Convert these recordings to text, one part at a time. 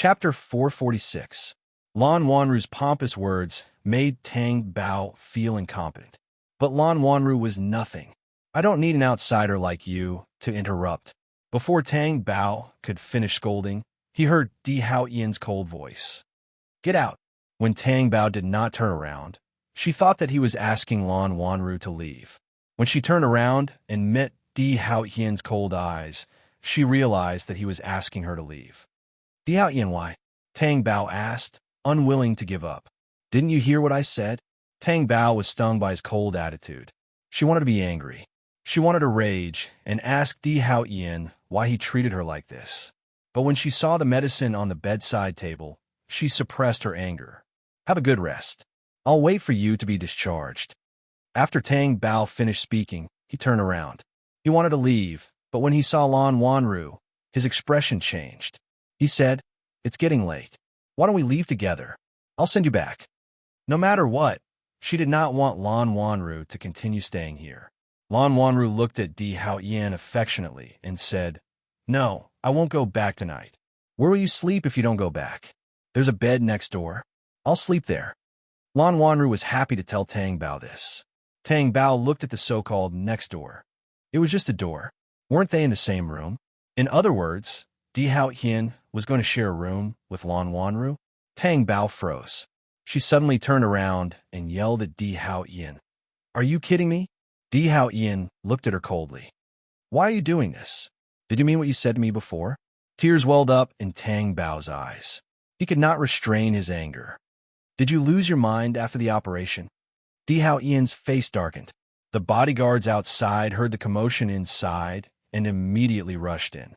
Chapter 446. Lan Wanru's pompous words made Tang Bao feel incompetent. But Lan Wanru was nothing. "I don't need an outsider like you to interrupt." Before Tang Bao could finish scolding, he heard Di Haoyan's cold voice. "Get out." When Tang Bao did not turn around, she thought that he was asking Lan Wanru to leave. When she turned around and met Di Haoyan's cold eyes, she realized that he was asking her to leave. "Di Haoyan, why?" Tang Bao asked, unwilling to give up. "Didn't you hear what I said?" Tang Bao was stung by his cold attitude. She wanted to be angry. She wanted to rage and ask Di Haoyan why he treated her like this. But when she saw the medicine on the bedside table, she suppressed her anger. "Have a good rest. I'll wait for you to be discharged." After Tang Bao finished speaking, he turned around. He wanted to leave, but when he saw Lan Wanru, his expression changed. He said, "It's getting late. Why don't we leave together? I'll send you back." No matter what, she did not want Lan Wanru to continue staying here. Lan Wanru looked at Di Haoyan affectionately and said, "No, I won't go back tonight." "Where will you sleep if you don't go back?" "There's a bed next door. I'll sleep there." Lan Wanru was happy to tell Tang Bao this. Tang Bao looked at the so-called next door. It was just a door. Weren't they in the same room? In other words, Di Haoyan was going to share a room with Lan Wanru? Tang Bao froze. She suddenly turned around and yelled at Di Haoyan. "Are you kidding me?" Di Haoyan looked at her coldly. "Why are you doing this? Did you mean what you said to me before?" Tears welled up in Tang Bao's eyes. He could not restrain his anger. "Did you lose your mind after the operation?" Di Haoyan's face darkened. The bodyguards outside heard the commotion inside and immediately rushed in.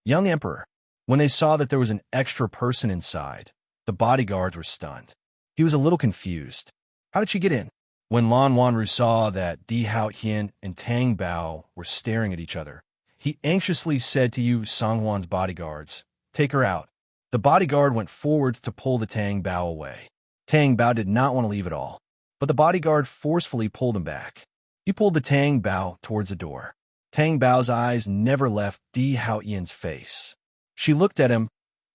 "Young Emperor." When they saw that there was an extra person inside, the bodyguards were stunned. He was a little confused. "How did she get in?" When Lan Wanru saw that Di Haoyan and Tang Bao were staring at each other, he anxiously said to Yu Songhuan's bodyguards, "Take her out." The bodyguard went forward to pull the Tang Bao away. Tang Bao did not want to leave at all, but the bodyguard forcefully pulled him back. He pulled the Tang Bao towards the door. Tang Bao's eyes never left Di Haoyan's face. She looked at him,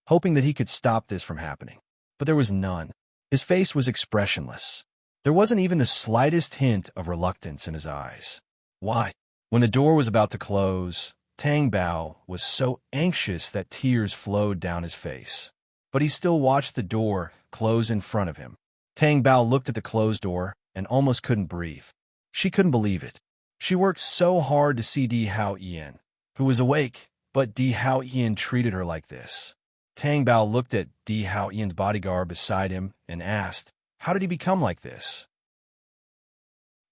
hoping that he could stop this from happening. But there was none. His face was expressionless. There wasn't even the slightest hint of reluctance in his eyes. "Why?" When the door was about to close, Tang Bao was so anxious that tears flowed down his face. But he still watched the door close in front of him. Tang Bao looked at the closed door and almost couldn't breathe. She couldn't believe it. She worked so hard to see Di Haoyan, who was awake, but Di Haoyan treated her like this. Tang Bao looked at Di Haoyan's bodyguard beside him and asked, "How did he become like this?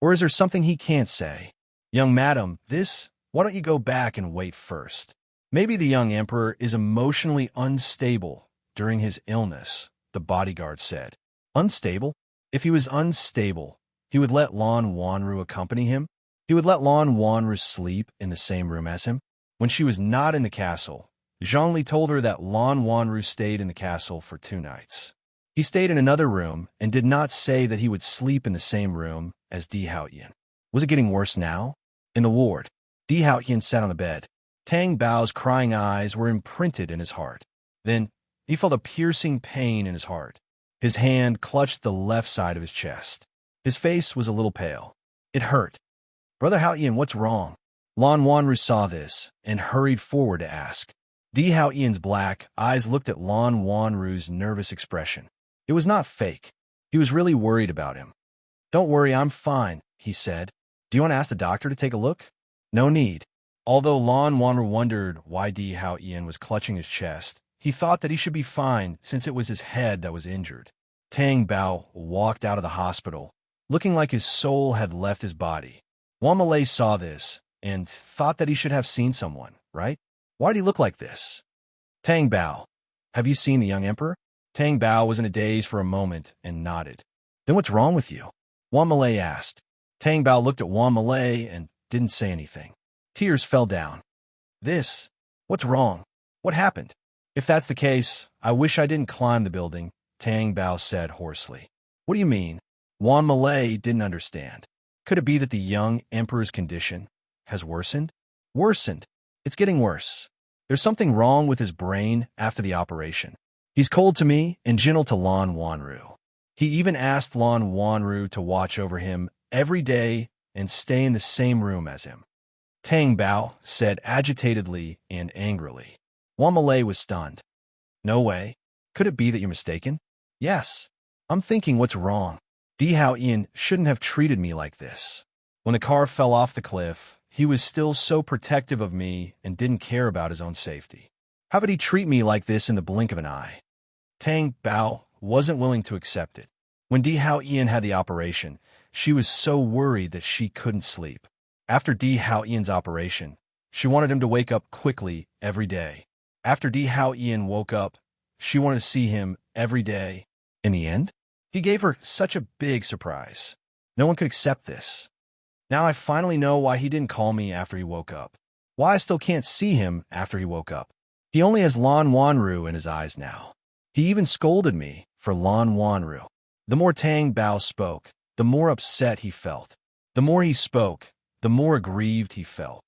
Or is there something he can't say?" "Young madam, why don't you go back and wait first? Maybe the young emperor is emotionally unstable during his illness," the bodyguard said. "Unstable?" If he was unstable, he would let Lan Wanru accompany him? He would let Lan Wanru sleep in the same room as him? When she was not in the castle, Zhongli told her that Lan Wanru stayed in the castle for 2 nights. He stayed in another room and did not say that he would sleep in the same room as Di Haoyan. Was it getting worse now? In the ward, Di Haoyan sat on the bed. Tang Bao's crying eyes were imprinted in his heart. Then he felt a piercing pain in his heart. His hand clutched the left side of his chest. His face was a little pale. It hurt. "Brother Haoyan, what's wrong?" Lan Wanru saw this and hurried forward to ask. Di Haoyan's black eyes looked at Lan Wanru's nervous expression. It was not fake. He was really worried about him. "Don't worry, I'm fine," he said. "Do you want to ask the doctor to take a look?" "No need." Although Lan Wanru wondered why Di Haoyan was clutching his chest, he thought that he should be fine since it was his head that was injured. Tang Bao walked out of the hospital, looking like his soul had left his body. Wang Malay saw this and thought that he should have seen someone, right? Why did he look like this? "Tang Bao, have you seen the young emperor?" Tang Bao was in a daze for a moment and nodded. "Then what's wrong with you?" Wang Malay asked. Tang Bao looked at Wang Malay and didn't say anything. Tears fell down. What's wrong? What happened?" "If that's the case, I wish I didn't climb the building," Tang Bao said hoarsely. "What do you mean?" Wang Malay didn't understand. Could it be that the young emperor's condition has worsened? Worsened. It's getting worse. There's something wrong with his brain after the operation. He's cold to me and gentle to Lan Wanru. He even asked Lan Wanru to watch over him every day and stay in the same room as him. Tang Bao said agitatedly and angrily. Wan Malay was stunned. No way. Could it be that you're mistaken? Yes. I'm thinking what's wrong. Di Hao Ian shouldn't have treated me like this. When the car fell off the cliff, he was still so protective of me and didn't care about his own safety. How could he treat me like this in the blink of an eye? Tang Bao wasn't willing to accept it. When Di Hao Ian had the operation, she was so worried that she couldn't sleep. After Di Hao Ian's operation, she wanted him to wake up quickly every day. After Di Hao Ian woke up, she wanted to see him every day. In the end, he gave her such a big surprise. No one could accept this. Now I finally know why he didn't call me after he woke up. Why I still can't see him after he woke up. He only has Lan Wanru in his eyes now. He even scolded me for Lan Wanru. The more Tang Bao spoke, the more upset he felt. The more he spoke, the more aggrieved he felt.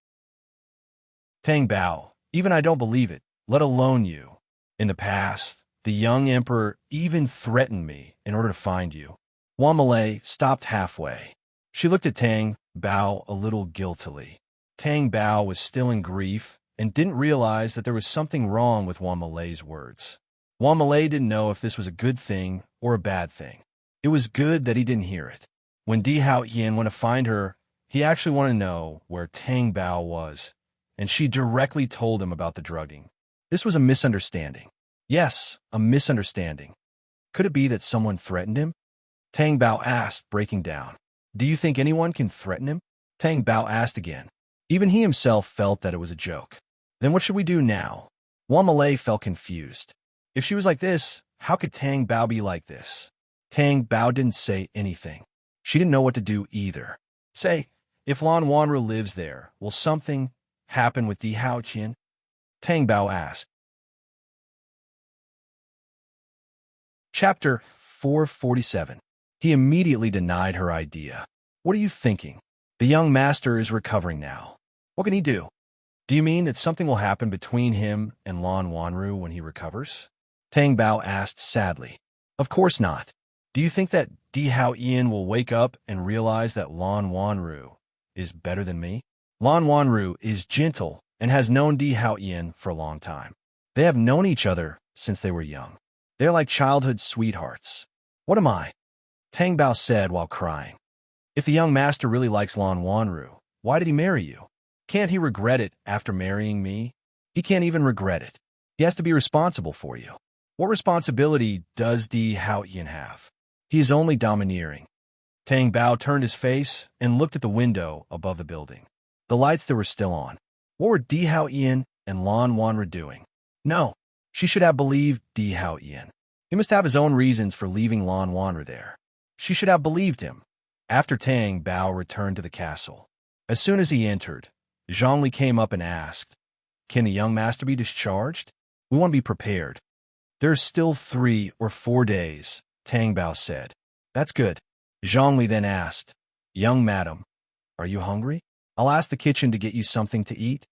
Tang Bao, even I don't believe it, let alone you. In the past, the young emperor even threatened me in order to find you. Wan Malay stopped halfway. She looked at Tang Bao a little guiltily. Tang Bao was still in grief and didn't realize that there was something wrong with Wan Malay's words. Wan Malay didn't know if this was a good thing or a bad thing. It was good that he didn't hear it. When Di Hao Ian went to find her, he actually wanted to know where Tang Bao was, and she directly told him about the drugging. This was a misunderstanding. Yes, a misunderstanding. Could it be that someone threatened him? Tang Bao asked, breaking down. Do you think anyone can threaten him? Tang Bao asked again. Even he himself felt that it was a joke. Then what should we do now? Wan Malay felt confused. If she was like this, how could Tang Bao be like this? Tang Bao didn't say anything. She didn't know what to do either. Say, if Lan Wanru lives there, will something happen with Di Hao Qian? Tang Bao asked. Chapter 447. He immediately denied her idea. What are you thinking? The young master is recovering now. What can he do? Do you mean that something will happen between him and Lan Wanru when he recovers? Tang Bao asked sadly. Of course not. Do you think that Di Hao Ian will wake up and realize that Lan Wanru is better than me? Lan Wanru is gentle and has known Di Hao Ian for a long time. They have known each other since they were young. They're like childhood sweethearts. What am I? Tang Bao said while crying. If the young master really likes Lan Wanru, why did he marry you? Can't he regret it after marrying me? He can't even regret it. He has to be responsible for you. What responsibility does Di Hao Ian have? He is only domineering. Tang Bao turned his face and looked at the window above the building. The lights that were still on. What were Di Hao Ian and Lan Wanru doing? No, she should have believed Di Hao Ian. He must have his own reasons for leaving Lan Wanru there. She should have believed him. After Tang Bao returned to the castle. As soon as he entered, Zhongli came up and asked, Can the young master be discharged? We want to be prepared. There's still 3 or 4 days, Tang Bao said. That's good. Zhongli then asked, Young madam, are you hungry? I'll ask the kitchen to get you something to eat.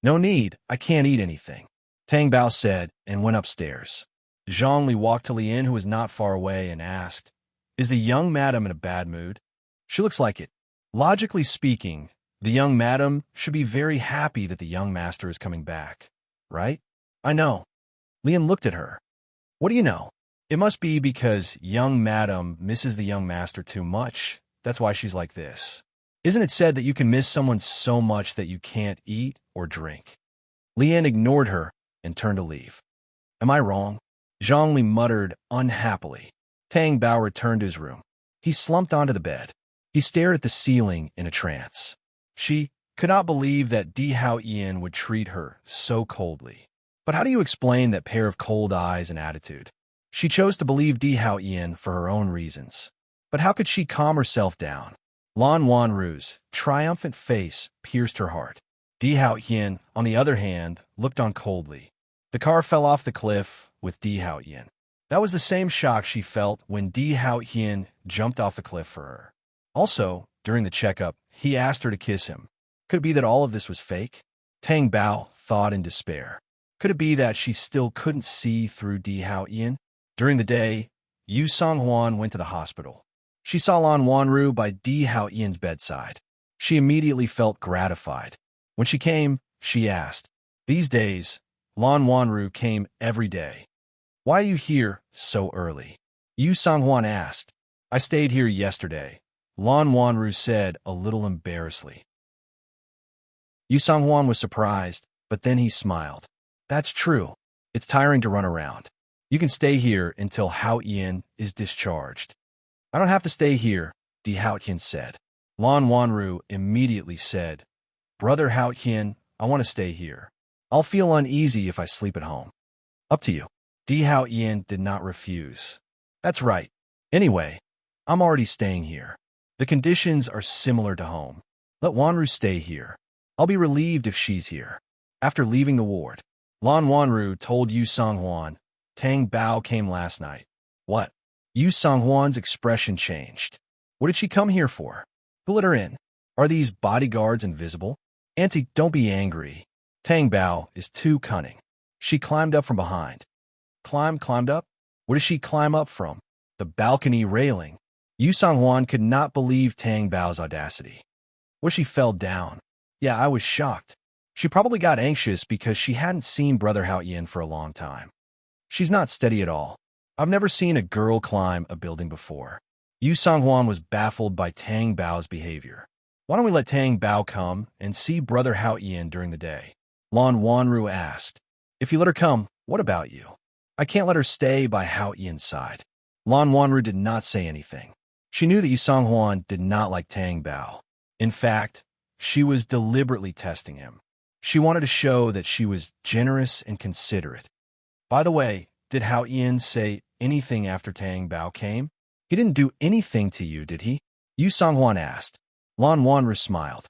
No need, I can't eat anything, Tang Bao said and went upstairs. Zhongli walked to Lian, who was not far away, and asked, Is the young madam in a bad mood? She looks like it. Logically speaking, the young madam should be very happy that the young master is coming back, right? I know. Lian looked at her. What do you know? It must be because young madam misses the young master too much. That's why she's like this. Isn't it said that you can miss someone so much that you can't eat or drink? Lian ignored her and turned to leave. Am I wrong? Zhongli muttered unhappily. Tang Bao returned to his room. He slumped onto the bed. He stared at the ceiling in a trance. She could not believe that Di Hao Ian would treat her so coldly. But how do you explain that pair of cold eyes and attitude? She chose to believe Di Hao Ian for her own reasons. But how could she calm herself down? Lan Wanru's triumphant face pierced her heart. Di Hao Ian, on the other hand, looked on coldly. The car fell off the cliff with Di Hao Ian. That was the same shock she felt when Di Hao Ian jumped off the cliff for her. Also, during the checkup, he asked her to kiss him. Could it be that all of this was fake? Tang Bao thought in despair. Could it be that she still couldn't see through Di Hao Ian? During the day, Yu Song-hwan went to the hospital. She saw Lan Wanru by Di Hao Ian's bedside. She immediately felt gratified. When she came, she asked. These days, Lan Wanru came every day. Why are you here so early? Yu Song-hwan asked. I stayed here yesterday, Lan Wanru said a little embarrassedly. Yu Song-hwan was surprised, but then he smiled. That's true. It's tiring to run around. You can stay here until Hao Ian is discharged. I don't have to stay here, Di Hao Ian said. Lan Wanru immediately said, Brother Hao Ian, I want to stay here. I'll feel uneasy if I sleep at home. Up to you. Di Hao Ian did not refuse. That's right. Anyway, I'm already staying here. The conditions are similar to home. Let Wanru stay here. I'll be relieved if she's here. After leaving the ward, Lan Wanru told Yu Song-hwan, Tang Bao came last night. What? Yu Song-hwan's expression changed. What did she come here for? Who let her in? Are these bodyguards invisible? Auntie, don't be angry. Tang Bao is too cunning. She climbed up from behind. Climbed up? Where did she climb up from? The balcony railing. Yu Song-hwan could not believe Tang Bao's audacity. Where she fell down. Yeah, I was shocked. She probably got anxious because she hadn't seen Brother Hao Ian for a long time. She's not steady at all. I've never seen a girl climb a building before. Yu Song-hwan was baffled by Tang Bao's behavior. Why don't we let Tang Bao come and see Brother Hao Ian during the day? Lan Wanru asked. If you let her come, what about you? I can't let her stay by Hao Ian's side. Lan Wanru did not say anything. She knew that Yu Song-hwan did not like Tang Bao. In fact, she was deliberately testing him. She wanted to show that she was generous and considerate. By the way, did Hao Ian say anything after Tang Bao came? He didn't do anything to you, did he? Yu Song-hwan asked. Lan Wanru smiled.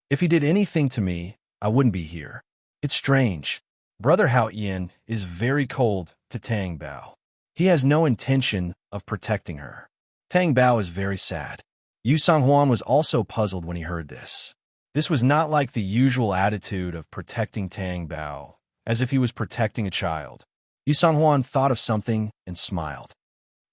If he did anything to me, I wouldn't be here. It's strange. Brother Hao Ian is very cold to Tang Bao. He has no intention of protecting her. Tang Bao is very sad. Yu Song-hwan was also puzzled when he heard this. This was not like the usual attitude of protecting Tang Bao, as if he was protecting a child. Yu Song-hwan thought of something and smiled.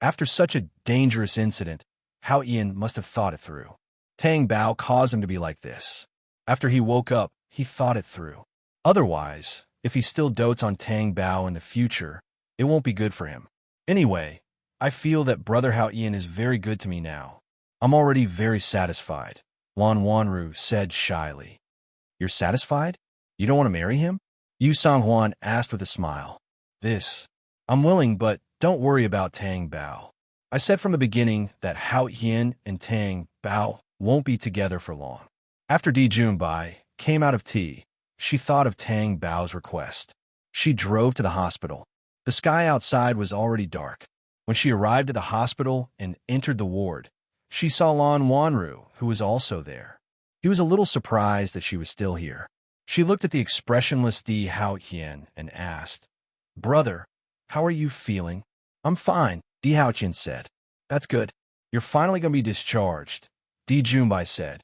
After such a dangerous incident, Hao Ian must have thought it through. Tang Bao caused him to be like this. After he woke up, he thought it through. Otherwise, if he still dotes on Tang Bao in the future, it won't be good for him. Anyway, I feel that Brother Hao Ian is very good to me now. I'm already very satisfied, Lan Wanru said shyly. You're satisfied? You don't want to marry him? Yu Song-hwan asked with a smile. I'm willing, but don't worry about Tang Bao. I said from the beginning that Hao Ian and Tang Bao won't be together for long. After Di Junbai came out of tea, she thought of Tang Bao's request. She drove to the hospital. The sky outside was already dark. When she arrived at the hospital and entered the ward, she saw Lan Wanru, who was also there. He was a little surprised that she was still here. She looked at the expressionless Di Hao Ian and asked, Brother, how are you feeling? I'm fine, Di Hao Ian said. That's good. You're finally going to be discharged, Di Junbai said.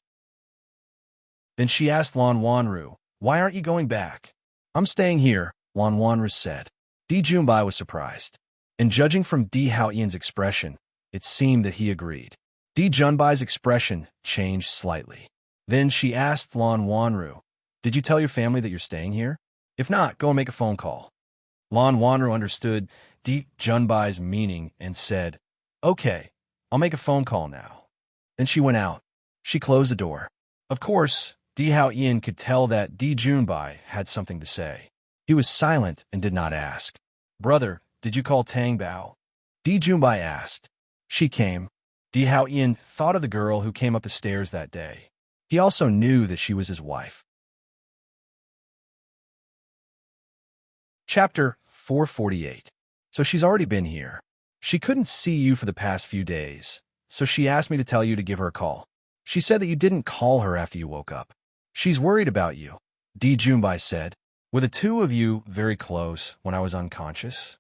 Then she asked Lan Wanru, why aren't you going back? I'm staying here, Lan Wanru said. Di Junbai was surprised. And judging from Di Hao Ian's expression, it seemed that he agreed. Di Junbai's expression changed slightly. Then she asked Lan Wanru, did you tell your family that you're staying here? If not, go and make a phone call. Lan Wanru understood Di Junbai's meaning and said, okay, I'll make a phone call now. Then she went out. She closed the door. Of course, Di Hao Ian could tell that Di Junbai had something to say. He was silent and did not ask. Brother, did you call Tang Bao? Di Junbai asked. She came. Di Hao Ian thought of the girl who came up the stairs that day. He also knew that she was his wife. Chapter 448. So she's already been here. She couldn't see you for the past few days, so she asked me to tell you to give her a call. She said that you didn't call her after you woke up. She's worried about you, Di Junbai said. Were the two of you very close when I was unconscious?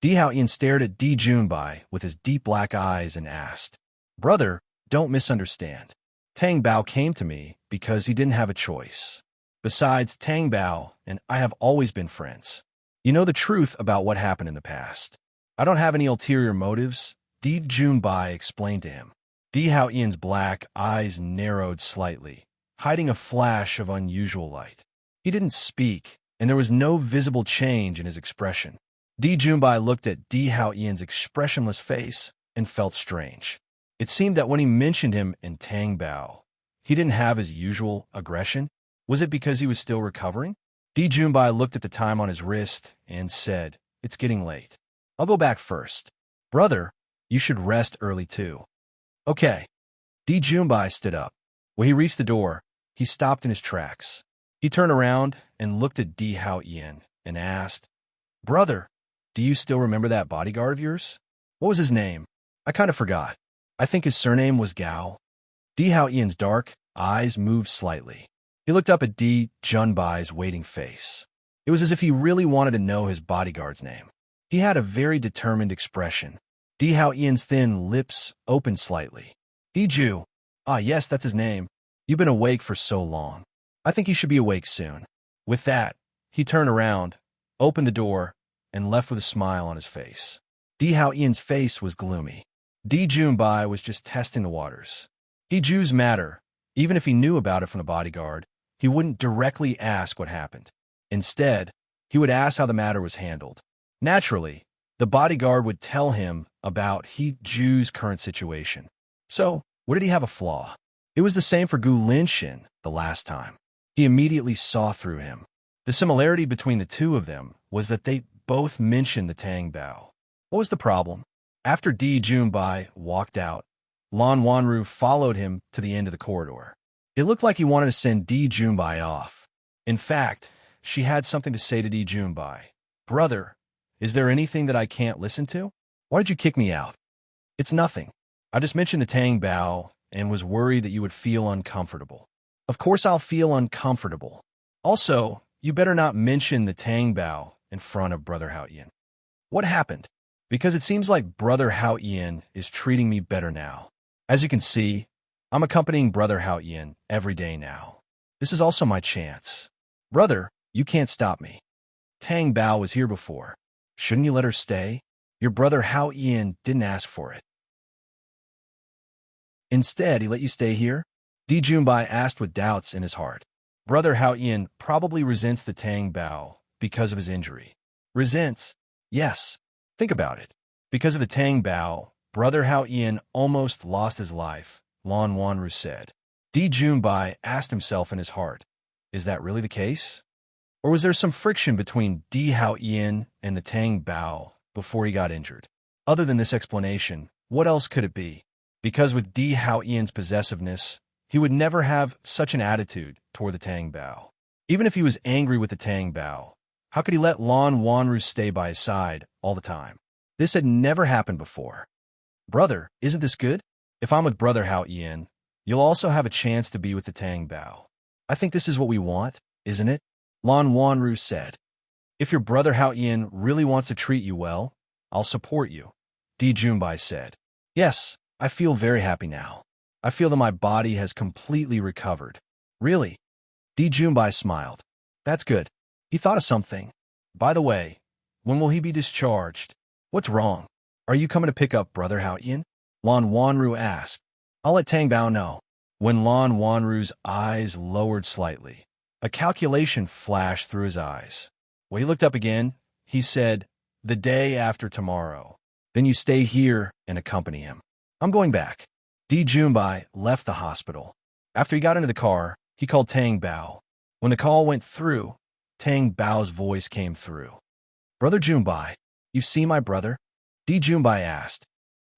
Di Hao Ian stared at Di Junbai with his deep black eyes and asked, Brother, don't misunderstand. Tang Bao came to me because he didn't have a choice. Besides, Tang Bao and I have always been friends. You know the truth about what happened in the past. I don't have any ulterior motives, Di Junbai explained to him. Di Hao Ian's black eyes narrowed slightly, hiding a flash of unusual light. He didn't speak, and there was no visible change in his expression. Di Junbai looked at Di Hao Ian's expressionless face and felt strange. It seemed that when he mentioned him in Tang Bao, he didn't have his usual aggression. Was it because he was still recovering? Di Junbai looked at the time on his wrist and said, "It's getting late. I'll go back first. Brother, you should rest early too." Okay. Di Junbai stood up. When he reached the door, he stopped in his tracks. He turned around and looked at Di Hao Ian and asked, "Brother, do you still remember that bodyguard of yours? What was his name? I kind of forgot. I think his surname was Gao." Di Hao Ian's dark eyes moved slightly. He looked up at Di Junbai's waiting face. It was as if he really wanted to know his bodyguard's name. He had a very determined expression. Di Hao Ian's thin lips opened slightly. "Di Ju. Ah, yes, that's his name. You've been awake for so long. I think you should be awake soon." With that, he turned around, opened the door, and left with a smile on his face. Di Hao Ian's face was gloomy. Di Junbai was just testing the waters. Di Ju's matter, even if he knew about it from the bodyguard, he wouldn't directly ask what happened. Instead, he would ask how the matter was handled. Naturally, the bodyguard would tell him about He Ju's current situation. So, where did he have a flaw? It was the same for Gu Linxin the last time. He immediately saw through him. The similarity between the two of them was that they both mentioned the Tang Bao. What was the problem? After Di Junbai walked out, Lan Wanru followed him to the end of the corridor. It looked like he wanted to send Di Junbai off. In fact, she had something to say to Di Junbai. "Brother, is there anything that I can't listen to? Why did you kick me out?" "It's nothing. I just mentioned the Tang Bao and was worried that you would feel uncomfortable." "Of course I'll feel uncomfortable. Also, you better not mention the Tang Bao in front of Brother Hao Ian." "What happened?" "Because it seems like Brother Hao Ian is treating me better now. As you can see, I'm accompanying Brother Hao Ian every day now. This is also my chance. Brother, you can't stop me. Tang Bao was here before. Shouldn't you let her stay? Your brother Hao Ian didn't ask for it. Instead, he let you stay here?" Di Junbai asked with doubts in his heart. Brother Hao Ian probably resents the Tang Bao because of his injury. Resents? Yes. Think about it. Because of the Tang Bao, Brother Hao Ian almost lost his life, Lan Wanru said. Di Junbai asked himself in his heart, is that really the case? Or was there some friction between Di Hao Ian and the Tang Bao before he got injured? Other than this explanation, what else could it be? Because with Di Hao Ian's possessiveness, he would never have such an attitude toward the Tang Bao. Even if he was angry with the Tang Bao, how could he let Lan Wanru stay by his side all the time? This had never happened before. Brother, isn't this good? If I'm with Brother Hao Ian, you'll also have a chance to be with the Tang Bao. I think this is what we want, isn't it? Lan Wanru said. If your brother Hao Ian really wants to treat you well, I'll support you, Di Junbai said. Yes, I feel very happy now. I feel that my body has completely recovered. Really? Di Junbai smiled. That's good. He thought of something. By the way, when will he be discharged? What's wrong? Are you coming to pick up Brother Hao Ian? Lan Wanru asked. I'll let Tang Bao know. When Lan Wanru's eyes lowered slightly, a calculation flashed through his eyes. When he looked up again, he said, the day after tomorrow. Then you stay here and accompany him. I'm going back. Di Junbai left the hospital. After he got into the car, he called Tang Bao. When the call went through, Tang Bao's voice came through. Brother Junbai, you've seen my brother? Di Junbai asked.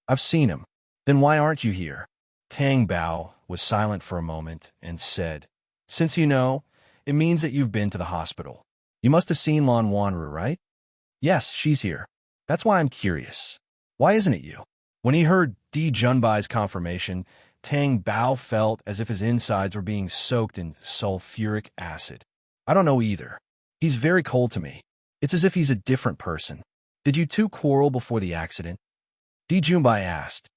I've seen him. Then why aren't you here? Tang Bao was silent for a moment and said, since you know, it means that you've been to the hospital. You must have seen Lan Wanru, right? Yes, she's here. That's why I'm curious. Why isn't it you? When he heard Di Junbai's confirmation, Tang Bao felt as if his insides were being soaked in sulfuric acid. I don't know either. He's very cold to me. It's as if he's a different person. Did you two quarrel before the accident? Di Junbai asked.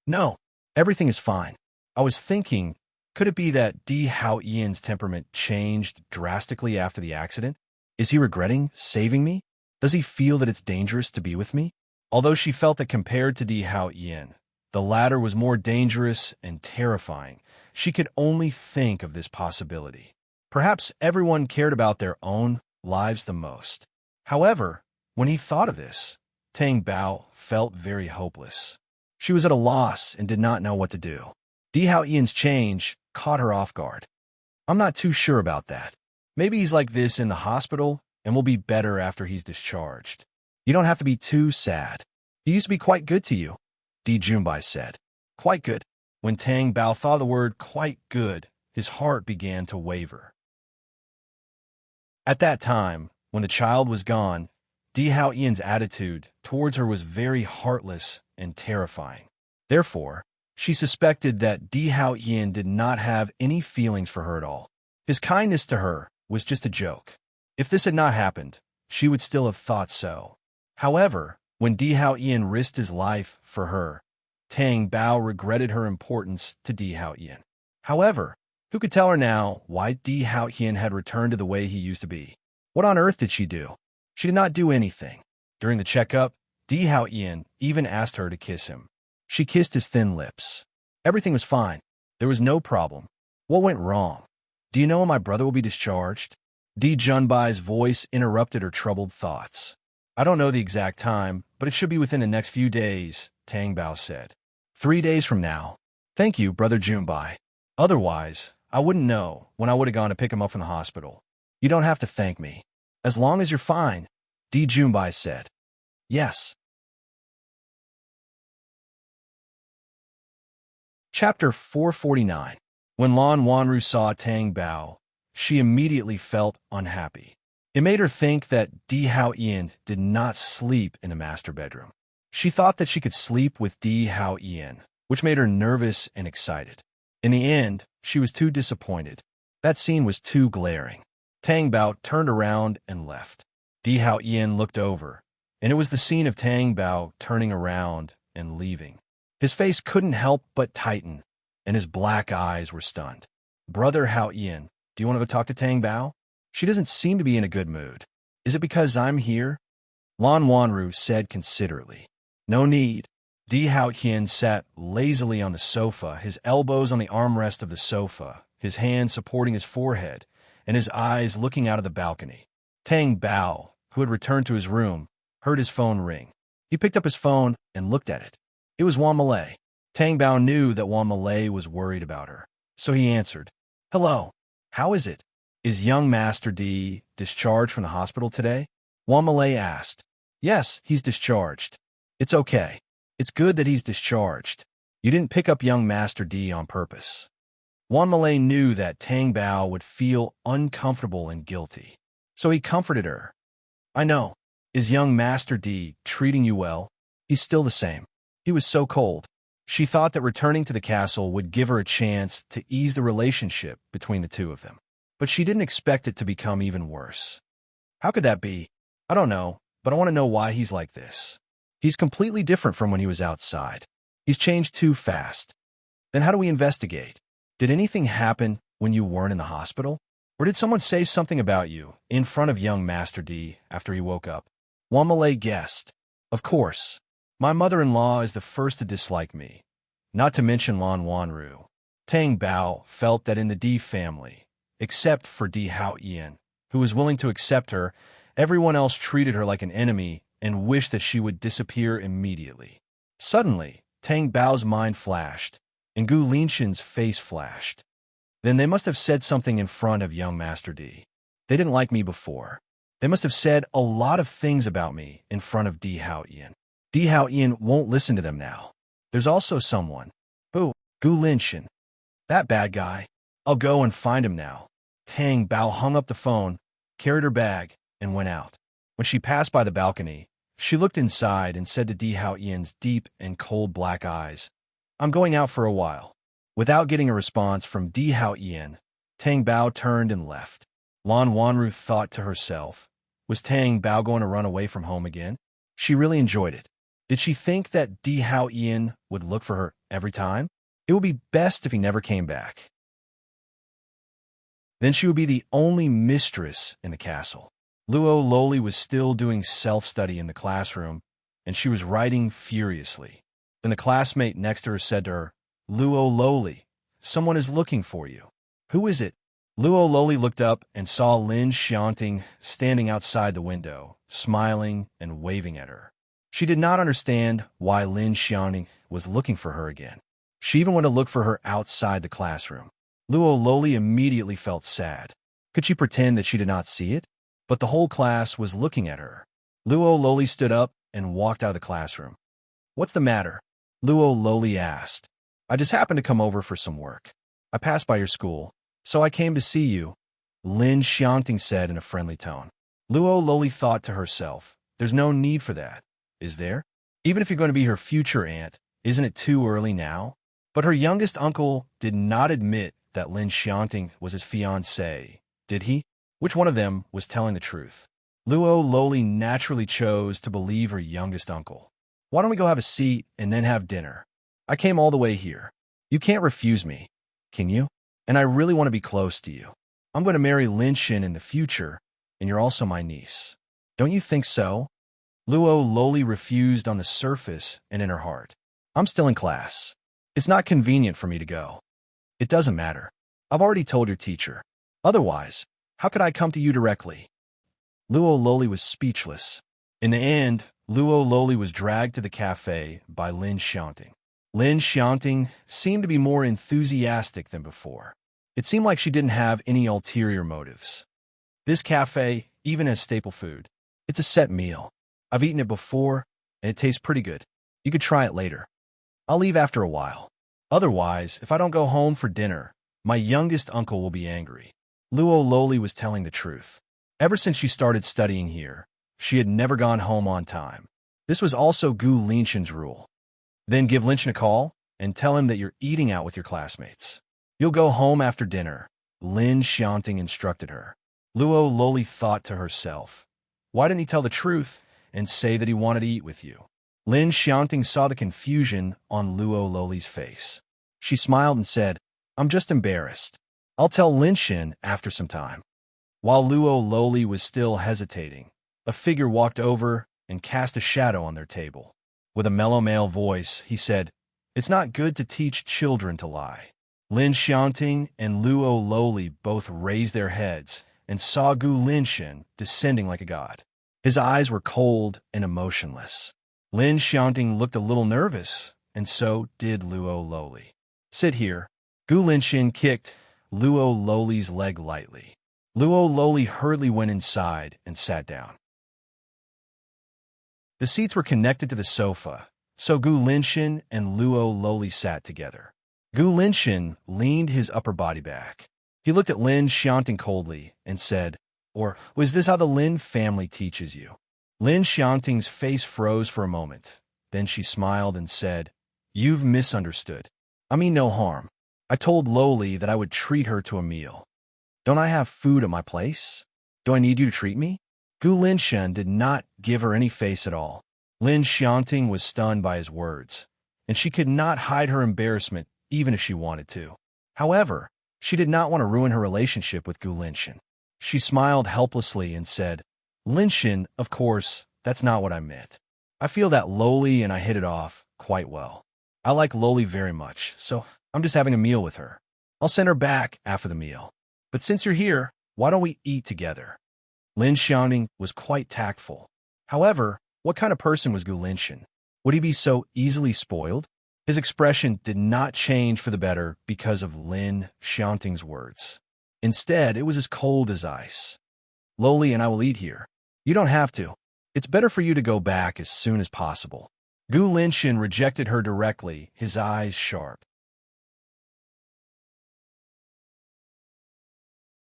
No, everything is fine. I was thinking, could it be that Di Hao Ian's temperament changed drastically after the accident? Is he regretting saving me? Does he feel that it's dangerous to be with me? Although she felt that compared to Di Hao Yin, the latter was more dangerous and terrifying, she could only think of this possibility. Perhaps everyone cared about their own lives the most. However, when he thought of this, Tang Bao felt very hopeless. She was at a loss and did not know what to do. Di Hao Yan's change caught her off guard. I'm not too sure about that. Maybe he's like this in the hospital and will be better after he's discharged. You don't have to be too sad. He used to be quite good to you, Di Junbai said. Quite good. When Tang Bao thought the word quite good, his heart began to waver. At that time, when the child was gone, Di Hao Yan's attitude towards her was very heartless and terrifying. Therefore, she suspected that Di Hao Yan did not have any feelings for her at all. His kindness to her was just a joke. If this had not happened, she would still have thought so. However, when Di Hao Yan risked his life for her, Tang Bao regretted her importance to Di Hao Yan. However, who could tell her now why Di Hao Yan had returned to the way he used to be? What on earth did she do? She did not do anything. During the checkup, Di Hao Yan even asked her to kiss him. She kissed his thin lips. Everything was fine. There was no problem. What went wrong? Do you know when my brother will be discharged? Di Junbai's voice interrupted her troubled thoughts. I don't know the exact time, but it should be within the next few days, Tang Bao said. 3 days from now. Thank you, Brother Junbai. Otherwise, I wouldn't know when I would have gone to pick him up from the hospital. You don't have to thank me. As long as you're fine, Di Junbai said. Yes. Chapter 449. When Lan Wanru saw Tang Bao, she immediately felt unhappy. It made her think that Di Hao Yan did not sleep in the master bedroom. She thought that she could sleep with Di Hao Yan, which made her nervous and excited. In the end, she was too disappointed. That scene was too glaring. Tang Bao turned around and left. Di Hao Yan looked over, and it was the scene of Tang Bao turning around and leaving. His face couldn't help but tighten, and his black eyes were stunned. Brother Hao Yan, do you want to go talk to Tang Bao? She doesn't seem to be in a good mood. Is it because I'm here? Lan Wanru said considerately. No need. Di Hao Yan sat lazily on the sofa, his elbows on the armrest of the sofa, his hands supporting his forehead, and his eyes looking out of the balcony. Tang Bao, who had returned to his room, heard his phone ring. He picked up his phone and looked at it. It was Wan Malay. Tang Bao knew that Wan Malay was worried about her, so he answered. Hello. How is it? Is young Master D discharged from the hospital today? Wan Malay asked. Yes, he's discharged. It's okay. It's good that he's discharged. You didn't pick up young Master D on purpose. Wan Malay knew that Tang Bao would feel uncomfortable and guilty, so he comforted her. I know. Is young Master D treating you well? He's still the same. He was so cold. She thought that returning to the castle would give her a chance to ease the relationship between the two of them. But she didn't expect it to become even worse. How could that be? I don't know, but I want to know why he's like this. He's completely different from when he was outside. He's changed too fast. Then how do we investigate? Did anything happen when you weren't in the hospital? Or did someone say something about you in front of young Master D after he woke up? Wan Malay guessed. Of course. My mother-in-law is the first to dislike me, not to mention Lan Wanru. Tang Bao felt that in the D family, except for Di Hao Yan, who was willing to accept her, everyone else treated her like an enemy and wished that she would disappear immediately. Suddenly, Tang Bao's mind flashed, and Gu Linshin's face flashed. Then they must have said something in front of young Master D. They didn't like me before. They must have said a lot of things about me in front of Di Hao Yan. Di Hao Yan won't listen to them now. There's also someone. Who? Gu Linshin. That bad guy. I'll go and find him now. Tang Bao hung up the phone, carried her bag, and went out. When she passed by the balcony, she looked inside and said to Di Hao Yan's deep and cold black eyes, I'm going out for a while. Without getting a response from Di Hao Yan, Tang Bao turned and left. Lan Wanru thought to herself, was Tang Bao going to run away from home again? She really enjoyed it. Did she think that Di Hao Yan would look for her every time? It would be best if he never came back. Then she would be the only mistress in the castle. Luo Loli was still doing self-study in the classroom, and she was writing furiously. Then the classmate next to her said to her, "Luo Loli, someone is looking for you." "Who is it?" Luo Loli looked up and saw Lin Xianting standing outside the window, smiling and waving at her. She did not understand why Lin Xianting was looking for her again. She even went to look for her outside the classroom. Luo Loli immediately felt sad. Could she pretend that she did not see it? But the whole class was looking at her. Luo Loli stood up and walked out of the classroom. "What's the matter?" Luo Loli asked. "I just happened to come over for some work. I passed by your school, so I came to see you," Lin Xianting said in a friendly tone. Luo Loli thought to herself, "There's no need for that, is there? Even if you're going to be her future aunt, isn't it too early now?" But her youngest uncle did not admit that Lin Xianting was his fiancée, did he? Which one of them was telling the truth? Luo Loli naturally chose to believe her youngest uncle. "Why don't we go have a seat and then have dinner? I came all the way here. You can't refuse me, can you? And I really want to be close to you. I'm going to marry Lin Xin in the future, and you're also my niece. Don't you think so?" Luo Loli refused on the surface and in her heart. "I'm still in class. It's not convenient for me to go." "It doesn't matter. I've already told your teacher. Otherwise, how could I come to you directly?" Luo Loli was speechless. In the end, Luo Loli was dragged to the cafe by Lin Xianting. Lin Xianting seemed to be more enthusiastic than before. It seemed like she didn't have any ulterior motives. "This cafe even has staple food. It's a set meal. I've eaten it before, and it tastes pretty good. You could try it later. I'll leave after a while. Otherwise, if I don't go home for dinner, my youngest uncle will be angry." Luo Loli was telling the truth. Ever since she started studying here, she had never gone home on time. This was also Gu Linxin's rule. "Then give Linxin a call and tell him that you're eating out with your classmates. You'll go home after dinner," Lin Xianting instructed her. Luo Loli thought to herself, "Why didn't he tell the truth and say that he wanted to eat with you?" Lin Xianting saw the confusion on Luo Loli's face. She smiled and said, "I'm just embarrassed. I'll tell Linxin after some time." While Luo Loli was still hesitating, a figure walked over and cast a shadow on their table. With a mellow male voice, he said, "It's not good to teach children to lie." Lin Xianting and Luo Loli both raised their heads and saw Gu Linxin descending like a god. His eyes were cold and emotionless. Lin Xianting looked a little nervous, and so did Luo Loli. "Sit here." Gu Linxin kicked Luo Loli's leg lightly. Luo Loli hurriedly went inside and sat down. The seats were connected to the sofa, so Gu Linxin and Luo Loli sat together. Gu Linxin leaned his upper body back. He looked at Lin Xianting coldly and said, "Or was this how the Lin family teaches you?" Lin Xianting's face froze for a moment. Then she smiled and said, "You've misunderstood. I mean no harm. I told Loli that I would treat her to a meal. Don't I have food at my place? Do I need you to treat me?" Gu Linxin did not give her any face at all. Lin Xianting was stunned by his words, and she could not hide her embarrassment even if she wanted to. However, she did not want to ruin her relationship with Gu Linxin. She smiled helplessly and said, "Linxin, of course, that's not what I meant. I feel that Loli and I hit it off quite well. I like Loli very much, so I'm just having a meal with her. I'll send her back after the meal. But since you're here, why don't we eat together?" Lin Xianting was quite tactful. However, what kind of person was Gu Linxin? Would he be so easily spoiled? His expression did not change for the better because of Lin Xianting's words. Instead, it was as cold as ice. "Loli and I will eat here. You don't have to. It's better for you to go back as soon as possible." Gu Linxin rejected her directly, his eyes sharp.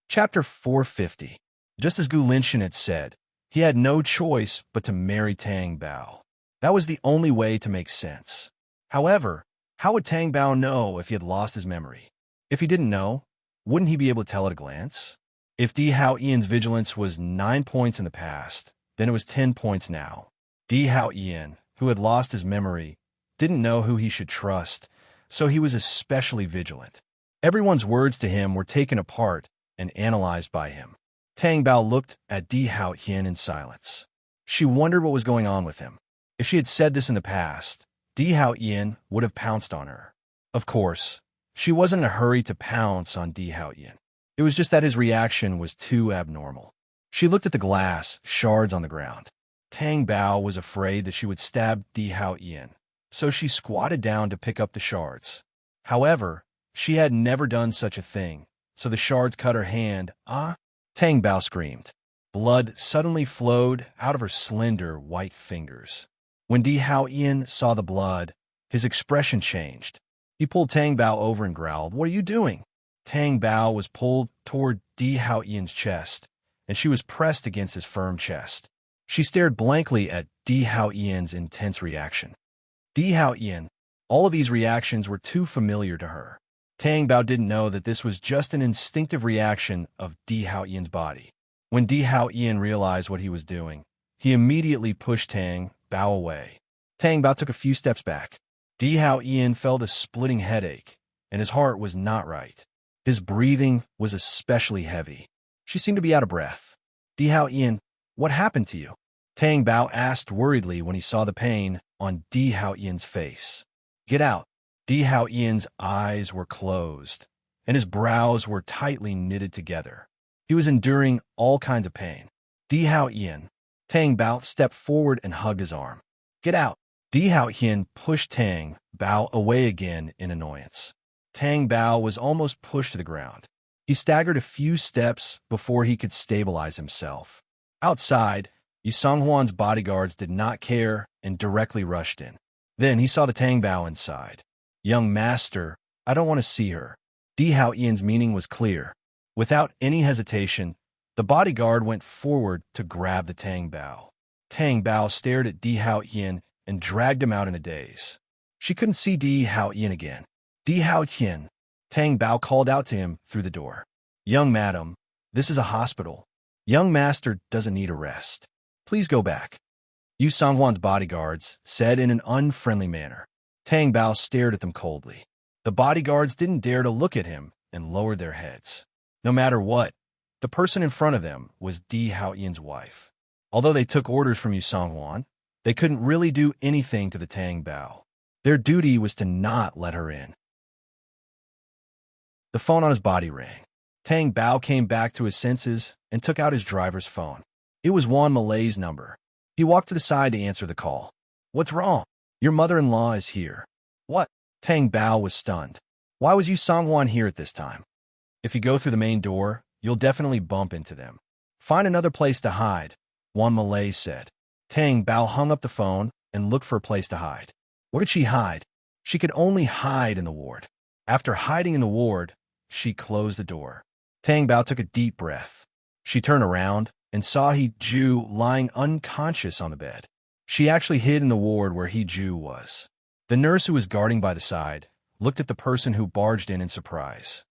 Chapter 450. Just as Gu Linxin had said, he had no choice but to marry Tang Bao. That was the only way to make sense. However, how would Tang Bao know if he had lost his memory? If he didn't know, wouldn't he be able to tell at a glance? If Di Hao Ian's vigilance was 9 points in the past, then it was 10 points now. Di Hao Ian, who had lost his memory, didn't know who he should trust, so he was especially vigilant. Everyone's words to him were taken apart and analyzed by him. Tang Bao looked at Di Hao Yin in silence. She wondered what was going on with him. If she had said this in the past, Di Hao Yin would have pounced on her. Of course, she wasn't in a hurry to pounce on Di Hao Yin. It was just that his reaction was too abnormal. She looked at the glass shards on the ground. Tang Bao was afraid that she would stab Di Hao Yin, so she squatted down to pick up the shards. However, she had never done such a thing, so the shards cut her hand. Ah! Tang Bao screamed. Blood suddenly flowed out of her slender, white fingers. When Di Hao Yin saw the blood, his expression changed. He pulled Tang Bao over and growled, "What are you doing?" Tang Bao was pulled toward Di Hao Yin's chest, and she was pressed against his firm chest. She stared blankly at Di Hao Yin's intense reaction. Di Hao Yin, all of these reactions were too familiar to her. Tang Bao didn't know that this was just an instinctive reaction of Di Hao Yin's body. When Di Hao Yin realized what he was doing, he immediately pushed Tang Bao away. Tang Bao took a few steps back. Di Hao Yin felt a splitting headache, and his heart was not right. His breathing was especially heavy. She seemed to be out of breath. Di Hao Yin, what happened to you? Tang Bao asked worriedly when he saw the pain on Di Hao Yin's face. Get out. Di Hao Yin's eyes were closed, and his brows were tightly knitted together. He was enduring all kinds of pain. Di Hao Yin. Tang Bao stepped forward and hugged his arm. Get out. Di Hao Yin pushed Tang Bao away again in annoyance. Tang Bao was almost pushed to the ground. He staggered a few steps before he could stabilize himself. Outside, Yu Songhuan's bodyguards did not care and directly rushed in. Then he saw the Tang Bao inside. Young master, I don't want to see her. Di Hao Yin's meaning was clear. Without any hesitation, the bodyguard went forward to grab the Tang Bao. Tang Bao stared at Di Hao Yin and dragged him out in a daze. She couldn't see Di Hao Yin again. Di Hao Yin. Tang Bao called out to him through the door. Young madam, this is a hospital. Young master doesn't need a rest. Please go back. Yu Songhuan's bodyguards said in an unfriendly manner. Tang Bao stared at them coldly. The bodyguards didn't dare to look at him and lowered their heads. No matter what, the person in front of them was Di Hao Yin's wife. Although they took orders from Yu Songhuan, they couldn't really do anything to the Tang Bao. Their duty was to not let her in. The phone on his body rang. Tang Bao came back to his senses and took out his driver's phone. It was Juan Malay's number. He walked to the side to answer the call. What's wrong? Your mother-in-law is here. What? Tang Bao was stunned. Why was Yu Songhuan here at this time? If you go through the main door, you'll definitely bump into them. Find another place to hide, Juan Malay said. Tang Bao hung up the phone and looked for a place to hide. Where could she hide? She could only hide in the ward. After hiding in the ward, she closed the door. Tang Bao took a deep breath. She turned around and saw He Ju lying unconscious on the bed. She actually hid in the ward where He Ju was. The nurse who was guarding by the side looked at the person who barged in surprise.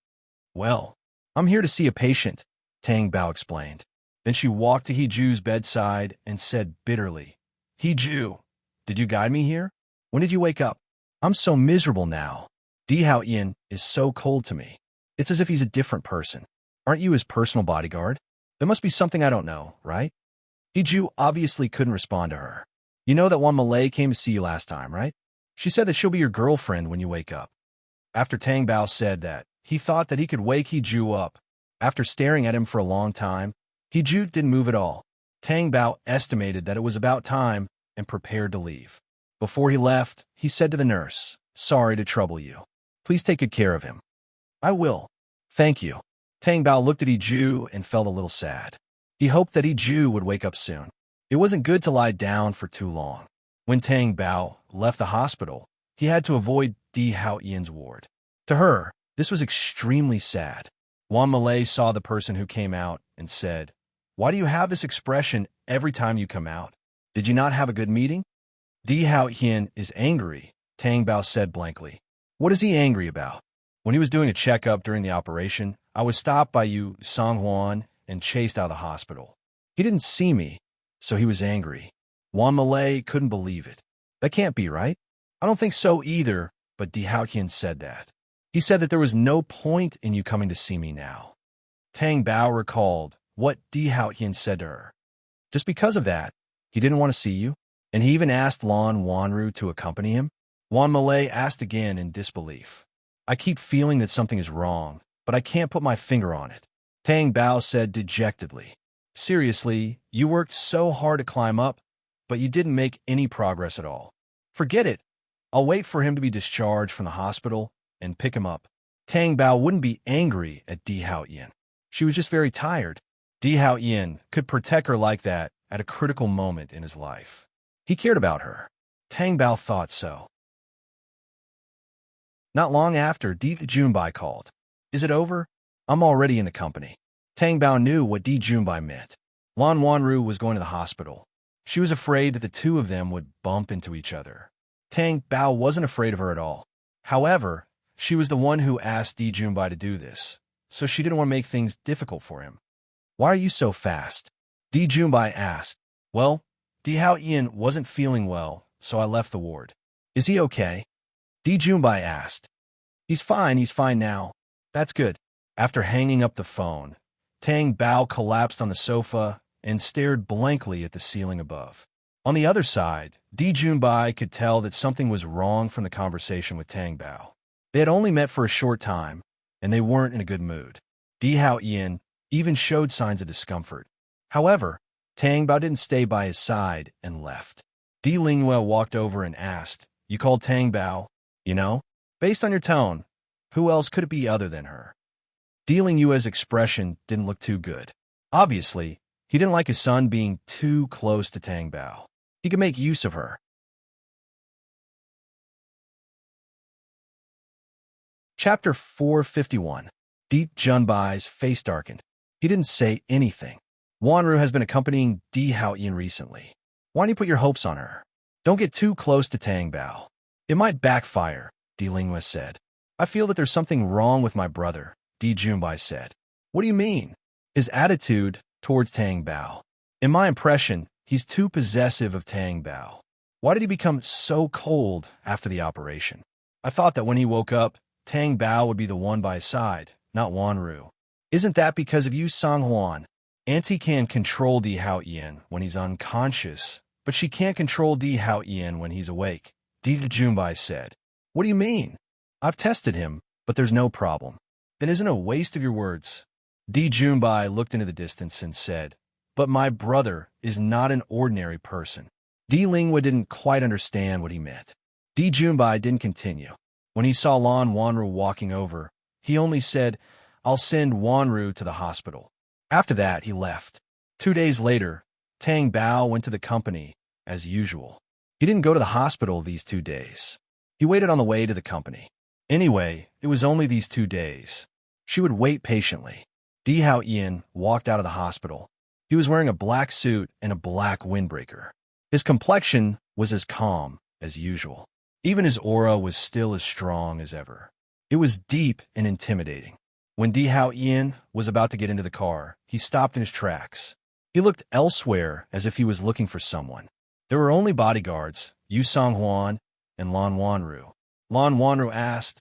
Well, I'm here to see a patient, Tang Bao explained. Then she walked to He Ju's bedside and said bitterly, He Ju, did you guide me here? When did you wake up? I'm so miserable now. Di Hao Yin is so cold to me. It's as if he's a different person. Aren't you his personal bodyguard? There must be something I don't know, right? He Ju obviously couldn't respond to her. You know that one Malay came to see you last time, right? She said that she'll be your girlfriend when you wake up. After Tang Bao said that, he thought that he could wake He Ju up. After staring at him for a long time, He Ju didn't move at all. Tang Bao estimated that it was about time and prepared to leave. Before he left, he said to the nurse, Sorry to trouble you. Please take good care of him. I will. Thank you. Tang Bao looked at He Ju and felt a little sad. He hoped that He Ju would wake up soon. It wasn't good to lie down for too long. When Tang Bao left the hospital, he had to avoid Di Hao Yin's ward. To her, this was extremely sad. Juan Malay saw the person who came out and said, Why do you have this expression every time you come out? Did you not have a good meeting? Di Hao Yin is angry, Tang Bao said blankly. What is he angry about? When he was doing a checkup during the operation, I was stopped by Yu Songhuan and chased out of the hospital. He didn't see me, so he was angry. Juan Malay couldn't believe it. That can't be right. I don't think so either, but Di Hao Yin said that. He said that there was no point in you coming to see me now. Tang Bao recalled what Di Haotian said to her. Just because of that, he didn't want to see you, and he even asked Lan Wanru to accompany him? Wan Malay asked again in disbelief. I keep feeling that something is wrong, but I can't put my finger on it. Tang Bao said dejectedly. Seriously, you worked so hard to climb up, but you didn't make any progress at all. Forget it. I'll wait for him to be discharged from the hospital and pick him up. Tang Bao wouldn't be angry at Di Haotian. She was just very tired. Di Haotian could protect her like that at a critical moment in his life. He cared about her. Tang Bao thought so. Not long after, Di Junbai called. Is it over? I'm already in the company. Tang Bao knew what Di Junbai meant. Lan Wanru was going to the hospital. She was afraid that the two of them would bump into each other. Tang Bao wasn't afraid of her at all. However, she was the one who asked Di Junbai to do this, so she didn't want to make things difficult for him. Why are you so fast? Di Junbai asked. Well, Di Haotian wasn't feeling well, so I left the ward. Is he okay? Di Junbai asked. He's fine now. That's good. After hanging up the phone, Tang Bao collapsed on the sofa and stared blankly at the ceiling above. On the other side, Di Junbai could tell that something was wrong from the conversation with Tang Bao. They had only met for a short time, and they weren't in a good mood. Di Haotian even showed signs of discomfort. However, Tang Bao didn't stay by his side and left. Di Lingyue walked over and asked, You called Tang Bao? You know? Based on your tone, who else could it be other than her? Di Lingyue's expression didn't look too good. Obviously, he didn't like his son being too close to Tang Bao. He could make use of her. Chapter 451. Di Junbai's face darkened. He didn't say anything. Wanru has been accompanying Di Haotian recently. Why don't you put your hopes on her? Don't get too close to Tang Bao. It might backfire, Di Lingyue said. I feel that there's something wrong with my brother, Di Junbai said. What do you mean? His attitude towards Tang Bao. In my impression, he's too possessive of Tang Bao. Why did he become so cold after the operation? I thought that when he woke up, Tang Bao would be the one by his side, not Wanru. Isn't that because of you, Songhuan? Auntie can control Di Haotian when he's unconscious, but she can't control Di Haotian when he's awake, Di Junbai said. What do you mean? I've tested him, but there's no problem. Then isn't it a waste of your words? Di Junbai looked into the distance and said, But my brother is not an ordinary person. Di Lingyue didn't quite understand what he meant. Di Junbai didn't continue. When he saw Lan Wanru walking over, he only said, I'll send Wanru to the hospital. After that, he left. 2 days later, Tang Bao went to the company, as usual. He didn't go to the hospital these 2 days. He waited on the way to the company. Anyway, it was only these 2 days. She would wait patiently. Di Haotian walked out of the hospital. He was wearing a black suit and a black windbreaker. His complexion was as calm as usual. Even his aura was still as strong as ever. It was deep and intimidating. When Di Haotian was about to get into the car, he stopped in his tracks. He looked elsewhere as if he was looking for someone. There were only bodyguards, Yu Songhuan and Lan Wanru. Lan Wanru asked,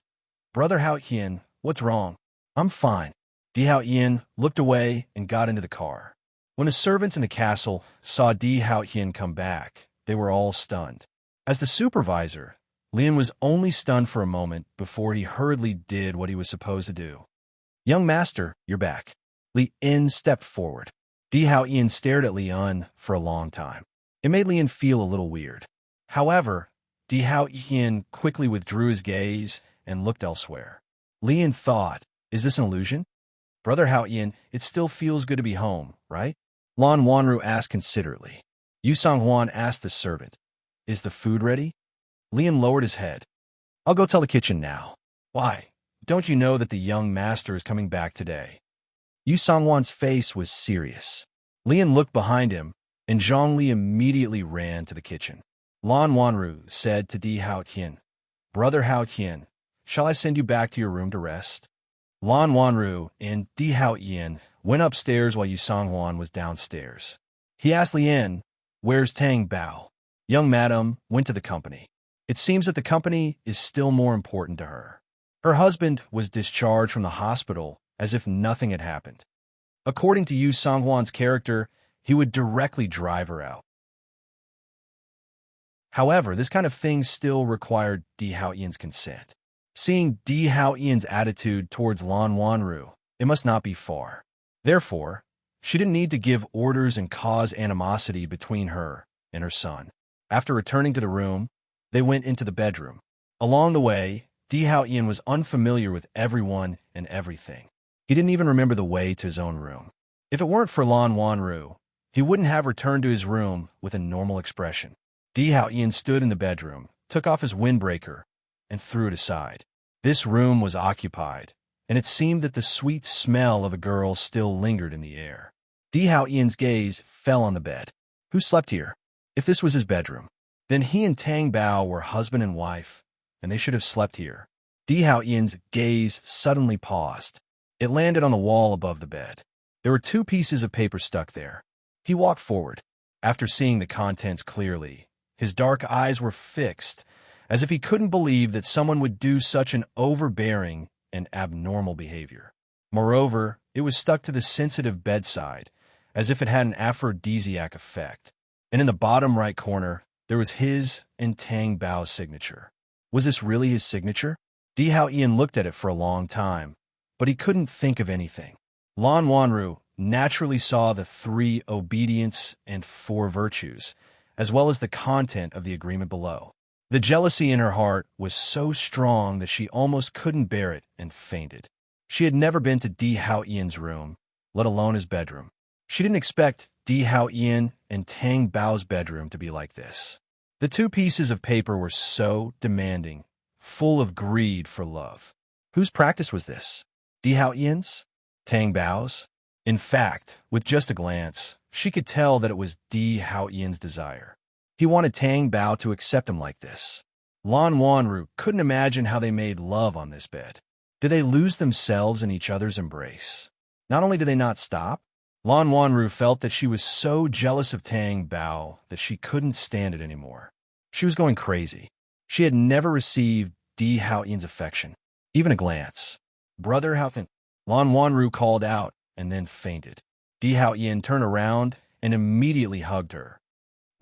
Brother Haotian, what's wrong? I'm fine. Di Haotian looked away and got into the car. When the servants in the castle saw Di Haotian come back, they were all stunned. As the supervisor, Lin was only stunned for a moment before he hurriedly did what he was supposed to do. Young master, you're back. Li Yin stepped forward. Di Haotian stared at Li Yun for a long time. It made Li Yin feel a little weird. However, Di Haotian quickly withdrew his gaze and looked elsewhere. Li Yin thought, is this an illusion? Brother Haotian, it still feels good to be home, right? Lan Wanru asked considerately. Yu Songhuan asked the servant, is the food ready? Li Yin lowered his head. I'll go tell the kitchen now. Why? Don't you know that the young master is coming back today? Yu Songhuan's face was serious. Li Yin looked behind him, and Zhongli immediately ran to the kitchen. Lan Wanru said to Di Haotian, Brother Haotian, shall I send you back to your room to rest? Lan Wanru and Di Haotian went upstairs while Yu Songhuan was downstairs. He asked Li Yin, where's Tang Bao? Young madam went to the company. It seems that the company is still more important to her. Her husband was discharged from the hospital as if nothing had happened. According to Yu Songhwan's character, he would directly drive her out. However, this kind of thing still required Di Hao-Ian's consent. Seeing Di Hao-Ian's attitude towards Lan Wanru, it must not be far. Therefore, she didn't need to give orders and cause animosity between her and her son. After returning to the room, they went into the bedroom. Along the way, Di Hao-Ian was unfamiliar with everyone and everything. He didn't even remember the way to his own room. If it weren't for Lan Wanru, he wouldn't have returned to his room with a normal expression. Di Hao-Ian stood in the bedroom, took off his windbreaker, and threw it aside. This room was occupied, and it seemed that the sweet smell of a girl still lingered in the air. Di Hao-Ian's gaze fell on the bed. Who slept here? If this was his bedroom, then he and Tang Bao were husband and wife, and they should have slept here. Di Hao-Ian's gaze suddenly paused. It landed on the wall above the bed. There were 2 pieces of paper stuck there. He walked forward. After seeing the contents clearly, his dark eyes were fixed, as if he couldn't believe that someone would do such an overbearing and abnormal behavior. Moreover, it was stuck to the sensitive bedside, as if it had an aphrodisiac effect. And in the bottom right corner, there was his and Tang Bao's signature. Was this really his signature? Di Hao-Ian looked at it for a long time, but he couldn't think of anything. Lan Wanru naturally saw the 3 obedience and 4 virtues, as well as the content of the agreement below. The jealousy in her heart was so strong that she almost couldn't bear it and fainted. She had never been to Di Hao-Ian's room, let alone his bedroom. She didn't expect Di Hao-Ian and Tang Bao's bedroom to be like this. The 2 pieces of paper were so demanding, full of greed for love. Whose practice was this? Di Hao-Ian's? Tang Bao's? In fact, with just a glance, she could tell that it was Di Hao-Ian's desire. He wanted Tang Bao to accept him like this. Lan Wanru couldn't imagine how they made love on this bed. Did they lose themselves in each other's embrace? Not only did they not stop, Lan Wanru felt that she was so jealous of Tang Bao that she couldn't stand it anymore. She was going crazy. She had never received Di Hao-Ian's affection, even a glance. Brother, how can... Lan Wanru called out and then fainted. Di Hao-Ian turned around and immediately hugged her.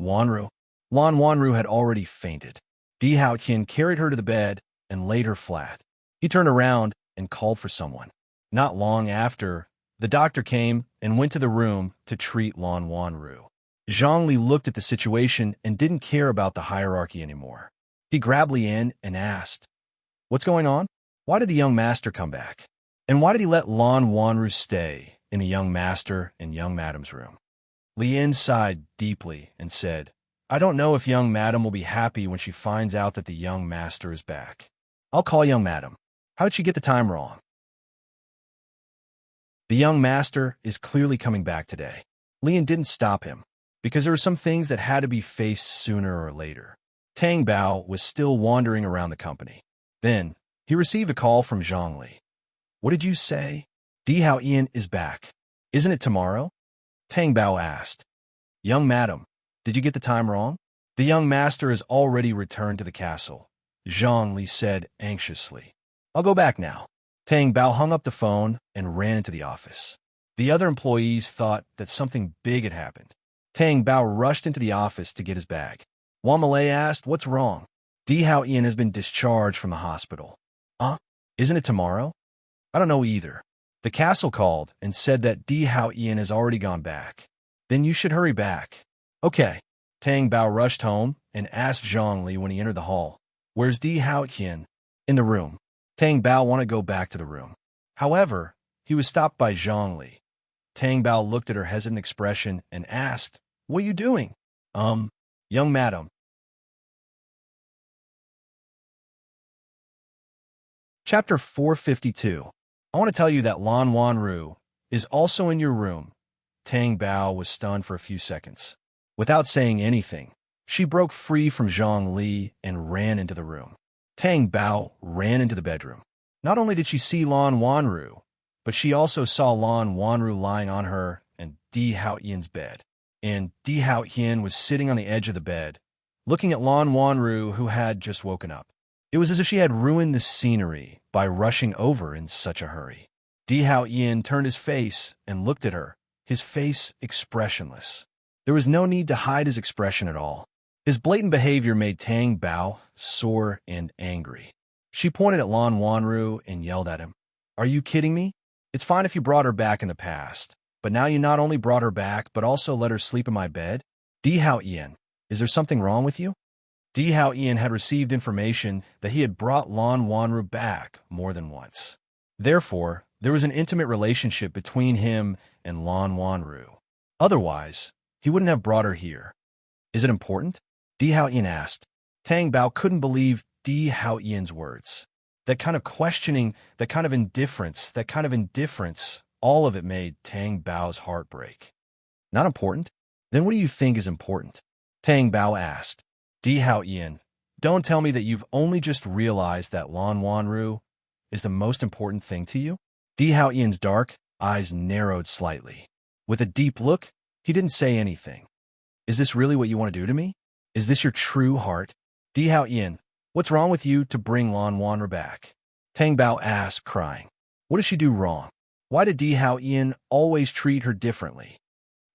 Wanru. Lan Wanru had already fainted. Di Hao-Ian carried her to the bed and laid her flat. He turned around and called for someone. Not long after, the doctor came and went to the room to treat Lan Wanru. Zhongli looked at the situation and didn't care about the hierarchy anymore. He grabbed Lian and asked, "What's going on? Why did the young master come back? And why did he let Lan Wanru stay in the young master and young madam's room?" Lian sighed deeply and said, "I don't know if young madam will be happy when she finds out that the young master is back. I'll call young madam. How did she get the time wrong?" The young master is clearly coming back today. Lian didn't stop him, because there were some things that had to be faced sooner or later. Tang Bao was still wandering around the company. Then, he received a call from Zhongli. "What did you say?" "Di Hao-Ian is back. Isn't it tomorrow?" Tang Bao asked. "Young madam, did you get the time wrong?" "The young master has already returned to the castle," Zhongli said anxiously. "I'll go back now." Tang Bao hung up the phone and ran into the office. The other employees thought that something big had happened. Tang Bao rushed into the office to get his bag. Wang Malay asked, "What's wrong?" "Di Hao-Ian has been discharged from the hospital." Isn't it tomorrow?" "I don't know either. The castle called and said that Di Hao-Ian has already gone back." "Then you should hurry back." "Okay." Tang Bao rushed home and asked Zhongli when he entered the hall, "Where's Di Hao-Ian?" "In the room." Tang Bao wanted to go back to the room. However, he was stopped by Zhongli. Tang Bao looked at her hesitant expression and asked, "What are you doing?" Young madam." Chapter 452. I want to tell you that Lan Wanru is also in your room. Tang Bao was stunned for a few seconds. Without saying anything, she broke free from Zhongli and ran into the room. Tang Bao ran into the bedroom. Not only did she see Lan Wanru, but she also saw Lan Wanru lying on her and Di Hao-Ian's bed. And Di Hao-Ian was sitting on the edge of the bed, looking at Lan Wanru, who had just woken up. It was as if she had ruined the scenery by rushing over in such a hurry. Di Hao Yin turned his face and looked at her, his face expressionless. There was no need to hide his expression at all. His blatant behavior made Tang Bao sore and angry. She pointed at Lan Wanru and yelled at him. Are you kidding me? It's fine if you brought her back in the past, but now you not only brought her back, but also let her sleep in my bed? Di Hao Yin, is there something wrong with you? Di Hao Yin had received information that he had brought Lan Wanru back more than once. Therefore, there was an intimate relationship between him and Lan Wanru. Otherwise, he wouldn't have brought her here. Is it important? Di Hao Yin asked. Tang Bao couldn't believe Di Hao Yin's words. That kind of questioning, that kind of indifference, all of it made Tang Bao's heart break. Not important? Then what do you think is important? Tang Bao asked. Di Hao Yin, don't tell me that you've only just realized that Lan Wanru is the most important thing to you? Di Hao Yin's dark eyes narrowed slightly. With a deep look, he didn't say anything. Is this really what you want to do to me? Is this your true heart? Di Hao Yin, what's wrong with you to bring Lan Wanru back? Tang Bao asked, crying. What did she do wrong? Why did Di Hao Yin always treat her differently?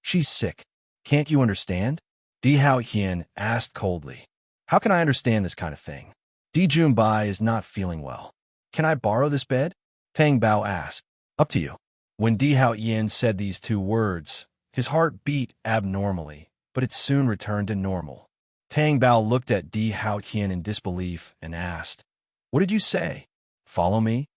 She's sick. Can't you understand? Di Hao Yin asked coldly. How can I understand this kind of thing? Di Junbai is not feeling well. Can I borrow this bed? Tang Bao asked. Up to you. When Di Hao Yin said these two words, his heart beat abnormally, but it soon returned to normal. Tang Bao looked at Di Hao Yin in disbelief and asked, What did you say? Follow me?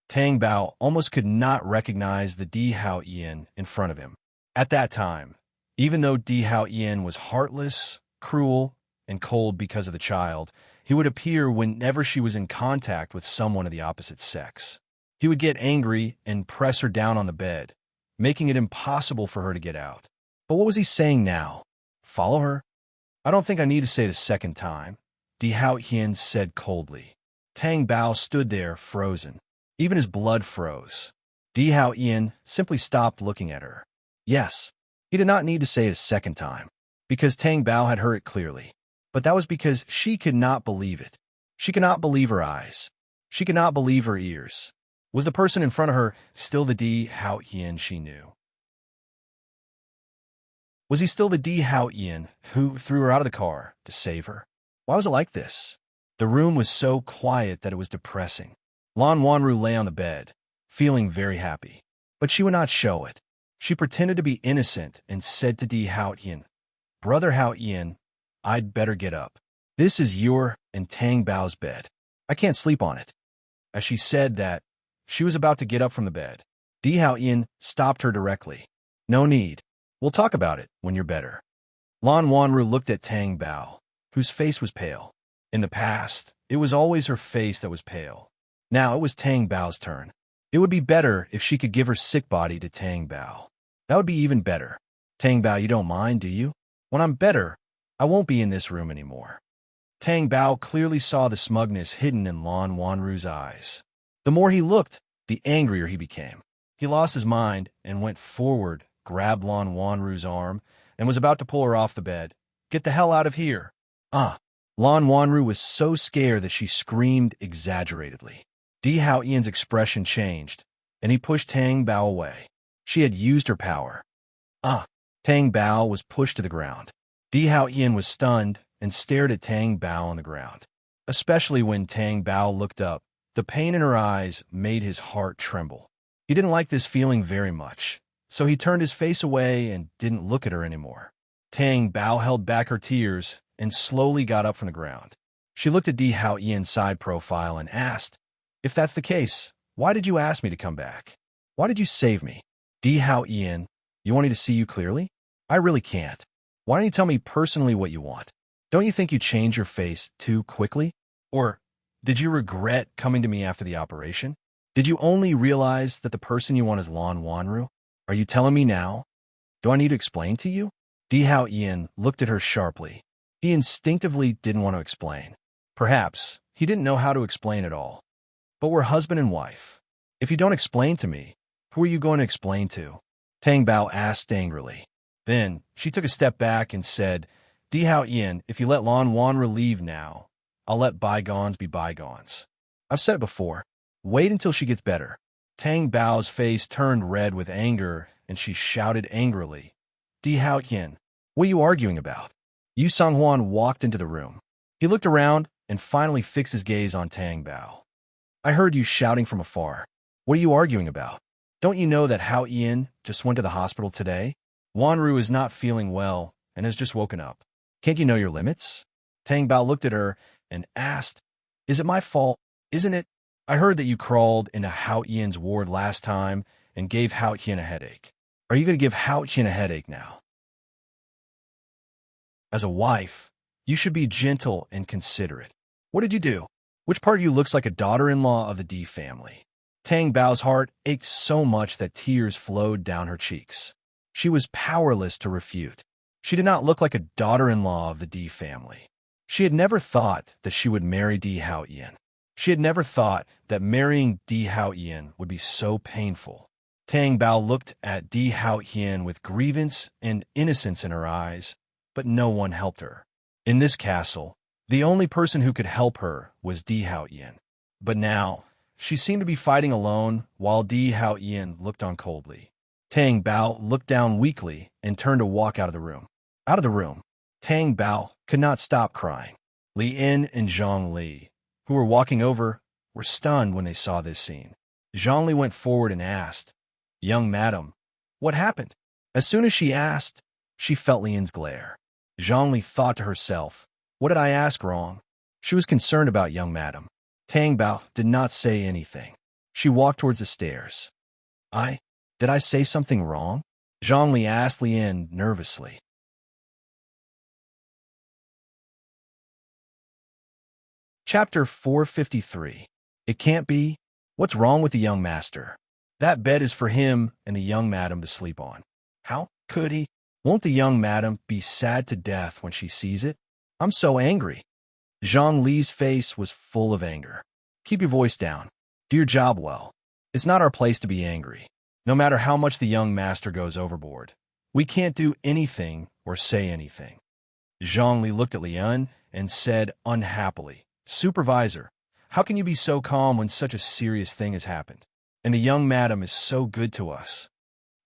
Tang Bao almost could not recognize the Di Hao Yin in front of him. At that time, even though Di Hao Yin was heartless, cruel, and cold because of the child, he would appear whenever she was in contact with someone of the opposite sex. He would get angry and press her down on the bed, making it impossible for her to get out. But what was he saying now? Follow her? I don't think I need to say it a second time, Di Hao Yin said coldly. Tang Bao stood there frozen. Even his blood froze. Di Hao Yin simply stopped looking at her. Yes, he did not need to say it a second time, because Tang Bao had heard it clearly. But that was because she could not believe it. She could not believe her eyes. She could not believe her ears. Was the person in front of her still the Di Hao Yin she knew? Was he still the Di Hao Yin who threw her out of the car to save her? Why was it like this? The room was so quiet that it was depressing. Lan Wanru lay on the bed, feeling very happy. But she would not show it. She pretended to be innocent and said to Di Hao Yin, Brother Hao Yin, I'd better get up. This is your and Tang Bao's bed. I can't sleep on it. As she said that, she was about to get up from the bed. Di Hao Yin stopped her directly. No need. We'll talk about it when you're better. Lan Wanru looked at Tang Bao, whose face was pale. In the past, it was always her face that was pale. Now it was Tang Bao's turn. It would be better if she could give her sick body to Tang Bao. That would be even better. Tang Bao, you don't mind, do you? When I'm better, I won't be in this room anymore. Tang Bao clearly saw the smugness hidden in Lan Wanru's eyes. The more he looked, the angrier he became. He lost his mind and went forward, grabbed Lan Wanru's arm, and was about to pull her off the bed. Get the hell out of here. Lan Wanru was so scared that she screamed exaggeratedly. Di Hao Yin's expression changed, and he pushed Tang Bao away. She had used her power. Tang Bao was pushed to the ground. Di Hao Yin was stunned and stared at Tang Bao on the ground. Especially when Tang Bao looked up, the pain in her eyes made his heart tremble. He didn't like this feeling very much, so he turned his face away and didn't look at her anymore. Tang Bao held back her tears and slowly got up from the ground. She looked at Di Hao Yin's side profile and asked, If that's the case, why did you ask me to come back? Why did you save me? Di Hao Yin, you want me to see you clearly? I really can't. Why don't you tell me personally what you want? Don't you think you changed your face too quickly? Or did you regret coming to me after the operation? Did you only realize that the person you want is Lan Wanru? Are you telling me now? Do I need to explain to you? Di Hao Yin looked at her sharply. He instinctively didn't want to explain. Perhaps he didn't know how to explain at all. But we're husband and wife. If you don't explain to me, who are you going to explain to? Tang Bao asked angrily. Then she took a step back and said, Di Hao Yin, if you let Lan Wanru leave now, I'll let bygones be bygones. I've said it before. Wait until she gets better. Tang Bao's face turned red with anger, and she shouted angrily, Di Hao Yin, what are you arguing about? Yu Songhuan walked into the room. He looked around and finally fixed his gaze on Tang Bao. I heard you shouting from afar. What are you arguing about? Don't you know that Hao Yin just went to the hospital today? Wanru is not feeling well and has just woken up. Can't you know your limits? Tang Bao looked at her and asked, Is it my fault? Isn't it? I heard that you crawled into Hao Yin's ward last time and gave Hao Yin a headache. Are you going to give Hao Yin a headache now? As a wife, you should be gentle and considerate. What did you do? Which part of you looks like a daughter-in-law of the D family? Tang Bao's heart ached so much that tears flowed down her cheeks. She was powerless to refute. She did not look like a daughter-in-law of the D family. She had never thought that she would marry Di Hao Yin. She had never thought that marrying Di Hao Yin would be so painful. Tang Bao looked at Di Hao Yin with grievance and innocence in her eyes, but no one helped her. In this castle, the only person who could help her was Di Hao Yin. But now, she seemed to be fighting alone while Di Hao Yin looked on coldly. Tang Bao looked down weakly and turned to walk out of the room. Out of the room, Tang Bao could not stop crying. Li Yin and Zhang Li, who were walking over, were stunned when they saw this scene. Zhang Li went forward and asked, Young madam, what happened? As soon as she asked, she felt Li Yin's glare. Zhang Li thought to herself, what did I ask wrong? She was concerned about young madam. Tang Bao did not say anything. She walked towards the stairs. Did I say something wrong? Zhang Li asked Li Yin nervously. Chapter 453. It can't be. What's wrong with the young master? That bed is for him and the young madam to sleep on. How could he? Won't the young madam be sad to death when she sees it? I'm so angry. Zhang Li's face was full of anger. Keep your voice down. Do your job well. It's not our place to be angry. No matter how much the young master goes overboard, we can't do anything or say anything. Zhang Li looked at Lian and said unhappily, Supervisor, how can you be so calm when such a serious thing has happened? And the young madam is so good to us.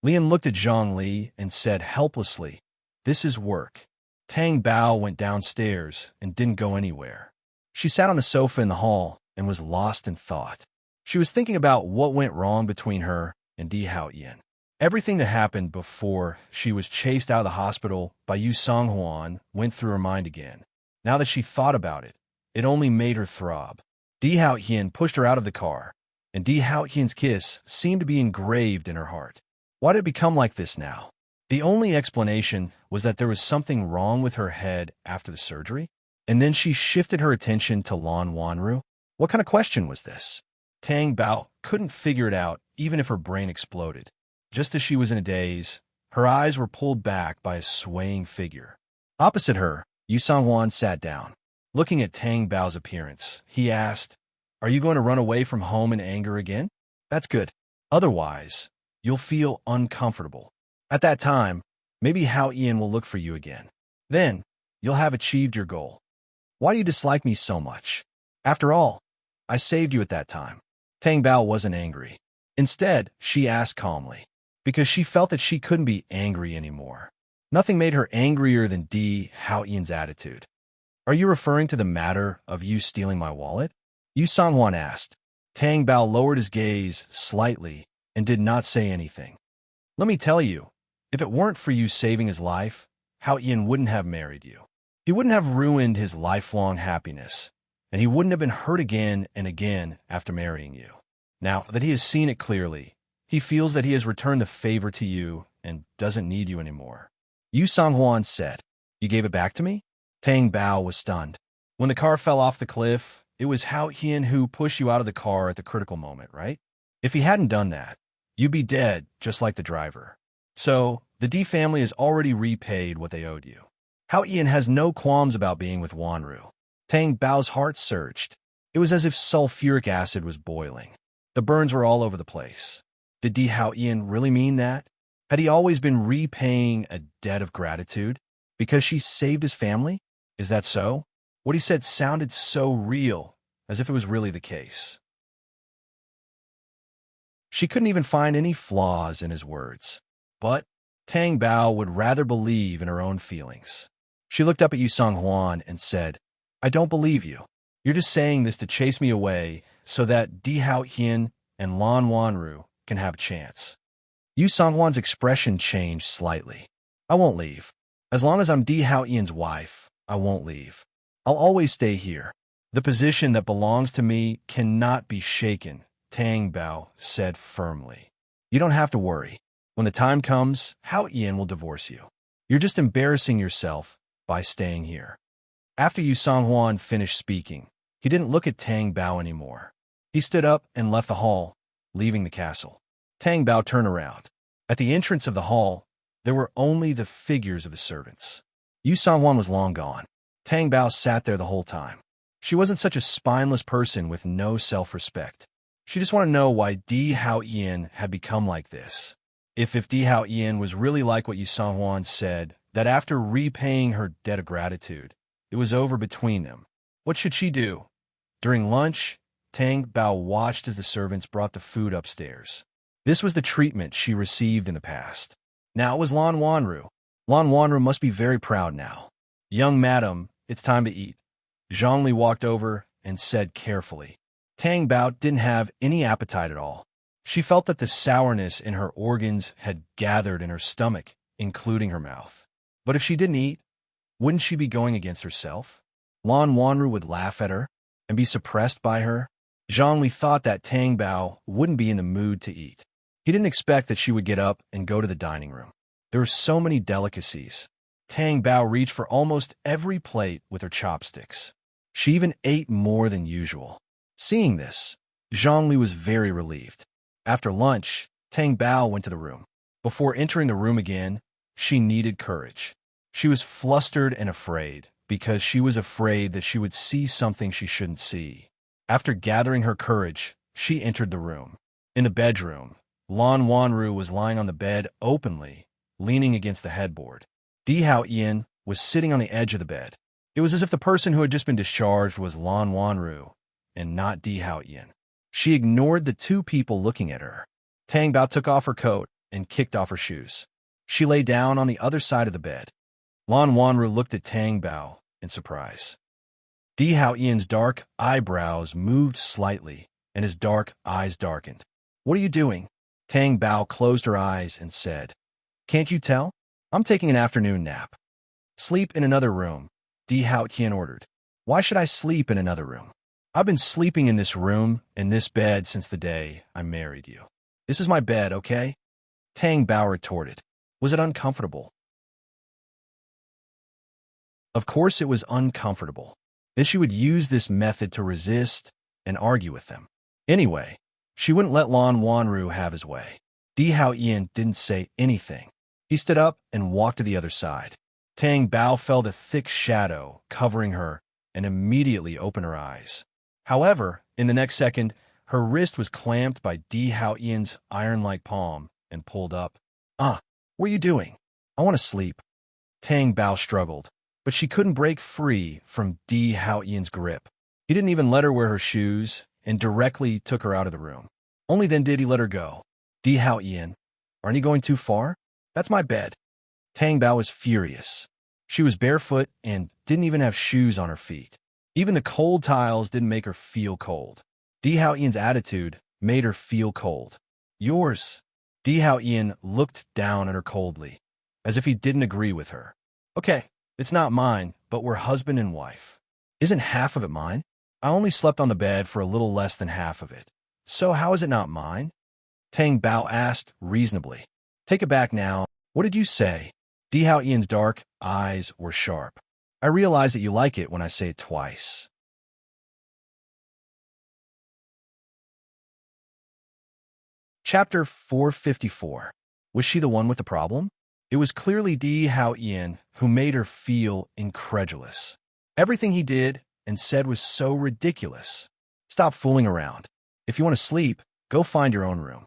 Lian looked at Zhang Li and said helplessly, This is work. Tang Bao went downstairs and didn't go anywhere. She sat on the sofa in the hall and was lost in thought. She was thinking about what went wrong between her and Di Hao Yin. Everything that happened before she was chased out of the hospital by Yu Songhuan went through her mind again. Now that she thought about it, it only made her throb. Di Hao Yin pushed her out of the car, and Di Hao Yin's kiss seemed to be engraved in her heart. Why did it become like this now? The only explanation was that there was something wrong with her head after the surgery, and then she shifted her attention to Lan Wanru. What kind of question was this? Tang Bao couldn't figure it out even if her brain exploded. Just as she was in a daze, her eyes were pulled back by a swaying figure. Opposite her, Yu Songhuan sat down. Looking at Tang Bao's appearance, he asked, Are you going to run away from home in anger again? That's good. Otherwise, you'll feel uncomfortable. At that time, maybe Hao Yin will look for you again. Then, you'll have achieved your goal. Why do you dislike me so much? After all, I saved you at that time. Tang Bao wasn't angry. Instead, she asked calmly, because she felt that she couldn't be angry anymore. Nothing made her angrier than Di Hao Yin's attitude. Are you referring to the matter of you stealing my wallet? Yu Songhuan asked. Tang Bao lowered his gaze slightly and did not say anything. Let me tell you, if it weren't for you saving his life, Hao Yin wouldn't have married you. He wouldn't have ruined his lifelong happiness, and he wouldn't have been hurt again and again after marrying you. Now that he has seen it clearly, he feels that he has returned the favor to you and doesn't need you anymore. Yu Songhuan said, You gave it back to me? Tang Bao was stunned. When the car fell off the cliff, it was Hao Yin who pushed you out of the car at the critical moment, right? If he hadn't done that, you'd be dead just like the driver. So, the D family has already repaid what they owed you. Hao Yin has no qualms about being with Wanru. Tang Bao's heart surged. It was as if sulfuric acid was boiling. The burns were all over the place. Did Di Hao Yin really mean that? Had he always been repaying a debt of gratitude? Because she saved his family? Is that so? What he said sounded so real, as if it was really the case. She couldn't even find any flaws in his words. But Tang Bao would rather believe in her own feelings. She looked up at Yu Song Huan and said, I don't believe you. You're just saying this to chase me away so that Di Hao Hien and Lan Wanru can have a chance. Yu Song Huan's expression changed slightly. I won't leave. As long as I'm Di Hao Hien's wife, I won't leave. I'll always stay here. The position that belongs to me cannot be shaken, Tang Bao said firmly. You don't have to worry. When the time comes, Hao Ian will divorce you. You're just embarrassing yourself by staying here. After Yu Song Huan finished speaking, he didn't look at Tang Bao anymore. He stood up and left the hall, leaving the castle. Tang Bao turned around. At the entrance of the hall, there were only the figures of his servants. Yu Song Huan was long gone. Tang Bao sat there the whole time. She wasn't such a spineless person with no self-respect. She just wanted to know why Di Hao Ian had become like this. If Di Hao Ian was really like what Yu Song Huan said, that after repaying her debt of gratitude, it was over between them, what should she do? During lunch, Tang Bao watched as the servants brought the food upstairs. This was the treatment she received in the past. Now it was Lan Wanru. Lan Wanru must be very proud now. Young madam, it's time to eat. Zhongli walked over and said carefully. Tang Bao didn't have any appetite at all. She felt that the sourness in her organs had gathered in her stomach, including her mouth. But if she didn't eat, wouldn't she be going against herself? Lan Wanru would laugh at her and be suppressed by her. Zhongli thought that Tang Bao wouldn't be in the mood to eat. He didn't expect that she would get up and go to the dining room. There were so many delicacies. Tang Bao reached for almost every plate with her chopsticks. She even ate more than usual. Seeing this, Zhongli was very relieved. After lunch, Tang Bao went to the room. Before entering the room again, she needed courage. She was flustered and afraid because she was afraid that she would see something she shouldn't see. After gathering her courage, she entered the room. In the bedroom, Lan Wanru was lying on the bed openly, leaning against the headboard. Di Hao Ian was sitting on the edge of the bed. It was as if the person who had just been discharged was Lan Wanru and not Di Hao Ian. She ignored the two people looking at her. Tang Bao took off her coat and kicked off her shoes. She lay down on the other side of the bed. Lan Wanru looked at Tang Bao in surprise. Di Hao Ian's dark eyebrows moved slightly, and his dark eyes darkened. What are you doing? Tang Bao closed her eyes and said, Can't you tell? I'm taking an afternoon nap. Sleep in another room, Di Hao Ian ordered. Why should I sleep in another room? I've been sleeping in this room, in this bed, since the day I married you. This is my bed, okay? Tang Bao retorted. Was it uncomfortable? Of course it was uncomfortable. Then she would use this method to resist and argue with them. Anyway, she wouldn't let Lan Wanru have his way. Di Hao Ian didn't say anything. He stood up and walked to the other side. Tang Bao felt a thick shadow covering her and immediately opened her eyes. However, in the next second, her wrist was clamped by Di Hao Ian's iron-like palm and pulled up. What are you doing? I want to sleep. Tang Bao struggled, but she couldn't break free from Di Hao Ian's grip. He didn't even let her wear her shoes and directly took her out of the room. Only then did he let her go. Di Hao Ian, aren't you going too far? That's my bed. Tang Bao was furious. She was barefoot and didn't even have shoes on her feet. Even the cold tiles didn't make her feel cold. Di Hao Ian's attitude made her feel cold. Yours. Di Hao Ian looked down at her coldly, as if he didn't agree with her. Okay, it's not mine, but we're husband and wife. Isn't half of it mine? I only slept on the bed for a little less than half of it. So how is it not mine? Tang Bao asked reasonably. Take it back now. What did you say? Di Hao Ian's dark eyes were sharp. I realize that you like it when I say it twice. Chapter 454. Was she the one with the problem? It was clearly Di Hao Ian who made her feel incredulous. Everything he did and said was so ridiculous. Stop fooling around. If you want to sleep, go find your own room.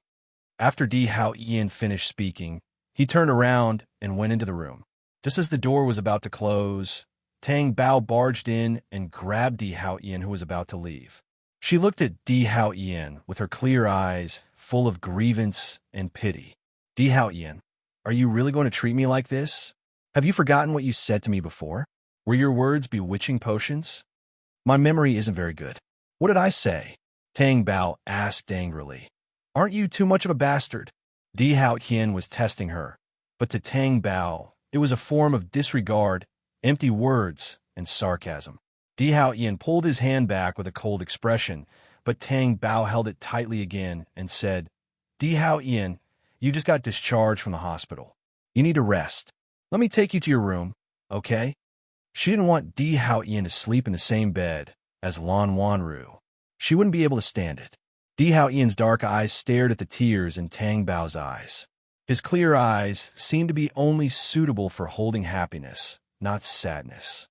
After Di Hao Ian finished speaking, he turned around and went into the room. Just as the door was about to close, Tang Bao barged in and grabbed Di Hao Ian, who was about to leave. She looked at Di Hao Ian with her clear eyes full of grievance and pity. Di Hao Ian, are you really going to treat me like this? Have you forgotten what you said to me before? Were your words bewitching potions? My memory isn't very good. What did I say? Tang Bao asked angrily. Aren't you too much of a bastard? Di Hao Qian was testing her, but to Tang Bao, it was a form of disregard, empty words, and sarcasm. Di Hao Qian pulled his hand back with a cold expression, but Tang Bao held it tightly again and said, Di Hao Qian, you just got discharged from the hospital. You need to rest. Let me take you to your room, okay? She didn't want Di Hao Qian to sleep in the same bed as Lan Wanru. She wouldn't be able to stand it. Di Hao Qian's dark eyes stared at the tears in Tang Bao's eyes. His clear eyes seemed to be only suitable for holding happiness, not sadness.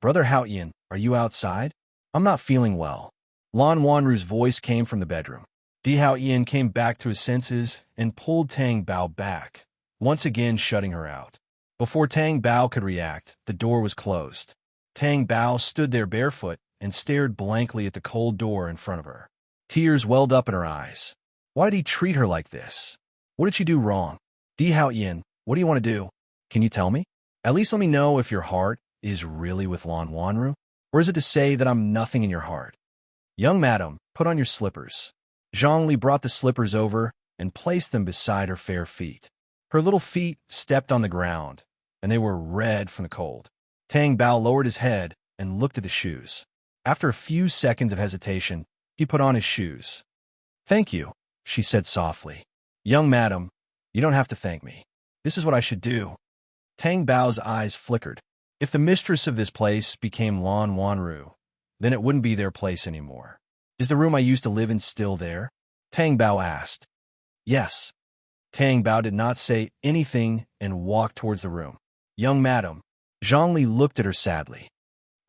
Brother Hao Qian, are you outside? I'm not feeling well. Lan Wanru's voice came from the bedroom. Di Hao Qian came back to his senses and pulled Tang Bao back, once again shutting her out. Before Tang Bao could react, the door was closed. Tang Bao stood there barefoot and stared blankly at the cold door in front of her. Tears welled up in her eyes. Why did he treat her like this? What did she do wrong? Di Hao Qian, what do you want to do? Can you tell me? At least let me know if your heart is really with Lan Wanru, or is it to say that I'm nothing in your heart? Young madam, put on your slippers. Zhongli brought the slippers over and placed them beside her fair feet. Her little feet stepped on the ground, and they were red from the cold. Tang Bao lowered his head and looked at the shoes. After a few seconds of hesitation, he put on his shoes. Thank you, she said softly. Young madam, you don't have to thank me. This is what I should do. Tang Bao's eyes flickered. If the mistress of this place became Lan Wanru, then it wouldn't be their place anymore. Is the room I used to live in still there? Tang Bao asked. Yes. Tang Bao did not say anything and walked towards the room. Young madam, Zhongli looked at her sadly.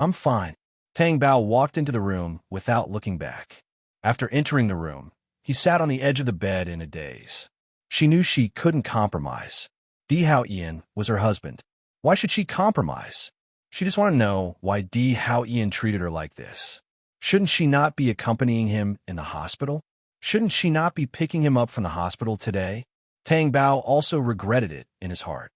I'm fine. Tang Bao walked into the room without looking back. After entering the room, he sat on the edge of the bed in a daze. She knew she couldn't compromise. Di Hao Qian was her husband. Why should she compromise? She just wanted to know why Di Hao Qian treated her like this. Shouldn't she not be accompanying him in the hospital? Shouldn't she not be picking him up from the hospital today? Tang Bao also regretted it in his heart.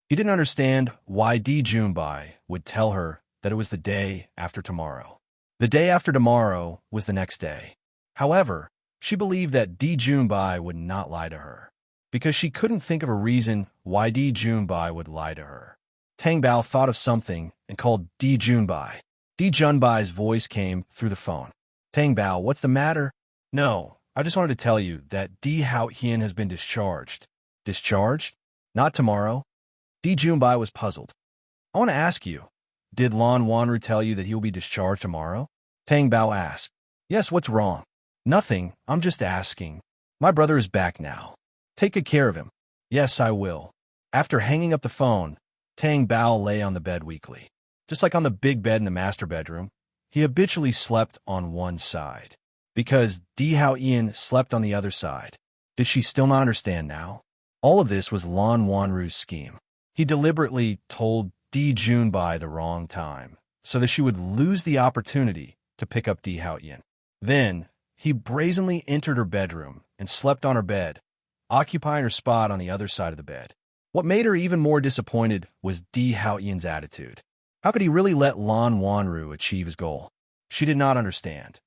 He didn't understand why Di Junbai would tell her that it was the day after tomorrow. The day after tomorrow was the next day. However, she believed that Di Junbai would not lie to her, because she couldn't think of a reason why Di Junbai would lie to her. Tang Bao thought of something and called Di Junbai. Di Junbai's voice came through the phone. Tang Bao, what's the matter? No, I just wanted to tell you that Di Hao Qian has been discharged. Discharged? Not tomorrow? Di Junbai was puzzled. I want to ask you, did Lan Wanru tell you that he will be discharged tomorrow? Tang Bao asked. Yes, what's wrong? Nothing, I'm just asking. My brother is back now. Take good care of him. Yes, I will. After hanging up the phone, Tang Bao lay on the bed weakly. Just like on the big bed in the master bedroom, he habitually slept on one side, because Di Hao Qian slept on the other side. Did she still not understand now? All of this was Lan Wanru's scheme. He deliberately told Di Junbai the wrong time, so that she would lose the opportunity to pick up Di Hao Qian. Then, he brazenly entered her bedroom and slept on her bed, occupying her spot on the other side of the bed. What made her even more disappointed was Di Hao Qian's attitude. How could he really let Lan Wanru achieve his goal? She did not understand.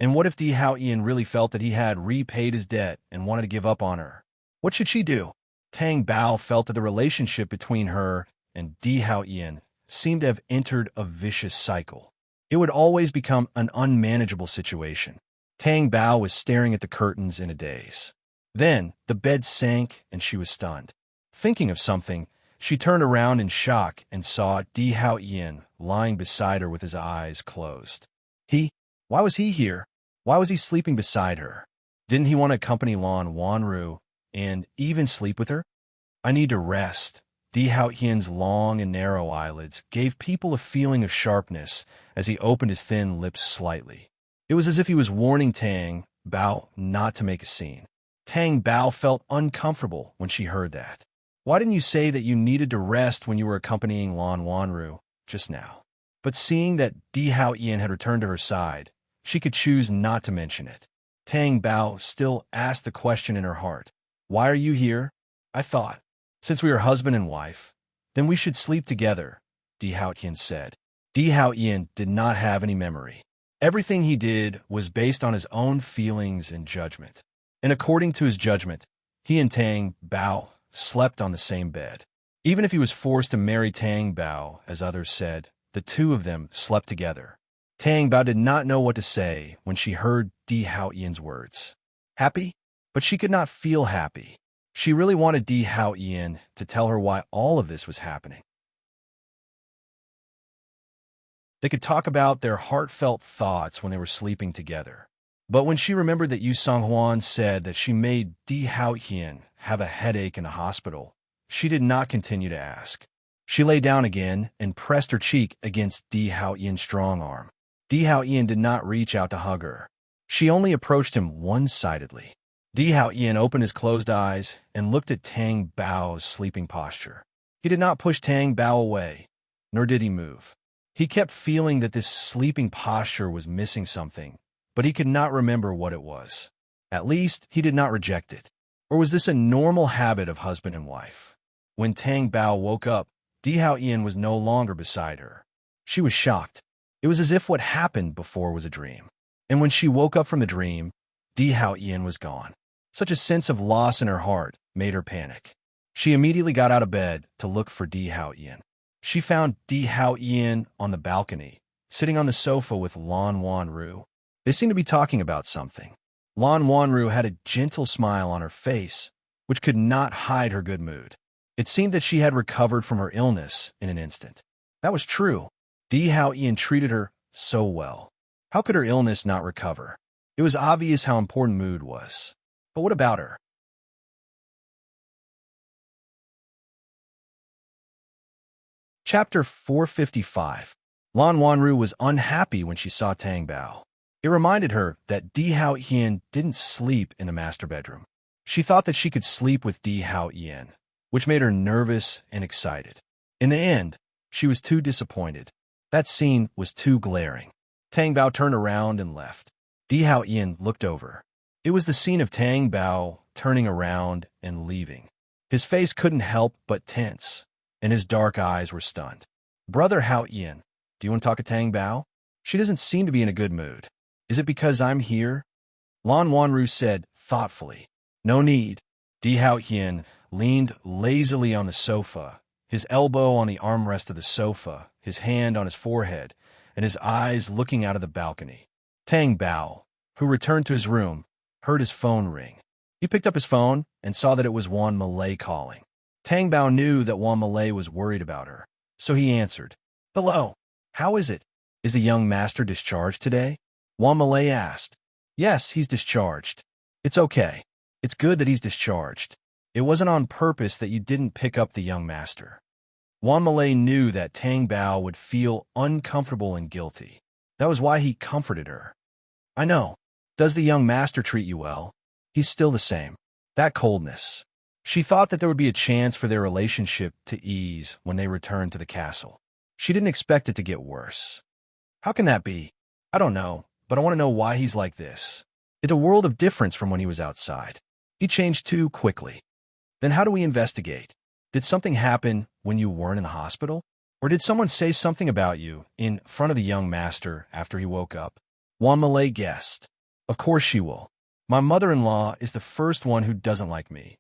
And what if Di Hao Qian really felt that he had repaid his debt and wanted to give up on her? What should she do? Tang Bao felt that the relationship between her and Di Hao Qian seemed to have entered a vicious cycle. It would always become an unmanageable situation. Tang Bao was staring at the curtains in a daze. Then, the bed sank and she was stunned. Thinking of something, she turned around in shock and saw Di Hao Qian lying beside her with his eyes closed. Why was he here? Why was he sleeping beside her? Didn't he want to accompany Lan Wanru and even sleep with her? I need to rest. Di Hao Qian's long and narrow eyelids gave people a feeling of sharpness as he opened his thin lips slightly. It was as if he was warning Tang Bao not to make a scene. Tang Bao felt uncomfortable when she heard that. Why didn't you say that you needed to rest when you were accompanying Lan Wanru just now? But seeing that Di Hao Ian had returned to her side, she could choose not to mention it. Tang Bao still asked the question in her heart. Why are you here? I thought, since we are husband and wife, then we should sleep together, Di Hao Ian said. Di Hao Ian did not have any memory. Everything he did was based on his own feelings and judgment. And according to his judgment, he and Tang Bao slept on the same bed. Even if he was forced to marry Tang Bao, as others said, the two of them slept together. Tang Bao did not know what to say when she heard Di Hao Ian's words. Happy? But she could not feel happy. She really wanted Di Hao Ian to tell her why all of this was happening. They could talk about their heartfelt thoughts when they were sleeping together. But when she remembered that Yu Songhuan said that she made Di Hao Ian have a headache in the hospital, she did not continue to ask. She lay down again and pressed her cheek against Di Hao Ian's strong arm. Di Hao Ian did not reach out to hug her. She only approached him one-sidedly. Di Hao Ian opened his closed eyes and looked at Tang Bao's sleeping posture. He did not push Tang Bao away, nor did he move. He kept feeling that this sleeping posture was missing something, but he could not remember what it was. At least, he did not reject it. Or was this a normal habit of husband and wife? When Tang Bao woke up, Di Hao Ian was no longer beside her. She was shocked. It was as if what happened before was a dream. And when she woke up from the dream, Di Hao Ian was gone. Such a sense of loss in her heart made her panic. She immediately got out of bed to look for Di Hao Ian. She found Di Hao Ian on the balcony, sitting on the sofa with Lan Wanru. They seemed to be talking about something. Lan Wanru had a gentle smile on her face, which could not hide her good mood. It seemed that she had recovered from her illness in an instant. That was true. Di Hao Ian treated her so well. How could her illness not recover? It was obvious how important mood was. But what about her? Chapter 455. Lan Wanru was unhappy when she saw Tang Bao. It reminded her that Di Hao Ian didn't sleep in the master bedroom. She thought that she could sleep with Di Hao Ian, which made her nervous and excited. In the end, she was too disappointed. That scene was too glaring. Tang Bao turned around and left. Di Hao Ian looked over. It was the scene of Tang Bao turning around and leaving. His face couldn't help but tense, and his dark eyes were stunned. Brother Hao Ian, do you want to talk to Tang Bao? She doesn't seem to be in a good mood. Is it because I'm here? Lan Wanru said thoughtfully. No need. Di Hao Ian leaned lazily on the sofa, his elbow on the armrest of the sofa, his hand on his forehead, and his eyes looking out of the balcony. Tang Bao, who returned to his room, heard his phone ring. He picked up his phone and saw that it was Wan Malay calling. Tang Bao knew that Wan Malay was worried about her, so he answered. Hello, how is it? Is the young master discharged today? Wan Malay asked. Yes, he's discharged. It's okay. It's good that he's discharged. It wasn't on purpose that you didn't pick up the young master. Wan Malay knew that Tang Bao would feel uncomfortable and guilty. That was why he comforted her. I know. Does the young master treat you well? He's still the same. That coldness. She thought that there would be a chance for their relationship to ease when they returned to the castle. She didn't expect it to get worse. How can that be? I don't know, but I want to know why he's like this. It's a world of difference from when he was outside. He changed too quickly. Then how do we investigate? Did something happen when you weren't in the hospital? Or did someone say something about you in front of the young master after he woke up? Wan Malay guessed. Of course she will. My mother-in-law is the first one who doesn't like me,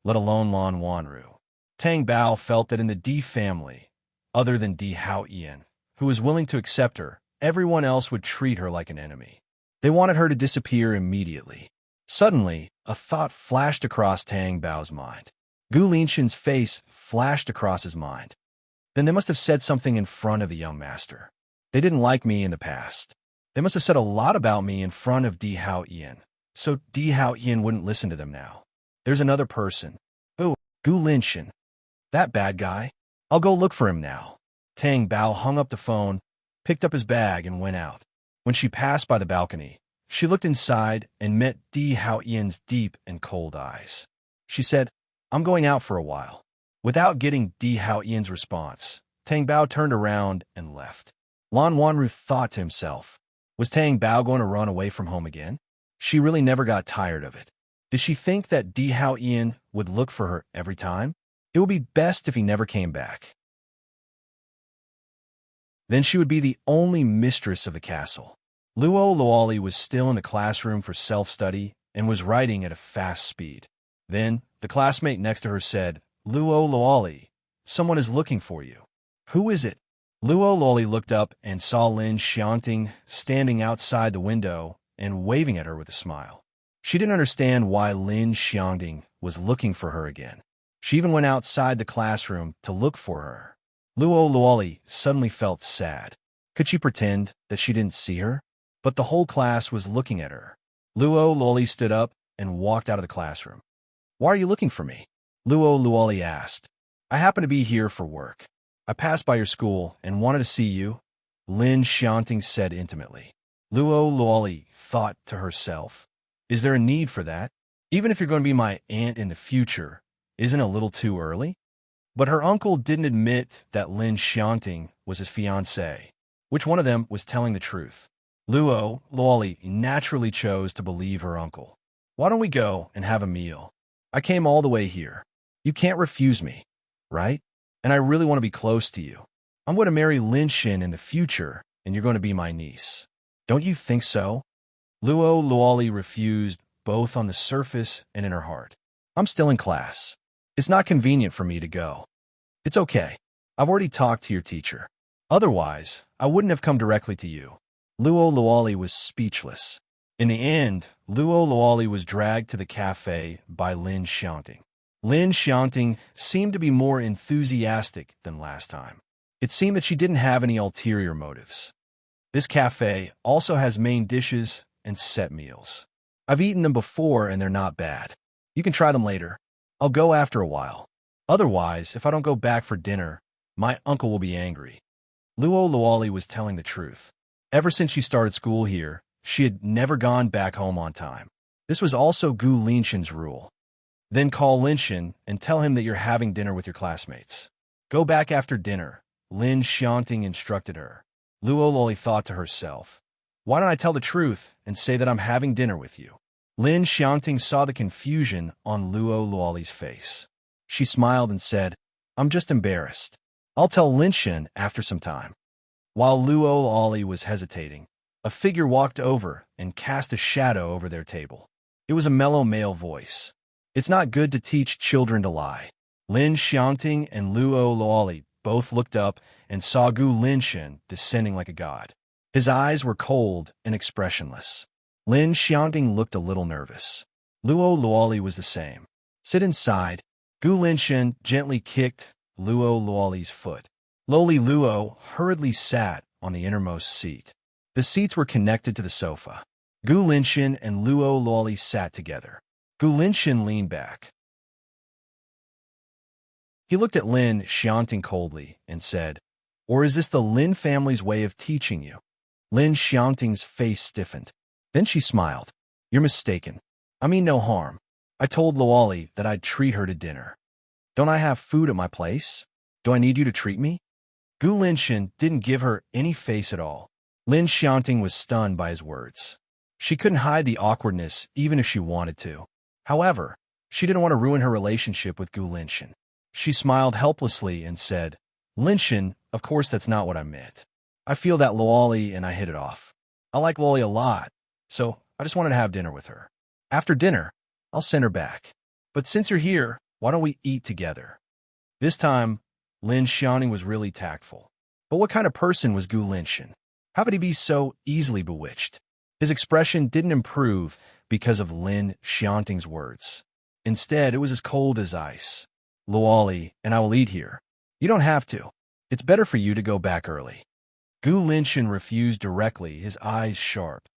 let alone Lan Wanru. Tang Bao felt that in the Di family, other than Di Hao Ian, who was willing to accept her, everyone else would treat her like an enemy. They wanted her to disappear immediately. Suddenly, a thought flashed across Tang Bao's mind. Gu Linshin's face flashed across his mind. Then they must have said something in front of the young master. They didn't like me in the past. They must have said a lot about me in front of Di Hao Ian, so Di Hao Ian wouldn't listen to them now. There's another person. Oh, Gu Linshin. That bad guy. I'll go look for him now. Tang Bao hung up the phone, picked up his bag, and went out. When she passed by the balcony, she looked inside and met Di Hao Ian's deep and cold eyes. She said, I'm going out for a while. Without getting Di Hao Ian's response, Tang Bao turned around and left. Lan Wanru thought to himself. Was Tang Bao going to run away from home again? She really never got tired of it. Did she think that Di Hao Ian would look for her every time? It would be best if he never came back. Then she would be the only mistress of the castle. Luo Luoli was still in the classroom for self-study and was writing at a fast speed. Then, the classmate next to her said, "Luo Luoli, someone is looking for you." "Who is it?" Luo Luoli looked up and saw Lin Xiangting standing outside the window and waving at her with a smile. She didn't understand why Lin Xiangting was looking for her again. She even went outside the classroom to look for her. Luo Luoli suddenly felt sad. Could she pretend that she didn't see her? But the whole class was looking at her. Luo Luoli stood up and walked out of the classroom. "Why are you looking for me?" Luo Luoli asked. "I happen to be here for work. I passed by your school and wanted to see you," Lin Xiangting said intimately. Luo Luoli thought to herself, "Is there a need for that? Even if you're going to be my aunt in the future, isn't it a little too early?" But her uncle didn't admit that Lin Xiangting was his fiancée. Which one of them was telling the truth? Luo Luoli naturally chose to believe her uncle. "Why don't we go and have a meal? I came all the way here. You can't refuse me, right? And I really want to be close to you. I'm going to marry Lin Xin in the future, and you're going to be my niece. Don't you think so?" Luo Luoli refused, both on the surface and in her heart. "I'm still in class. It's not convenient for me to go." "It's okay. I've already talked to your teacher. Otherwise, I wouldn't have come directly to you." Luo Luoli was speechless. In the end, Luo Luoli was dragged to the cafe by Lin Xiangting. Lin Xiangting seemed to be more enthusiastic than last time. It seemed that she didn't have any ulterior motives. This cafe also has main dishes and set meals. I've eaten them before and they're not bad. You can try them later. I'll go after a while. Otherwise, if I don't go back for dinner, my uncle will be angry. Luo Luoli was telling the truth. Ever since she started school here, she had never gone back home on time. This was also Gu Linxin's rule. Then call Linxin and tell him that you're having dinner with your classmates. Go back after dinner, Lin Xiangting instructed her. Luo Luoli thought to herself, why don't I tell the truth and say that I'm having dinner with you? Lin Xiangting saw the confusion on Luo Luoli's face. She smiled and said, I'm just embarrassed. I'll tell Linxin after some time. While Luo Luoli was hesitating, a figure walked over and cast a shadow over their table. It was a mellow male voice. It's not good to teach children to lie. Lin Xiangting and Luo Luoli both looked up and saw Gu Linxin descending like a god. His eyes were cold and expressionless. Lin Xiangting looked a little nervous. Luo Luoli was the same. Sit inside. Gu Linxin gently kicked Luo Luoli's foot. Lowly Luo hurriedly sat on the innermost seat. The seats were connected to the sofa. Gu Linxin and Luo Luoli sat together. Gu Linxin leaned back. He looked at Lin Xiangting coldly and said, Or is this the Lin family's way of teaching you? Lin Xiangting's face stiffened. Then she smiled. You're mistaken. I mean no harm. I told Luoli that I'd treat her to dinner. Don't I have food at my place? Do I need you to treat me? Gu Linxin didn't give her any face at all. Lin Xiangting was stunned by his words. She couldn't hide the awkwardness even if she wanted to. However, she didn't want to ruin her relationship with Gu Linxin. She smiled helplessly and said, Linxin, of course that's not what I meant. I feel that Luoli and I hit it off. I like Luoli a lot, so I just wanted to have dinner with her. After dinner, I'll send her back. But since you're here, why don't we eat together? This time, Lin Xiangting was really tactful. But what kind of person was Gu Linxin? How could he be so easily bewitched? His expression didn't improve because of Lin Xiangting's words. Instead, it was as cold as ice. Luoli, and I will eat here. You don't have to. It's better for you to go back early. Gu Linxin refused directly, his eyes sharp.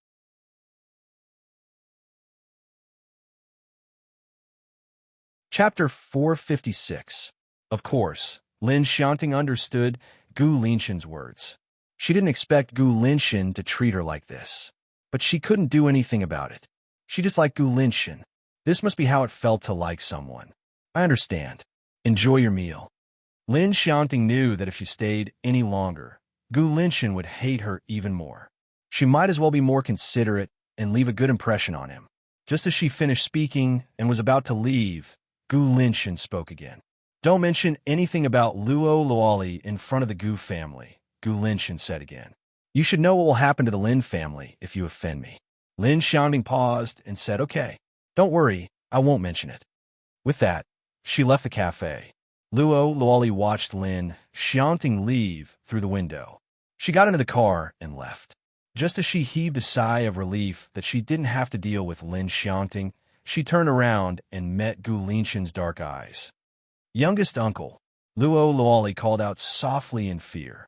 Chapter 456. Of course, Lin Xiangting understood Gu Linxin's words. She didn't expect Gu Linxin to treat her like this. But she couldn't do anything about it. She disliked Gu Linxin. This must be how it felt to like someone. I understand. Enjoy your meal. Lin Xiangting knew that if she stayed any longer, Gu Linshan would hate her even more. She might as well be more considerate and leave a good impression on him. Just as she finished speaking and was about to leave, Gu Linshan spoke again. Don't mention anything about Luo Luoli in front of the Gu family, Gu Linshan said again. You should know what will happen to the Lin family if you offend me. Lin Xiaoning paused and said, okay. Don't worry, I won't mention it. With that, she left the cafe. Luo Luoli watched Lin Xiaoning leave through the window. She got into the car and left. Just as she heaved a sigh of relief that she didn't have to deal with Lin Xiaoning, she turned around and met Gu Linshan's dark eyes. Youngest uncle, Luo Luoli called out softly in fear.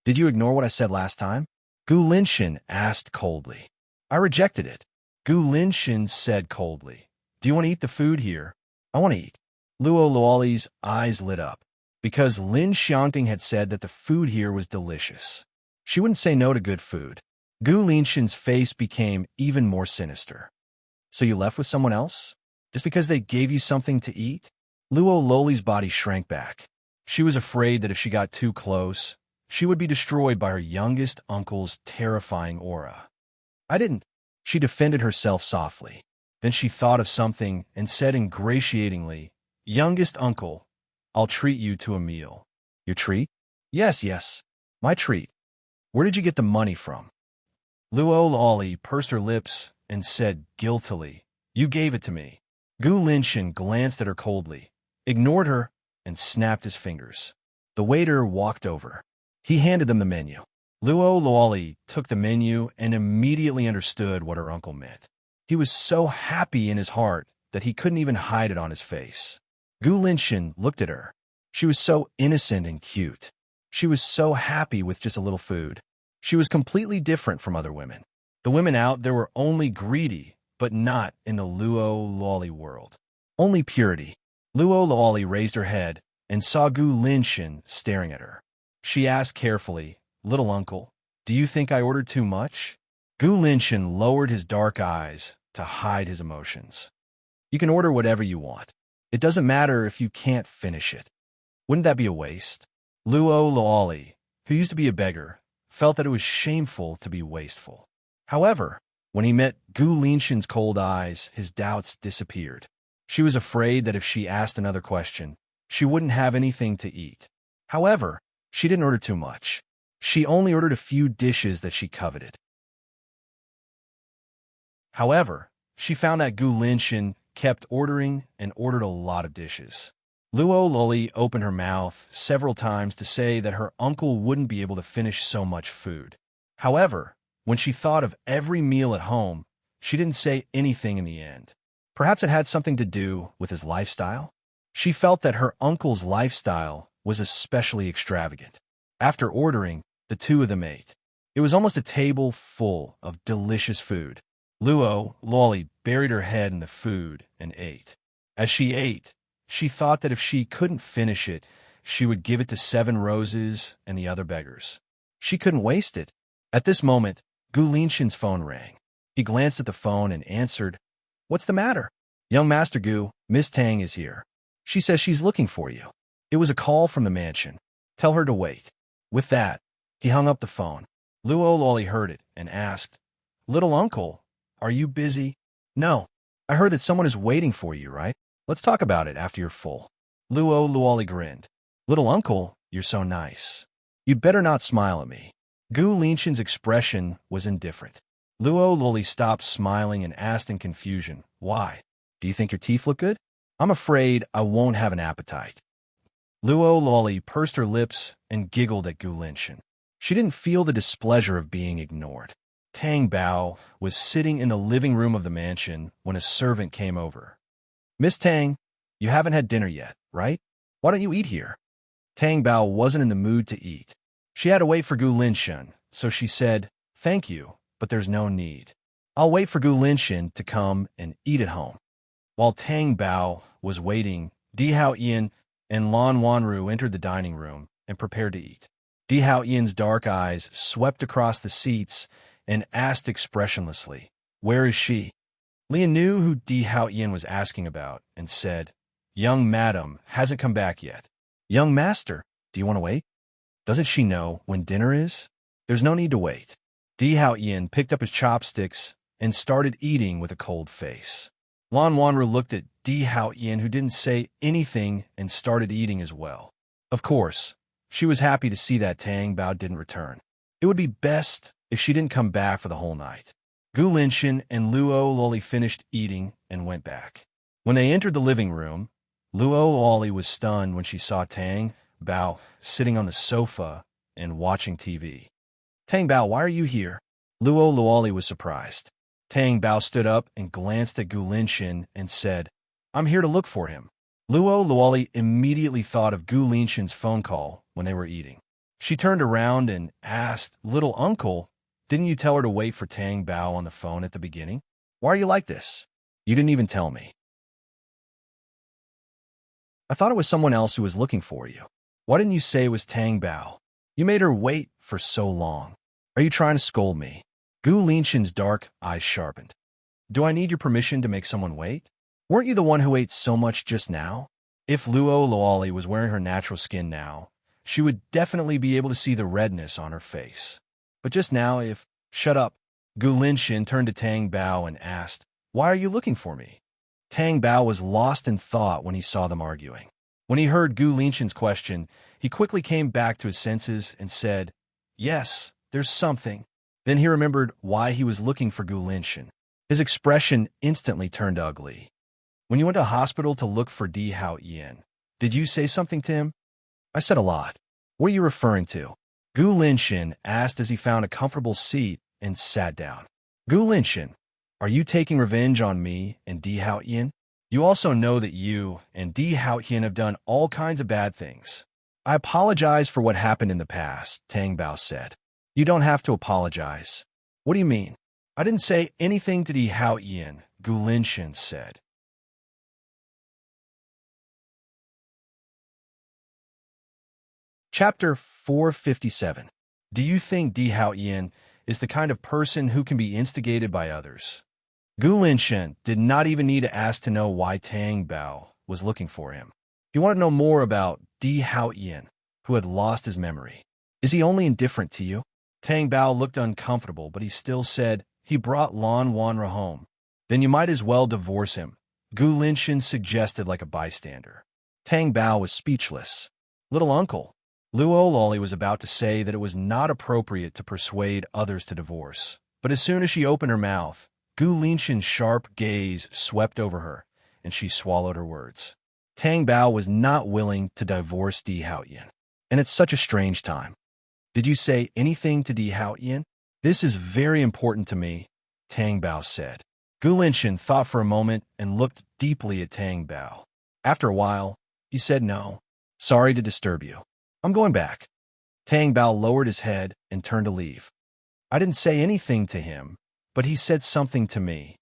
Did you ignore what I said last time? Gu Linshan asked coldly. I rejected it. Gu Linshan said coldly. Do you want to eat the food here? I want to eat. Luo Luoli's eyes lit up, because Lin Xiaoning had said that the food here was delicious. She wouldn't say no to good food. Gu Linshan's face became even more sinister. So you left with someone else? Just because they gave you something to eat? Luo Luoli's body shrank back. She was afraid that if she got too close, she would be destroyed by her youngest uncle's terrifying aura. I didn't. She defended herself softly. Then she thought of something and said ingratiatingly, Youngest uncle, I'll treat you to a meal. Your treat? Yes, my treat. Where did you get the money from? Luo Luoli pursed her lips and said guiltily, You gave it to me. Gu Linshan glanced at her coldly, ignored her, and snapped his fingers. The waiter walked over. He handed them the menu. Luo Luoli took the menu and immediately understood what her uncle meant. He was so happy in his heart that he couldn't even hide it on his face. Gu Linshan looked at her. She was so innocent and cute. She was so happy with just a little food. She was completely different from other women. The women out there were only greedy, but not in the Luo Luoli world. Only purity. Luo Luoli raised her head and saw Gu Linshan staring at her. She asked carefully, Little uncle, do you think I ordered too much? Gu Linshan lowered his dark eyes to hide his emotions. You can order whatever you want. It doesn't matter if you can't finish it. Wouldn't that be a waste? Luo Luoli, who used to be a beggar, felt that it was shameful to be wasteful. However, when he met Gu Linshan's cold eyes, his doubts disappeared. She was afraid that if she asked another question, she wouldn't have anything to eat. However, she didn't order too much. She only ordered a few dishes that she coveted. However, she found that Gu Linshan kept ordering and ordered a lot of dishes. Luo Luoli opened her mouth several times to say that her uncle wouldn't be able to finish so much food. However, when she thought of every meal at home, she didn't say anything in the end. Perhaps it had something to do with his lifestyle? She felt that her uncle's lifestyle was especially extravagant. After ordering, the two of them ate. It was almost a table full of delicious food. Luo Luoli buried her head in the food and ate. As she ate, she thought that if she couldn't finish it, she would give it to Seven Roses and the other beggars. She couldn't waste it. At this moment, Gu Linshan's phone rang. He glanced at the phone and answered, What's the matter? Young Master Gu, Miss Tang is here. She says she's looking for you. It was a call from the mansion. Tell her to wait. With that, he hung up the phone. Luo Luoli heard it and asked, Little uncle, are you busy? No. I heard that someone is waiting for you, right? Let's talk about it after you're full. Luo Luoli grinned. Little uncle, you're so nice. You'd better not smile at me. Gu Linshan's expression was indifferent. Luo Luoli stopped smiling and asked in confusion, Why? Do you think your teeth look good? I'm afraid I won't have an appetite. Luo Luoli pursed her lips and giggled at Gu Linshan. She didn't feel the displeasure of being ignored. Tang Bao was sitting in the living room of the mansion when a servant came over. Miss Tang, you haven't had dinner yet, right? Why don't you eat here? Tang Bao wasn't in the mood to eat. She had to wait for Gu Linshan, so she said, Thank you, but there's no need. I'll wait for Gu Linshan to come and eat at home. While Tang Bao was waiting, Di Hao Ian and Lan Wanru entered the dining room and prepared to eat. Di Hao Ian's dark eyes swept across the seats and asked expressionlessly, Where is she? Lian knew who Di Hao Ian was asking about and said, Young madam hasn't come back yet. Young master, do you want to wait? Doesn't she know when dinner is? There's no need to wait. Di Hao Yin picked up his chopsticks and started eating with a cold face. Lan Wanru looked at Di Hao Yin, who didn't say anything, and started eating as well. Of course, she was happy to see that Tang Bao didn't return. It would be best if she didn't come back for the whole night. Gu Linshan and Luo Loli finished eating and went back. When they entered the living room, Luo Loli was stunned when she saw Tang Bao sitting on the sofa and watching TV. Tang Bao, why are you here? Luo Loli was surprised. Tang Bao stood up and glanced at Gu Linshan and said, I'm here to look for him. Luo Luoli immediately thought of Gu Linshan's phone call when they were eating. She turned around and asked, Little uncle, didn't you tell her to wait for Tang Bao on the phone at the beginning? Why are you like this? You didn't even tell me. I thought it was someone else who was looking for you. Why didn't you say it was Tang Bao? You made her wait for so long. Are you trying to scold me? Gu Linshan's dark eyes sharpened. Do I need your permission to make someone wait? Weren't you the one who ate so much just now? If Luo Luoli was wearing her natural skin now, she would definitely be able to see the redness on her face. But just now, Shut up. Gu Linshan turned to Tang Bao and asked, Why are you looking for me? Tang Bao was lost in thought when he saw them arguing. When he heard Gu Linshan's question, he quickly came back to his senses and said, Yes, there's something. Then he remembered why he was looking for Gu Linshan. His expression instantly turned ugly. When you went to hospital to look for Di Hao Yin, did you say something to him? I said a lot. What are you referring to? Gu Linshan asked as he found a comfortable seat and sat down. Gu Linshan, are you taking revenge on me and Di Hao Yin? You also know that you and Di Hao Yin have done all kinds of bad things. I apologize for what happened in the past, Tang Bao said. You don't have to apologize. What do you mean? I didn't say anything to Di Hao Yin, Gu Linshan said. Chapter 457. Do you think Di Hao Yin is the kind of person who can be instigated by others? Gu Linshan did not even need to ask to know why Tang Bao was looking for him. He wanted to know more about Di Hao Yin, who had lost his memory. Is he only indifferent to you? Tang Bao looked uncomfortable, but he still said, He brought Lan Wanra home. Then you might as well divorce him, Gu Linshan suggested like a bystander. Tang Bao was speechless. Little uncle. Luo Loli was about to say that it was not appropriate to persuade others to divorce, but as soon as she opened her mouth, Gu Linshan's sharp gaze swept over her, and she swallowed her words. Tang Bao was not willing to divorce Di Hao Yin, and it's such a strange time. Did you say anything to Di Hao Yin? This is very important to me, Tang Bao said. Gu Linshan thought for a moment and looked deeply at Tang Bao. After a while, he said no. Sorry to disturb you. I'm going back. Tang Bao lowered his head and turned to leave. I didn't say anything to him, but he said something to me.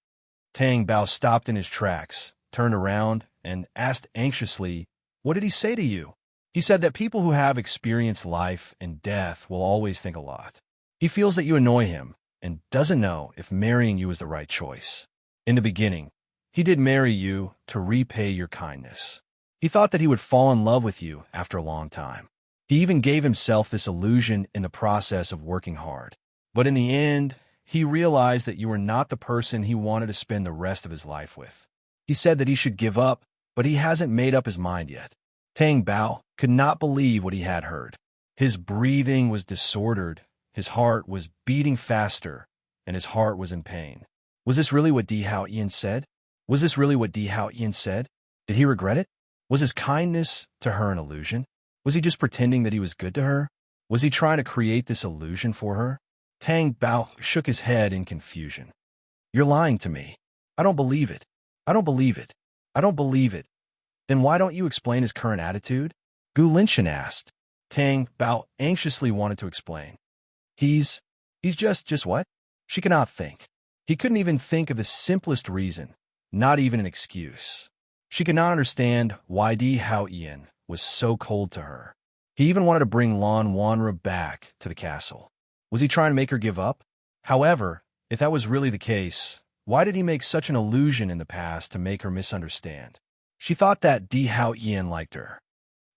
Tang Bao stopped in his tracks, turned around, and asked anxiously, What did he say to you? He said that people who have experienced life and death will always think a lot. He feels that you annoy him and doesn't know if marrying you is the right choice. In the beginning, he did marry you to repay your kindness. He thought that he would fall in love with you after a long time. He even gave himself this illusion in the process of working hard. But in the end, he realized that you were not the person he wanted to spend the rest of his life with. He said that he should give up, but he hasn't made up his mind yet. Tang Bao could not believe what he had heard. His breathing was disordered, his heart was beating faster, and his heart was in pain. Was this really what Di Hao Yin said? Was this really what Di Hao Yin said? Did he regret it? Was his kindness to her an illusion? Was he just pretending that he was good to her? Was he trying to create this illusion for her? Tang Bao shook his head in confusion. You're lying to me. I don't believe it. I don't believe it. I don't believe it. Then why don't you explain his current attitude? Gu Linshan asked. Tang Bao anxiously wanted to explain. He's just what? She cannot think. He couldn't even think of the simplest reason, not even an excuse. She could not understand why Di Hao Yin was so cold to her. He even wanted to bring Lan Wanra back to the castle. Was he trying to make her give up? However, if that was really the case, why did he make such an illusion in the past to make her misunderstand? She thought that Di Hao Yin liked her.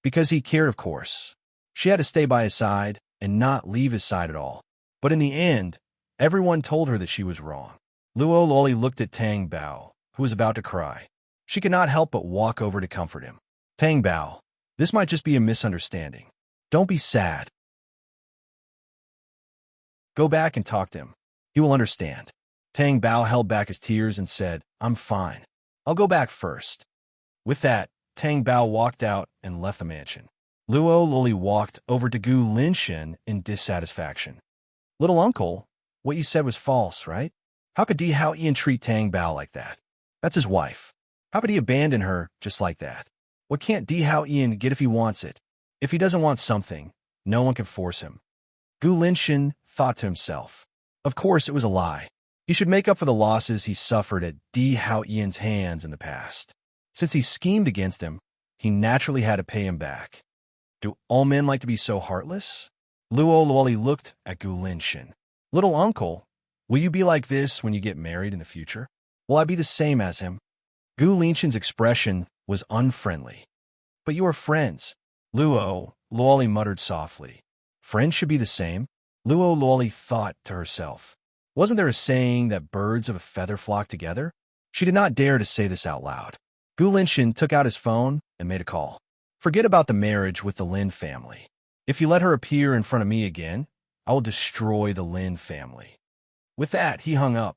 Because he cared, of course. She had to stay by his side and not leave his side at all. But in the end, everyone told her that she was wrong. Luo Loli looked at Tang Bao, who was about to cry. She could not help but walk over to comfort him. Tang Bao, this might just be a misunderstanding. Don't be sad. Go back and talk to him. He will understand. Tang Bao held back his tears and said, I'm fine. I'll go back first. With that, Tang Bao walked out and left the mansion. Luo Loli walked over to Gu Linshan in dissatisfaction. Little uncle, what you said was false, right? How could Di Hao Ian treat Tang Bao like that? That's his wife. How could he abandon her just like that? What can't Di Hao Ian get if he wants it? If he doesn't want something, no one can force him. Gu Linshan thought to himself. Of course, it was a lie. He should make up for the losses he suffered at Di Hao Ian's hands in the past. Since he schemed against him, he naturally had to pay him back. Do all men like to be so heartless? Luo Loli looked at Gu Linshan. Little uncle, will you be like this when you get married in the future? Will I be the same as him? Gu Linshan's expression was unfriendly. But you are friends. Luo Loli muttered softly. Friends should be the same. Luo Loli thought to herself. Wasn't there a saying that birds of a feather flock together? She did not dare to say this out loud. Gu Linshan took out his phone and made a call. Forget about the marriage with the Lin family. If you let her appear in front of me again, I will destroy the Lin family. With that, he hung up.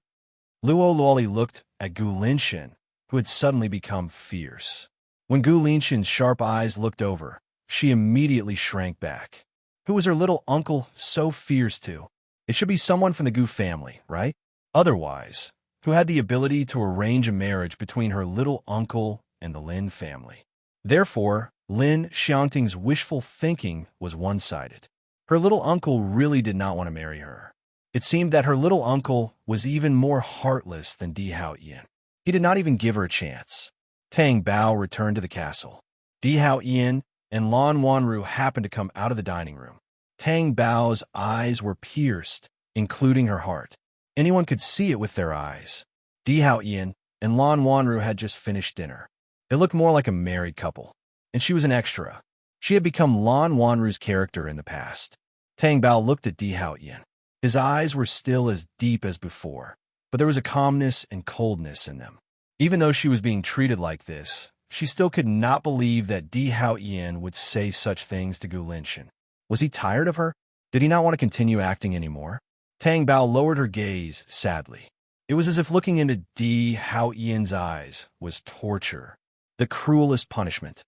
Luo Loli looked at Gu Linshan, who had suddenly become fierce. When Gu Linshan's sharp eyes looked over, she immediately shrank back. Who was her little uncle so fierce to? It should be someone from the Gu family, right? Otherwise, who had the ability to arrange a marriage between her little uncle and the Lin family. Therefore, Lin Xiangting's wishful thinking was one-sided. Her little uncle really did not want to marry her. It seemed that her little uncle was even more heartless than Di Hao Ian. He did not even give her a chance. Tang Bao returned to the castle. Di Hao Ian and Lan Wanru happened to come out of the dining room. Tang Bao's eyes were pierced, including her heart. Anyone could see it with their eyes. Di Hao Ian and Lan Wanru had just finished dinner. They looked more like a married couple, and she was an extra. She had become Lan Wanru's character in the past. Tang Bao looked at Di Hao Ian. His eyes were still as deep as before, but there was a calmness and coldness in them. Even though she was being treated like this, she still could not believe that Di Hao Ian would say such things to Gu Linshan. Was he tired of her? Did he not want to continue acting anymore? Tang Bao lowered her gaze sadly. It was as if looking into Di Hao Ian's eyes was torture, the cruelest punishment.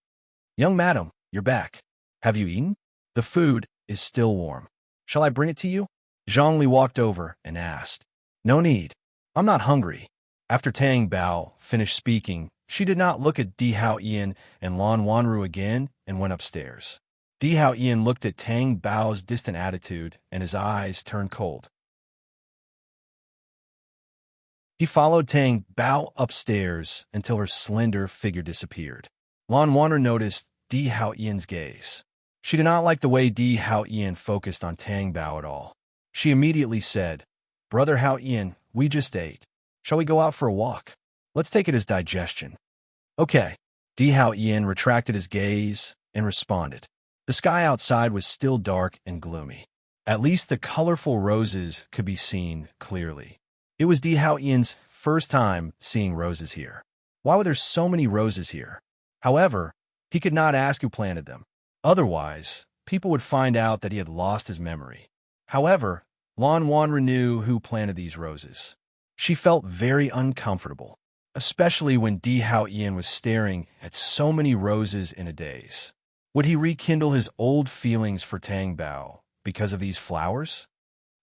Young madam, you're back. Have you eaten? The food is still warm. Shall I bring it to you? Zhongli walked over and asked. No need. I'm not hungry. After Tang Bao finished speaking, she did not look at Di Hao Ian and Lan Wanru again and went upstairs. Di Hao Ian looked at Tang Bao's distant attitude and his eyes turned cold. He followed Tang Bao upstairs until her slender figure disappeared. Lan Wanru noticed Di Hao Ian's gaze. She did not like the way Di Hao Ian focused on Tang Bao at all. She immediately said, Brother Hao Ian, we just ate. Shall we go out for a walk? Let's take it as digestion. Okay. Di Hao Ian retracted his gaze and responded. The sky outside was still dark and gloomy. At least the colorful roses could be seen clearly. It was Di Hao Ian's first time seeing roses here. Why were there so many roses here? However, he could not ask who planted them. Otherwise, people would find out that he had lost his memory. However, Lan Wanru knew who planted these roses. She felt very uncomfortable, especially when Di Hao Ian was staring at so many roses in a daze. Would he rekindle his old feelings for Tang Bao because of these flowers?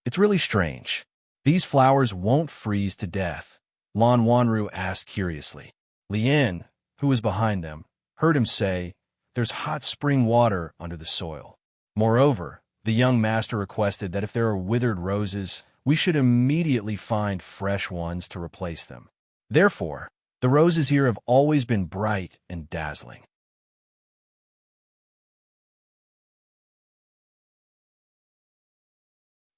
It's really strange. These flowers won't freeze to death, Lan Wanru asked curiously. Lian, who was behind them, heard him say, There's hot spring water under the soil. Moreover, the young master requested that if there are withered roses, we should immediately find fresh ones to replace them. Therefore, the roses here have always been bright and dazzling.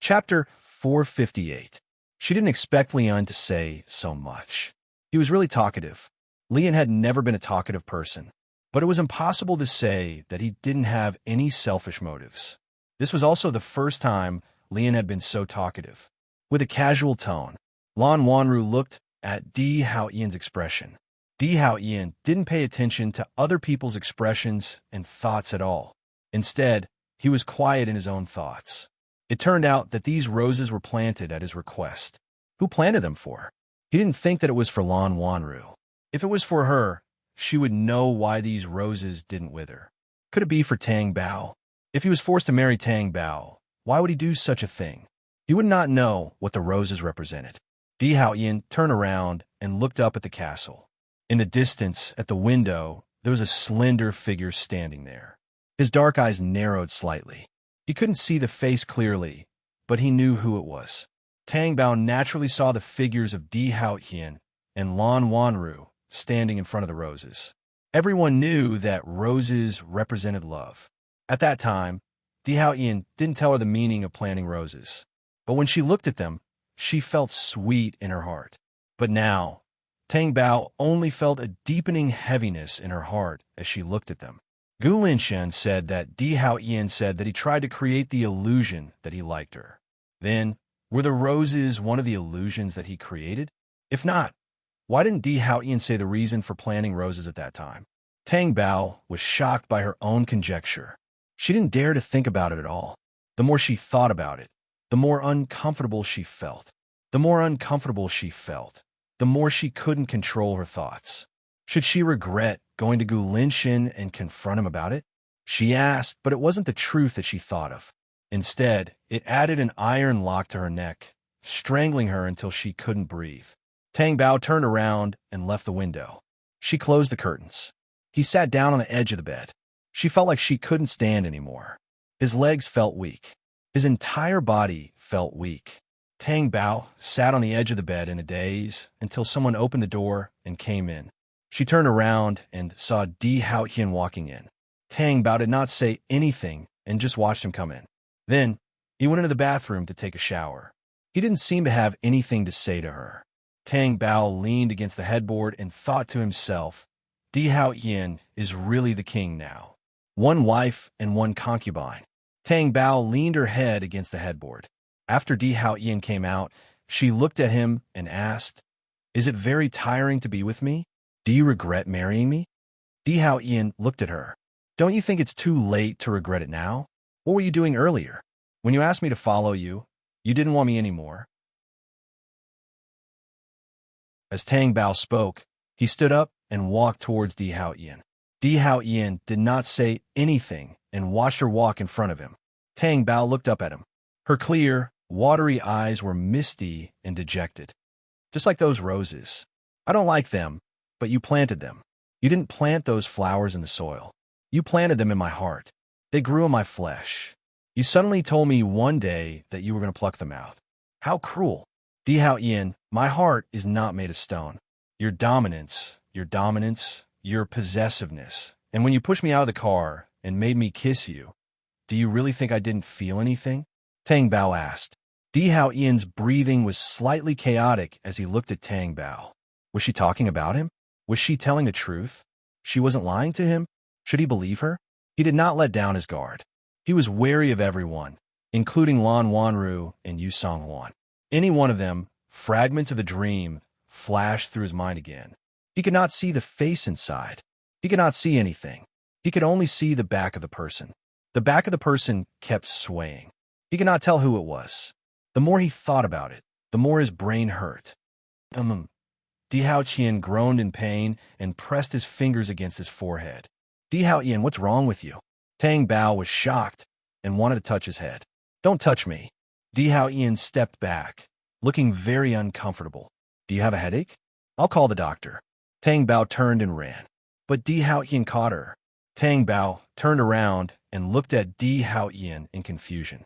Chapter 458. She didn't expect Lian to say so much. He was really talkative. Lian had never been a talkative person. But it was impossible to say that he didn't have any selfish motives. This was also the first time Lian had been so talkative. With a casual tone, Lan Wanru looked at Di Hao Ian's expression. Di Hao Ian didn't pay attention to other people's expressions and thoughts at all. Instead, he was quiet in his own thoughts. It turned out that these roses were planted at his request. Who planted them for? He didn't think that it was for Lan Wanru. If it was for her, she would know why these roses didn't wither. Could it be for Tang Bao? If he was forced to marry Tang Bao, why would he do such a thing? He would not know what the roses represented. Di Hao Ian turned around and looked up at the castle. In the distance, at the window, there was a slender figure standing there. His dark eyes narrowed slightly. He couldn't see the face clearly, but he knew who it was. Tang Bao naturally saw the figures of Di Hao Ian and Lan Wanru standing in front of the roses. Everyone knew that roses represented love. At that time, Di Hao Ian didn't tell her the meaning of planting roses. But when she looked at them, she felt sweet in her heart. But now, Tang Bao only felt a deepening heaviness in her heart as she looked at them. Gu Linshan said that Di Hao Ian said that he tried to create the illusion that he liked her. Then, were the roses one of the illusions that he created? If not, why didn't Di Hao Ian say the reason for planting roses at that time? Tang Bao was shocked by her own conjecture. She didn't dare to think about it at all. The more she thought about it, the more uncomfortable she felt. The more uncomfortable she felt, the more she couldn't control her thoughts. Should she regret going to Gu Linshan and confront him about it? She asked, but it wasn't the truth that she thought of. Instead, it added an iron lock to her neck, strangling her until she couldn't breathe. Tang Bao turned around and left the window. She closed the curtains. He sat down on the edge of the bed. She felt like she couldn't stand anymore. His legs felt weak. His entire body felt weak. Tang Bao sat on the edge of the bed in a daze until someone opened the door and came in. She turned around and saw Di Hao Ian walking in. Tang Bao did not say anything and just watched him come in. Then, he went into the bathroom to take a shower. He didn't seem to have anything to say to her. Tang Bao leaned against the headboard and thought to himself, Di Hao Ian is really the king now. One wife and one concubine. Tang Bao leaned her head against the headboard. After Di Hao Ian came out, she looked at him and asked, Is it very tiring to be with me? Do you regret marrying me? Di Hao Ian looked at her. Don't you think it's too late to regret it now? What were you doing earlier? When you asked me to follow you, you didn't want me anymore. As Tang Bao spoke, he stood up and walked towards Di Hao Ian. Di Hao Ian did not say anything and watched her walk in front of him. Tang Bao looked up at him. Her clear, watery eyes were misty and dejected. Just like those roses. I don't like them, but you planted them. You didn't plant those flowers in the soil. You planted them in my heart. They grew in my flesh. You suddenly told me one day that you were going to pluck them out. How cruel. Di Hao Ian, my heart is not made of stone. Your dominance, your possessiveness. And when you pushed me out of the car and made me kiss you, do you really think I didn't feel anything? Tang Bao asked. Di Hao Ian's breathing was slightly chaotic as he looked at Tang Bao. Was she talking about him? Was she telling the truth? She wasn't lying to him? Should he believe her? He did not let down his guard. He was wary of everyone, including Lan Wanru and Yu Songhuan. Any one of them, fragments of the dream, flashed through his mind again. He could not see the face inside. He could not see anything. He could only see the back of the person. The back of the person kept swaying. He could not tell who it was. The more he thought about it, the more his brain hurt. Di Hao Ian groaned in pain and pressed his fingers against his forehead. Di Hao Ian, what's wrong with you? Tang Bao was shocked and wanted to touch his head. Don't touch me. Di Hao Ian stepped back, looking very uncomfortable. Do you have a headache? I'll call the doctor. Tang Bao turned and ran. But Di Hao Ian caught her. Tang Bao turned around and looked at Di Hao Ian in confusion.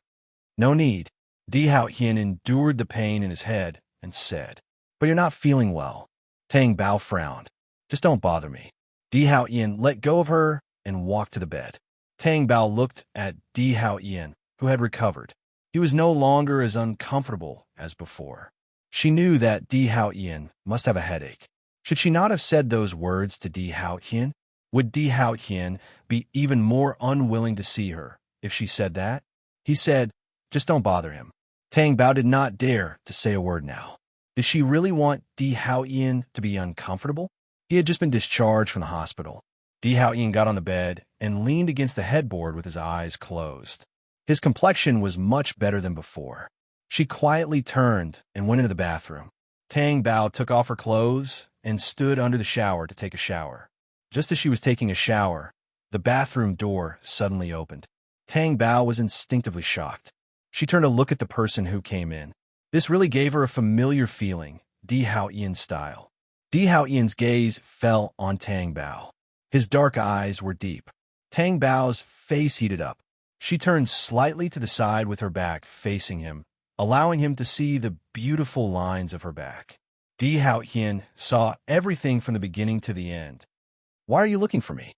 No need. Di Hao Ian endured the pain in his head and said, But you're not feeling well. Tang Bao frowned. Just don't bother me. Di Hao Ian let go of her and walked to the bed. Tang Bao looked at Di Hao Ian, who had recovered. He was no longer as uncomfortable as before. She knew that Di Hao Ian must have a headache. Should she not have said those words to Di Hao Ian? Would Di Hao Qian be even more unwilling to see her if she said that? He said, just don't bother him. Tang Bao did not dare to say a word now. Did she really want Di Hao Qian to be uncomfortable? He had just been discharged from the hospital. Di Hao Qian got on the bed and leaned against the headboard with his eyes closed. His complexion was much better than before. She quietly turned and went into the bathroom. Tang Bao took off her clothes and stood under the shower to take a shower. Just as she was taking a shower, the bathroom door suddenly opened. Tang Bao was instinctively shocked. She turned to look at the person who came in. This really gave her a familiar feeling, Di Hao Qian style. Di Hao Qian's gaze fell on Tang Bao. His dark eyes were deep. Tang Bao's face heated up. She turned slightly to the side with her back facing him, allowing him to see the beautiful lines of her back. Di Hao Qian saw everything from the beginning to the end. Why are you looking for me?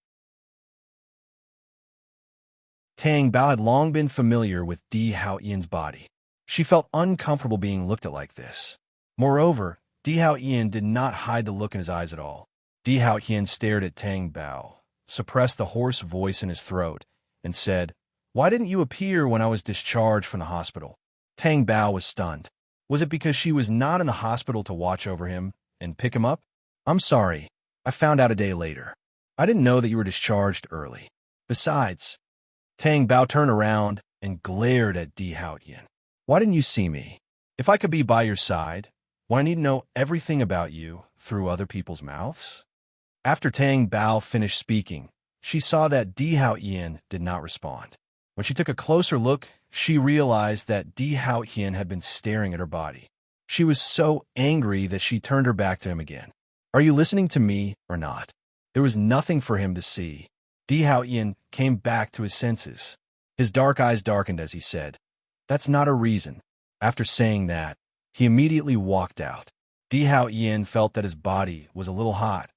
Tang Bao had long been familiar with Di Hao Qian's body. She felt uncomfortable being looked at like this. Moreover, Di Hao Qian did not hide the look in his eyes at all. Di Hao Qian stared at Tang Bao, suppressed the hoarse voice in his throat, and said, "Why didn't you appear when I was discharged from the hospital?" Tang Bao was stunned. Was it because she was not in the hospital to watch over him and pick him up? "I'm sorry. I found out a day later. I didn't know that you were discharged early. Besides," Tang Bao turned around and glared at Di Hao Qian. "Why didn't you see me? If I could be by your side, would I need to know everything about you through other people's mouths?" After Tang Bao finished speaking, she saw that Di Hao Qian did not respond. When she took a closer look, she realized that Di Hao Qian had been staring at her body. She was so angry that she turned her back to him again. "Are you listening to me or not?" There was nothing for him to see. Di Hao Qian came back to his senses. His dark eyes darkened as he said, "That's not a reason." After saying that, he immediately walked out. Di Hao Qian felt that his body was a little hot,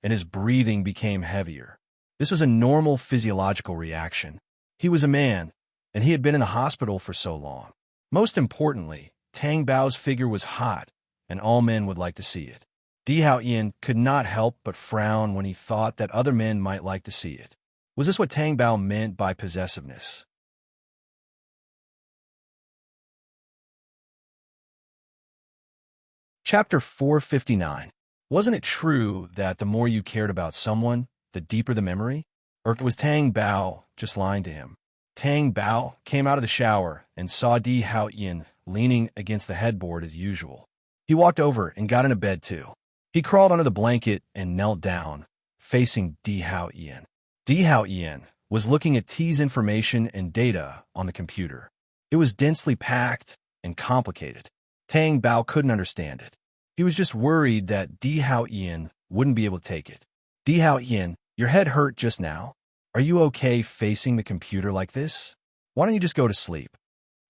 and his breathing became heavier. This was a normal physiological reaction. He was a man, and he had been in the hospital for so long. Most importantly, Tang Bao's figure was hot, and all men would like to see it. Di Hao Qian could not help but frown when he thought that other men might like to see it. Was this what Tang Bao meant by possessiveness? Chapter 459. Wasn't it true that the more you cared about someone, the deeper the memory? Or was Tang Bao just lying to him? Tang Bao came out of the shower and saw Di Hao Qian leaning against the headboard as usual. He walked over and got into bed too. He crawled under the blanket and knelt down, facing Di Hao Qian. Di Hao Qian was looking at T's information and data on the computer. It was densely packed and complicated. Tang Bao couldn't understand it. He was just worried that Di Hao Qian wouldn't be able to take it. "Di Hao Qian, your head hurt just now. Are you okay facing the computer like this? Why don't you just go to sleep?"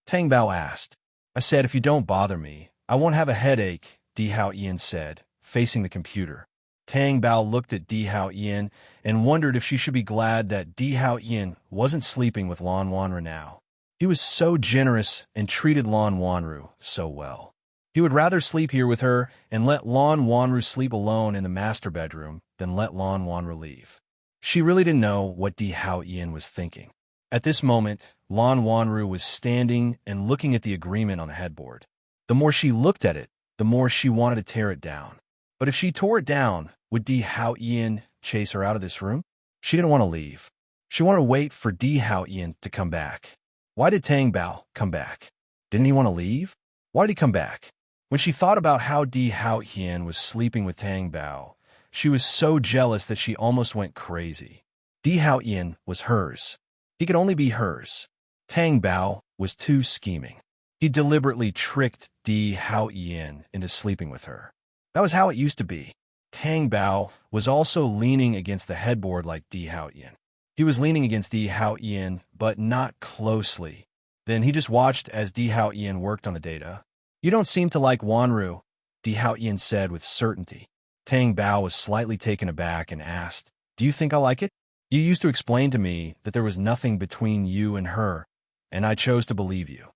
Tang Bao asked. "I said if you don't bother me, I won't have a headache," Di Hao Qian said, facing the computer. Tang Bao looked at Di Hao Qian and wondered if she should be glad that Di Hao Qian wasn't sleeping with Lan Wanru now. He was so generous and treated Lan Wanru so well. He would rather sleep here with her and let Lan Wanru sleep alone in the master bedroom than let Lan Wanru leave. She really didn't know what Di Hao Qian was thinking. At this moment, Lan Wanru was standing and looking at the agreement on the headboard. The more she looked at it, the more she wanted to tear it down. But if she tore it down, would Di Hao Qian chase her out of this room? She didn't want to leave. She wanted to wait for Di Hao Qian to come back. Why did Tang Bao come back? Didn't he want to leave? Why did he come back? When she thought about how Di Hao Qian was sleeping with Tang Bao, she was so jealous that she almost went crazy. Di Hao Qian was hers. He could only be hers. Tang Bao was too scheming. He deliberately tricked Di Hao Qian into sleeping with her. That was how it used to be. Tang Bao was also leaning against the headboard like Di Hao Qian. He was leaning against Di Hao Qian, but not closely. Then he just watched as Di Hao Qian worked on the data. "You don't seem to like Wanru," Di Hao Qian said with certainty. Tang Bao was slightly taken aback and asked, "Do you think I like it? You used to explain to me that there was nothing between you and her, and I chose to believe you."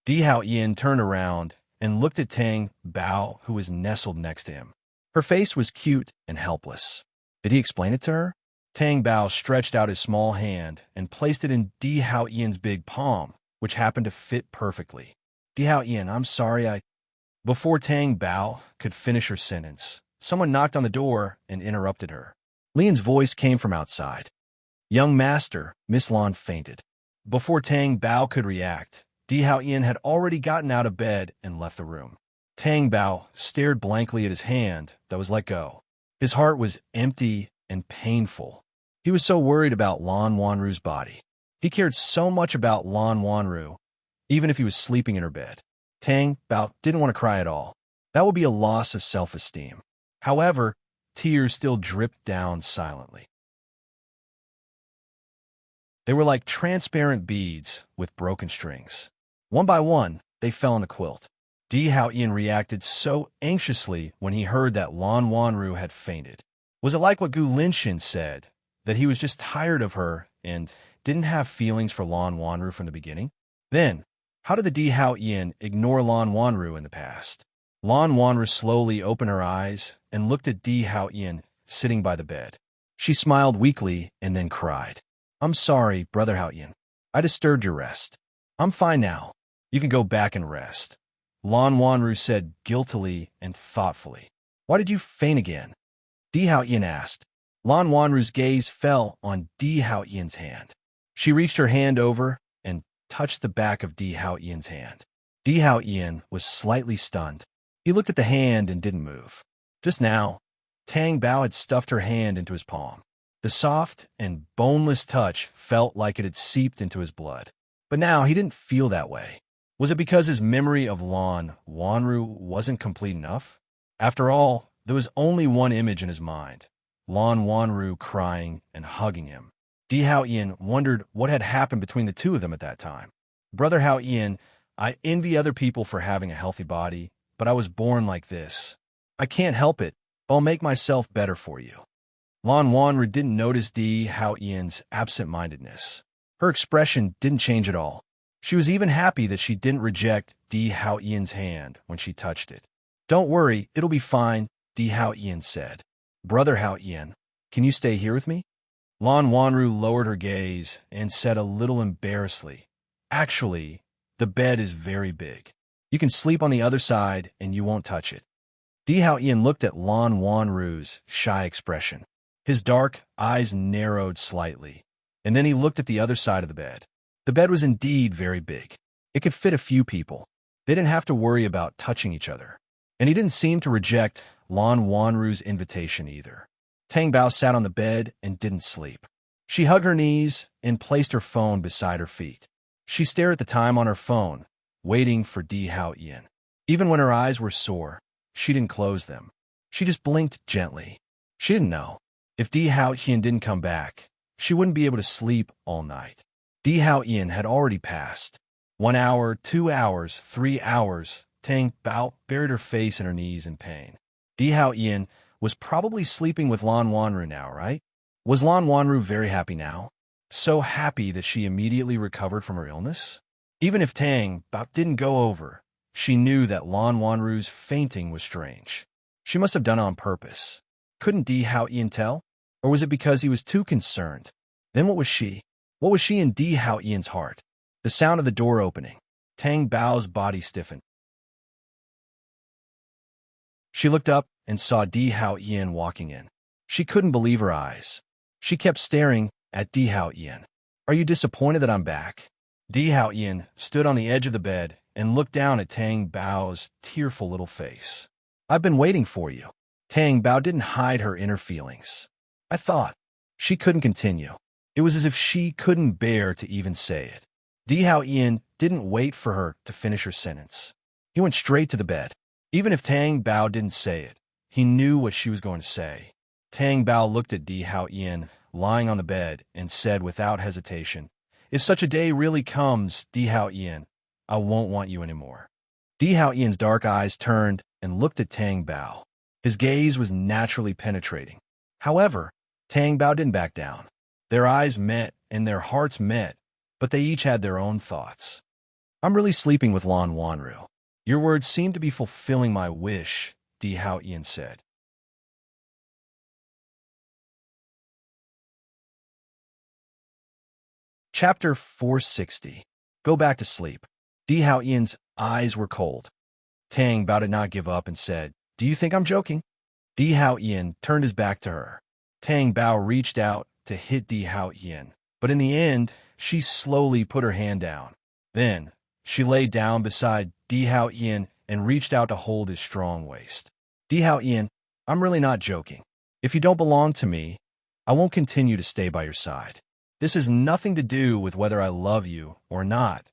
Di Hao Qian turned around and looked at Tang Bao, who was nestled next to him. Her face was cute and helpless. Did he explain it to her? Tang Bao stretched out his small hand and placed it in Di Hao Ian's big palm, which happened to fit perfectly. Di Hao Ian, I'm sorry I... Before Tang Bao could finish her sentence, someone knocked on the door and interrupted her. Lian's voice came from outside. Young master, Miss Lan fainted. Before Tang Bao could react, Di Hao Ian had already gotten out of bed and left the room. Tang Bao stared blankly at his hand that was let go. His heart was empty and painful. He was so worried about Lan Wanru's body. He cared so much about Lan Wanru, even if he was sleeping in her bed. Tang Bao didn't want to cry at all. That would be a loss of self-esteem. However, tears still dripped down silently. They were like transparent beads with broken strings. One by one, they fell on the quilt. Di Hao Ian reacted so anxiously when he heard that Lan Wanru had fainted. Was it like what Gu Linshin said, that he was just tired of her and didn't have feelings for Lan Wanru from the beginning? Then, how did the Di Hao Ian ignore Lan Wanru in the past? Lan Wanru slowly opened her eyes and looked at Di Hao Ian sitting by the bed. She smiled weakly and then cried. I'm sorry, Brother Hao Ian. I disturbed your rest. I'm fine now. You can go back and rest. Lan Wanru said guiltily and thoughtfully. Why did you faint again? Di Hao Ian asked. Lan Wanru's gaze fell on Di Hao Ian's hand. She reached her hand over and touched the back of Di Hao Ian's hand. Di Hao Ian was slightly stunned. He looked at the hand and didn't move. Just now, Tang Bao had stuffed her hand into his palm. The soft and boneless touch felt like it had seeped into his blood. But now he didn't feel that way. Was it because his memory of Lan Wanru wasn't complete enough? After all, there was only one image in his mind, Lan Wanru crying and hugging him. Di Hao Ian wondered what had happened between the two of them at that time. Brother Hao Ian, I envy other people for having a healthy body, but I was born like this. I can't help it, but I'll make myself better for you. Lan Wanru didn't notice Di Hao Ian's absent-mindedness. Her expression didn't change at all. She was even happy that she didn't reject Di Hao Ian's hand when she touched it. Don't worry, it'll be fine, Di Hao Ian said. Brother Hao Ian, can you stay here with me? Lan Wanru lowered her gaze and said a little embarrassedly, Actually, the bed is very big. You can sleep on the other side and you won't touch it. Di Hao Ian looked at Lan Wanru's shy expression. His dark eyes narrowed slightly, and then he looked at the other side of the bed. The bed was indeed very big. It could fit a few people. They didn't have to worry about touching each other. And he didn't seem to reject Lan Wanru's invitation either. Tang Bao sat on the bed and didn't sleep. She hugged her knees and placed her phone beside her feet. She stared at the time on her phone, waiting for Di Hao Ian. Even when her eyes were sore, she didn't close them. She just blinked gently. She didn't know. If Di Hao Ian didn't come back, she wouldn't be able to sleep all night. Di Hao Ian had already passed. 1 hour, 2 hours, 3 hours. Tang Bao buried her face in her knees in pain. Di Hao Ian was probably sleeping with Lan Wanru now, right? Was Lan Wanru very happy now? So happy that she immediately recovered from her illness? Even if Tang Bao didn't go over, she knew that Lan Wanru's fainting was strange. She must have done it on purpose. Couldn't Di Hao Ian tell? Or was it because he was too concerned? Then what was she? What was she in Di Hao Ian's heart? The sound of the door opening. Tang Bao's body stiffened. She looked up and saw Di Hao Ian walking in. She couldn't believe her eyes. She kept staring at Di Hao Ian. Are you disappointed that I'm back? Di Hao Ian stood on the edge of the bed and looked down at Tang Bao's tearful little face. I've been waiting for you. Tang Bao didn't hide her inner feelings. I thought. She couldn't continue. It was as if she couldn't bear to even say it. Di Hao Ian didn't wait for her to finish her sentence. He went straight to the bed. Even if Tang Bao didn't say it, he knew what she was going to say. Tang Bao looked at Di Hao Ian lying on the bed and said without hesitation, If such a day really comes, Di Hao Ian, I won't want you anymore. Di Hao Ian's dark eyes turned and looked at Tang Bao. His gaze was naturally penetrating. However, Tang Bao didn't back down. Their eyes met and their hearts met, but they each had their own thoughts. I'm really sleeping with Lan Wanru. Your words seem to be fulfilling my wish, Di Hao Ian said. Chapter 460. Go back to sleep. Di Hao Yan's eyes were cold. Tang Bao did not give up and said, "Do you think I'm joking?" Di Hao Yan turned his back to her. Tang Bao reached out to hit Di Hao Yan, but in the end, she slowly put her hand down. Then, she lay down beside Di Hao Yan and reached out to hold his strong waist. "Di Hao Yan, I'm really not joking. If you don't belong to me, I won't continue to stay by your side. This has nothing to do with whether I love you or not."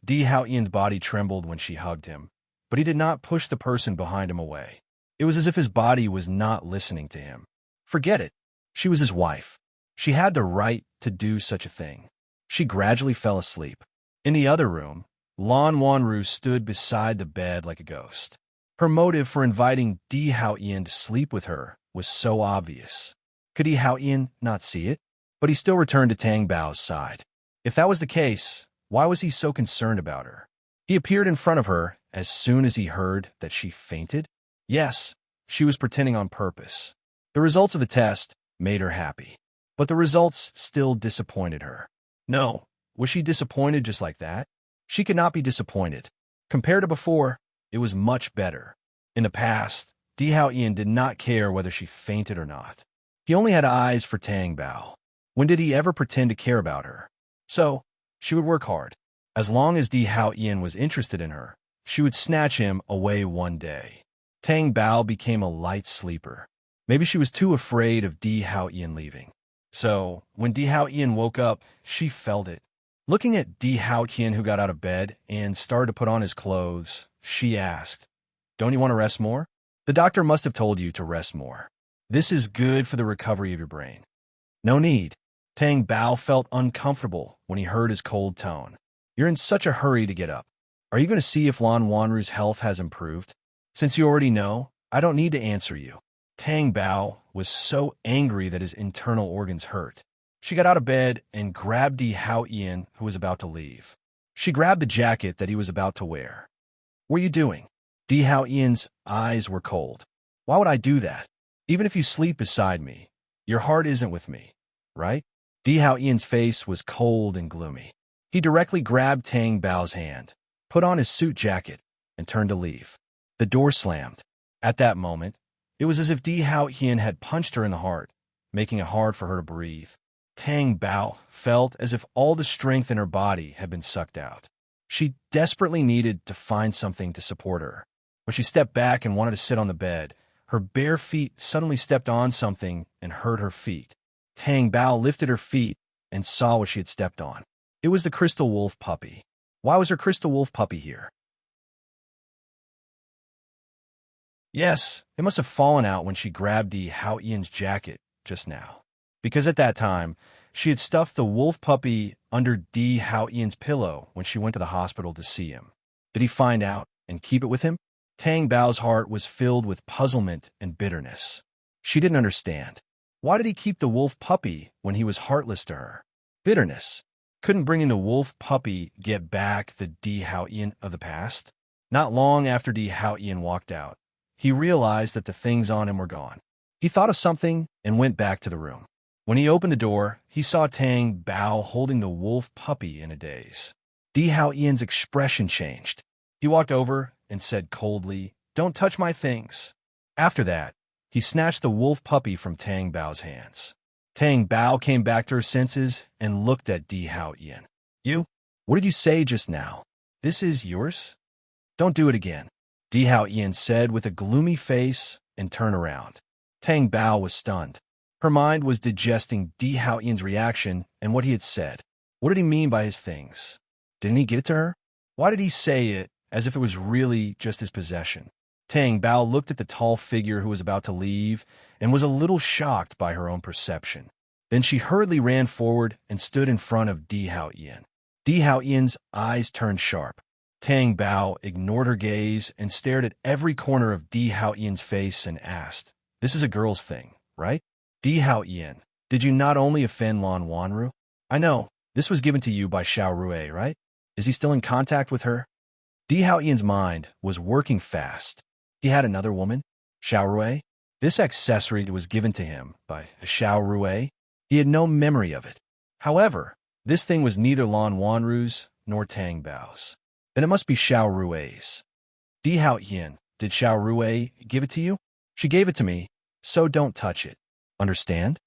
Di Hao Yan's body trembled when she hugged him, but he did not push the person behind him away. It was as if his body was not listening to him. Forget it. She was his wife. She had the right to do such a thing. She gradually fell asleep. In the other room, Lan Wanru stood beside the bed like a ghost. Her motive for inviting Di Hao Yan to sleep with her was so obvious. Could Di Hao Yan not see it? But he still returned to Tang Bao's side. If that was the case, why was he so concerned about her? He appeared in front of her as soon as he heard that she fainted. Yes, she was pretending on purpose. The results of the test made her happy, but the results still disappointed her. No, was she disappointed just like that? She could not be disappointed. Compared to before, it was much better. In the past, Di Hao Yan did not care whether she fainted or not. He only had eyes for Tang Bao. When did he ever pretend to care about her? So, she would work hard. As long as Di Hao Yan was interested in her, she would snatch him away one day. Tang Bao became a light sleeper. Maybe she was too afraid of Di Hao Yan leaving. So, when Di Hao Yan woke up, she felt it. Looking at Di Hao Yan, who got out of bed and started to put on his clothes, she asked, "Don't you want to rest more? The doctor must have told you to rest more. This is good for the recovery of your brain." "No need." Tang Bao felt uncomfortable when he heard his cold tone. "You're in such a hurry to get up. Are you going to see if Lan Wanru's health has improved? Since you already know, I don't need to answer you." Tang Bao was so angry that his internal organs hurt. She got out of bed and grabbed Di Hao Yan, who was about to leave. She grabbed the jacket that he was about to wear. "What are you doing?" Di Hao Yan's eyes were cold. "Why would I do that? Even if you sleep beside me, your heart isn't with me, right?" Di Hao Yan's face was cold and gloomy. He directly grabbed Tang Bao's hand, put on his suit jacket, and turned to leave. The door slammed. At that moment, it was as if Di Hao Yan had punched her in the heart, making it hard for her to breathe. Tang Bao felt as if all the strength in her body had been sucked out. She desperately needed to find something to support her. When she stepped back and wanted to sit on the bed, her bare feet suddenly stepped on something and hurt her feet. Tang Bao lifted her feet and saw what she had stepped on. It was the crystal wolf puppy. Why was her crystal wolf puppy here? Yes, it must have fallen out when she grabbed Di Hao Yan's jacket just now. Because at that time, she had stuffed the wolf puppy under Di Hao Yan's pillow when she went to the hospital to see him. Did he find out and keep it with him? Tang Bao's heart was filled with puzzlement and bitterness. She didn't understand. Why did he keep the wolf puppy when he was heartless to her? Bitterness. Couldn't bringing the wolf puppy get back the Di Hao Yan of the past? Not long after Di Hao Yan walked out, he realized that the things on him were gone. He thought of something and went back to the room. When he opened the door, he saw Tang Bao holding the wolf puppy in a daze. Di Hao Yan's expression changed. He walked over and said coldly, "Don't touch my things." After that, he snatched the wolf puppy from Tang Bao's hands. Tang Bao came back to her senses and looked at Di Hao Yan. "You? What did you say just now? This is yours? Don't do it again," Di Hao Yan said with a gloomy face and turned around. Tang Bao was stunned. Her mind was digesting Di Hao Yan's reaction and what he had said. What did he mean by his things? Didn't he get it to her? Why did he say it as if it was really just his possession? Tang Bao looked at the tall figure who was about to leave and was a little shocked by her own perception. Then she hurriedly ran forward and stood in front of Di Hao Yan. Di Hao Yan's eyes turned sharp. Tang Bao ignored her gaze and stared at every corner of Di Hao Yan's face and asked, "This is a girl's thing, right? Di Hao Yan, did you not only offend Lan Wanru? I know, this was given to you by Xiao Rui, right? Is he still in contact with her?" Di Hao Yan's mind was working fast. He had another woman, Xiao Rui. This accessory was given to him by Xiao Rui. He had no memory of it. However, This thing was neither Lan Wanru's nor Tang Bao's. Then it must be Xiao Rui's. Di Hao Yin, did Xiao Rui give it to you? She gave it to me, so don't touch it. Understand?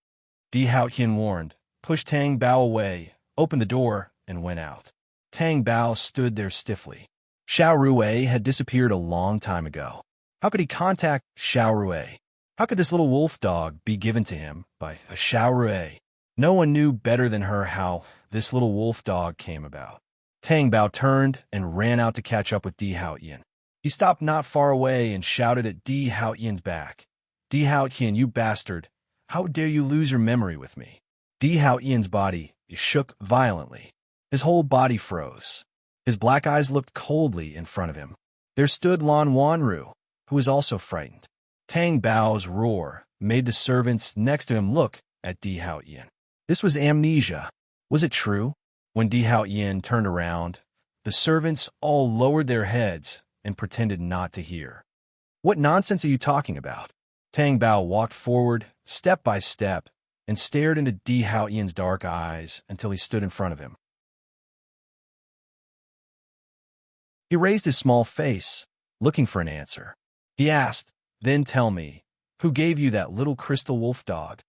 Di Hao Yin warned, pushed Tang Bao away, opened the door, and went out. Tang Bao stood there stiffly. Xiao Rui had disappeared a long time ago. How could he contact Xiao Rui? How could this little wolf dog be given to him by a Xiao Rui? No one knew better than her how this little wolf dog came about. Tang Bao turned and ran out to catch up with Di Hao Yin. He stopped not far away and shouted at Di Hao Yin's back. Di Hao Yin, you bastard! How dare you lose your memory with me? Di Hao Yin's body shook violently. His whole body froze. His black eyes looked coldly in front of him. There stood Lan Wanru, who was also frightened. Tang Bao's roar made the servants next to him look at Di Hao Yin. This was amnesia. Was it true? When Di Hao Yin turned around, the servants all lowered their heads and pretended not to hear. What nonsense are you talking about? Tang Bao walked forward, step by step, and stared into Di Hao Yin's dark eyes until he stood in front of him. He raised his small face, looking for an answer. He asked, then tell me, who gave you that little crystal wolf dog?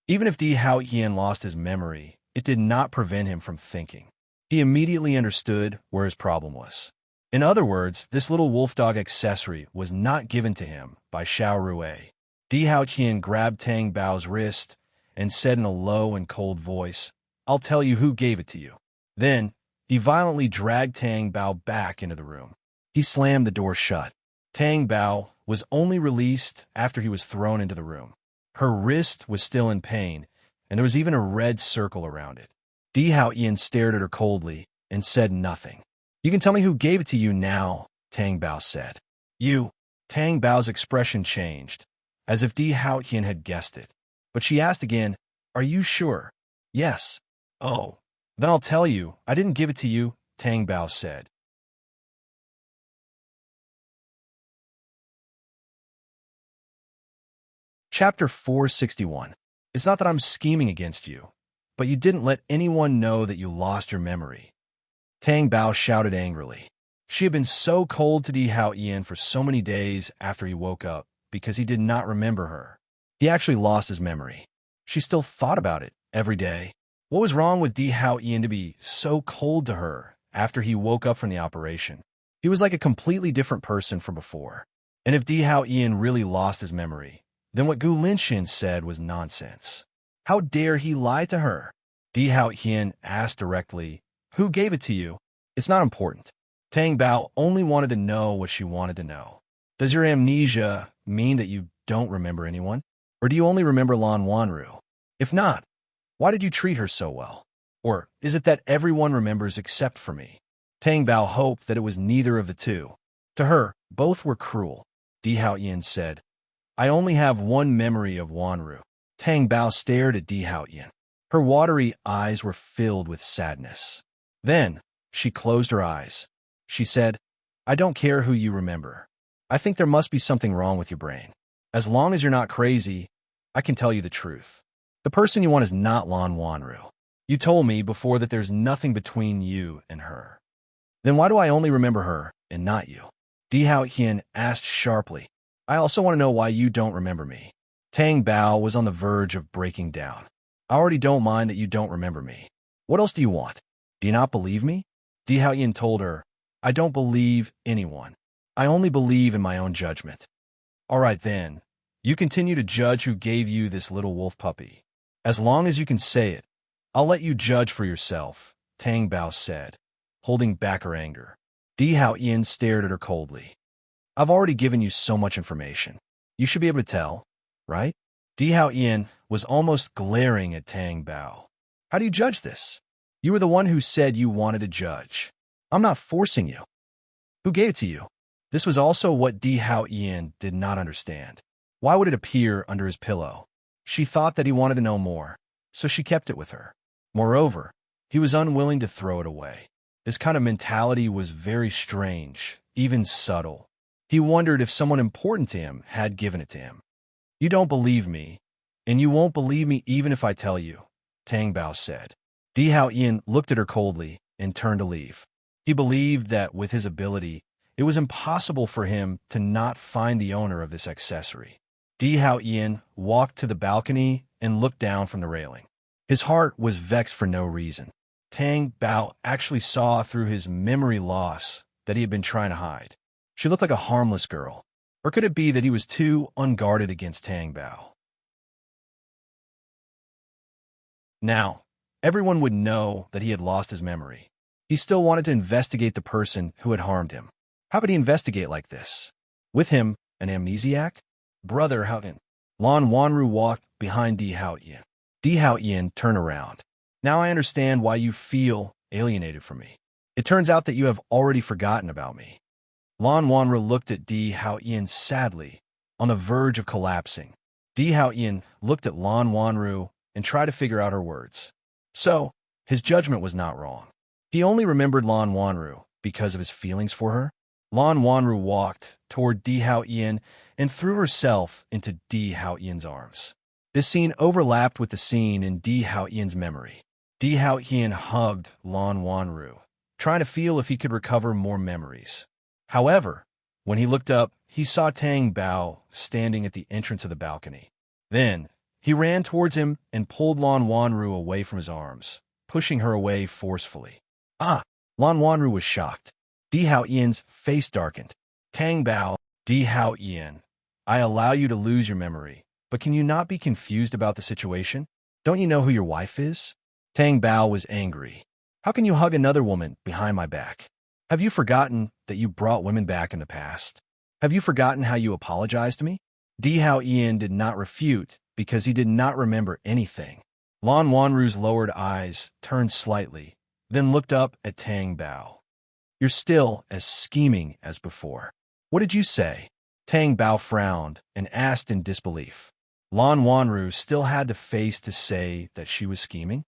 Even if Di Hao Yin lost his memory, it did not prevent him from thinking. He immediately understood where his problem was. In other words, this little wolf dog accessory was not given to him by Xiao Rui. Di Hao Yin grabbed Tang Bao's wrist and said in a low and cold voice, I'll tell you who gave it to you. Then, he violently dragged Tang Bao back into the room. He slammed the door shut. Tang Bao was only released after he was thrown into the room. Her wrist was still in pain, and there was even a red circle around it. Di Hao Yin stared at her coldly and said nothing. You can tell me who gave it to you now, Tang Bao said. You. Tang Bao's expression changed, as if Di Hao Yin had guessed it. But she asked again, Are you sure? Yes. Oh. Then I'll tell you, I didn't give it to you, Tang Bao said. Chapter 461. It's not that I'm scheming against you, but you didn't let anyone know that you lost your memory. Tang Bao shouted angrily. She had been so cold to Di Hao Yin for so many days after he woke up because he did not remember her. He actually lost his memory. She still thought about it every day. What was wrong with Di Hao Yin to be so cold to her after he woke up from the operation? He was like a completely different person from before. And if Di Hao Yin really lost his memory, then what Gu Linxin said was nonsense. How dare he lie to her? Di Hao Yin asked directly, Who gave it to you? It's not important. Tang Bao only wanted to know what she wanted to know. Does your amnesia mean that you don't remember anyone? Or do you only remember Lan Wanru? If not, why did you treat her so well? Or is it that everyone remembers except for me? Tang Bao hoped that it was neither of the two. To her, both were cruel. Di Hao Yin said, I only have one memory of Wanru. Tang Bao stared at Di Hao Yin. Her watery eyes were filled with sadness. Then, she closed her eyes. She said, I don't care who you remember. I think there must be something wrong with your brain. As long as you're not crazy, I can tell you the truth. The person you want is not Lan Wanru. You told me before that there's nothing between you and her. Then why do I only remember her and not you? Di Hao Yin asked sharply. I also want to know why you don't remember me. Tang Bao was on the verge of breaking down. I already don't mind that you don't remember me. What else do you want? Do you not believe me? Di Hao Yin told her, I don't believe anyone. I only believe in my own judgment. All right then, you continue to judge who gave you this little wolf puppy. As long as you can say it, I'll let you judge for yourself, Tang Bao said, holding back her anger. Di Hao Yin stared at her coldly. I've already given you so much information. You should be able to tell, right? Di Hao Yin was almost glaring at Tang Bao. How do you judge this? You were the one who said you wanted to judge. I'm not forcing you. Who gave it to you? This was also what Di Hao Yin did not understand. Why would it appear under his pillow? She thought that he wanted to know more, so she kept it with her. Moreover, he was unwilling to throw it away. This kind of mentality was very strange, even subtle. He wondered if someone important to him had given it to him. You don't believe me, and you won't believe me even if I tell you, Tang Bao said. Di Hao Yin looked at her coldly and turned to leave. He believed that with his ability, it was impossible for him to not find the owner of this accessory. Di Hao Yin walked to the balcony and looked down from the railing. His heart was vexed for no reason. Tang Bao actually saw through his memory loss that he had been trying to hide. She looked like a harmless girl. Or could it be that he was too unguarded against Tang Bao? Now, everyone would know that he had lost his memory. He still wanted to investigate the person who had harmed him. How could he investigate like this? With him, an amnesiac? Brother Houghton. Lan Wanru walked behind Di Hao Yin. Di Hao Yin turned around. Now I understand why you feel alienated from me. It turns out that you have already forgotten about me. Lan Wanru looked at Di Hao Yin sadly, on the verge of collapsing. Di Hao Yin looked at Lan Wanru and tried to figure out her words. So, his judgment was not wrong. He only remembered Lan Wanru because of his feelings for her. Lan Wanru walked toward Di Hao Yin and threw herself into Di Hao Yin's arms. This scene overlapped with the scene in Di Hao Yin's memory. Di Hao Yin hugged Lan Wanru, trying to feel if he could recover more memories. However, when he looked up, he saw Tang Bao standing at the entrance of the balcony. Then, he ran towards him and pulled Lan Wanru away from his arms, pushing her away forcefully. Ah! Lan Wanru was shocked. Di Hao Yin's face darkened. Tang Bao, Di Hao Yin, I allow you to lose your memory, but can you not be confused about the situation? Don't you know who your wife is? Tang Bao was angry. How can you hug another woman behind my back? Have you forgotten that you brought women back in the past? Have you forgotten how you apologized to me? Di Hao Yin did not refute because he did not remember anything. Lan Wanru's lowered eyes turned slightly, then looked up at Tang Bao. You're still as scheming as before. What did you say? Tang Bao frowned and asked in disbelief. Lan Wanru still had the face to say that she was scheming?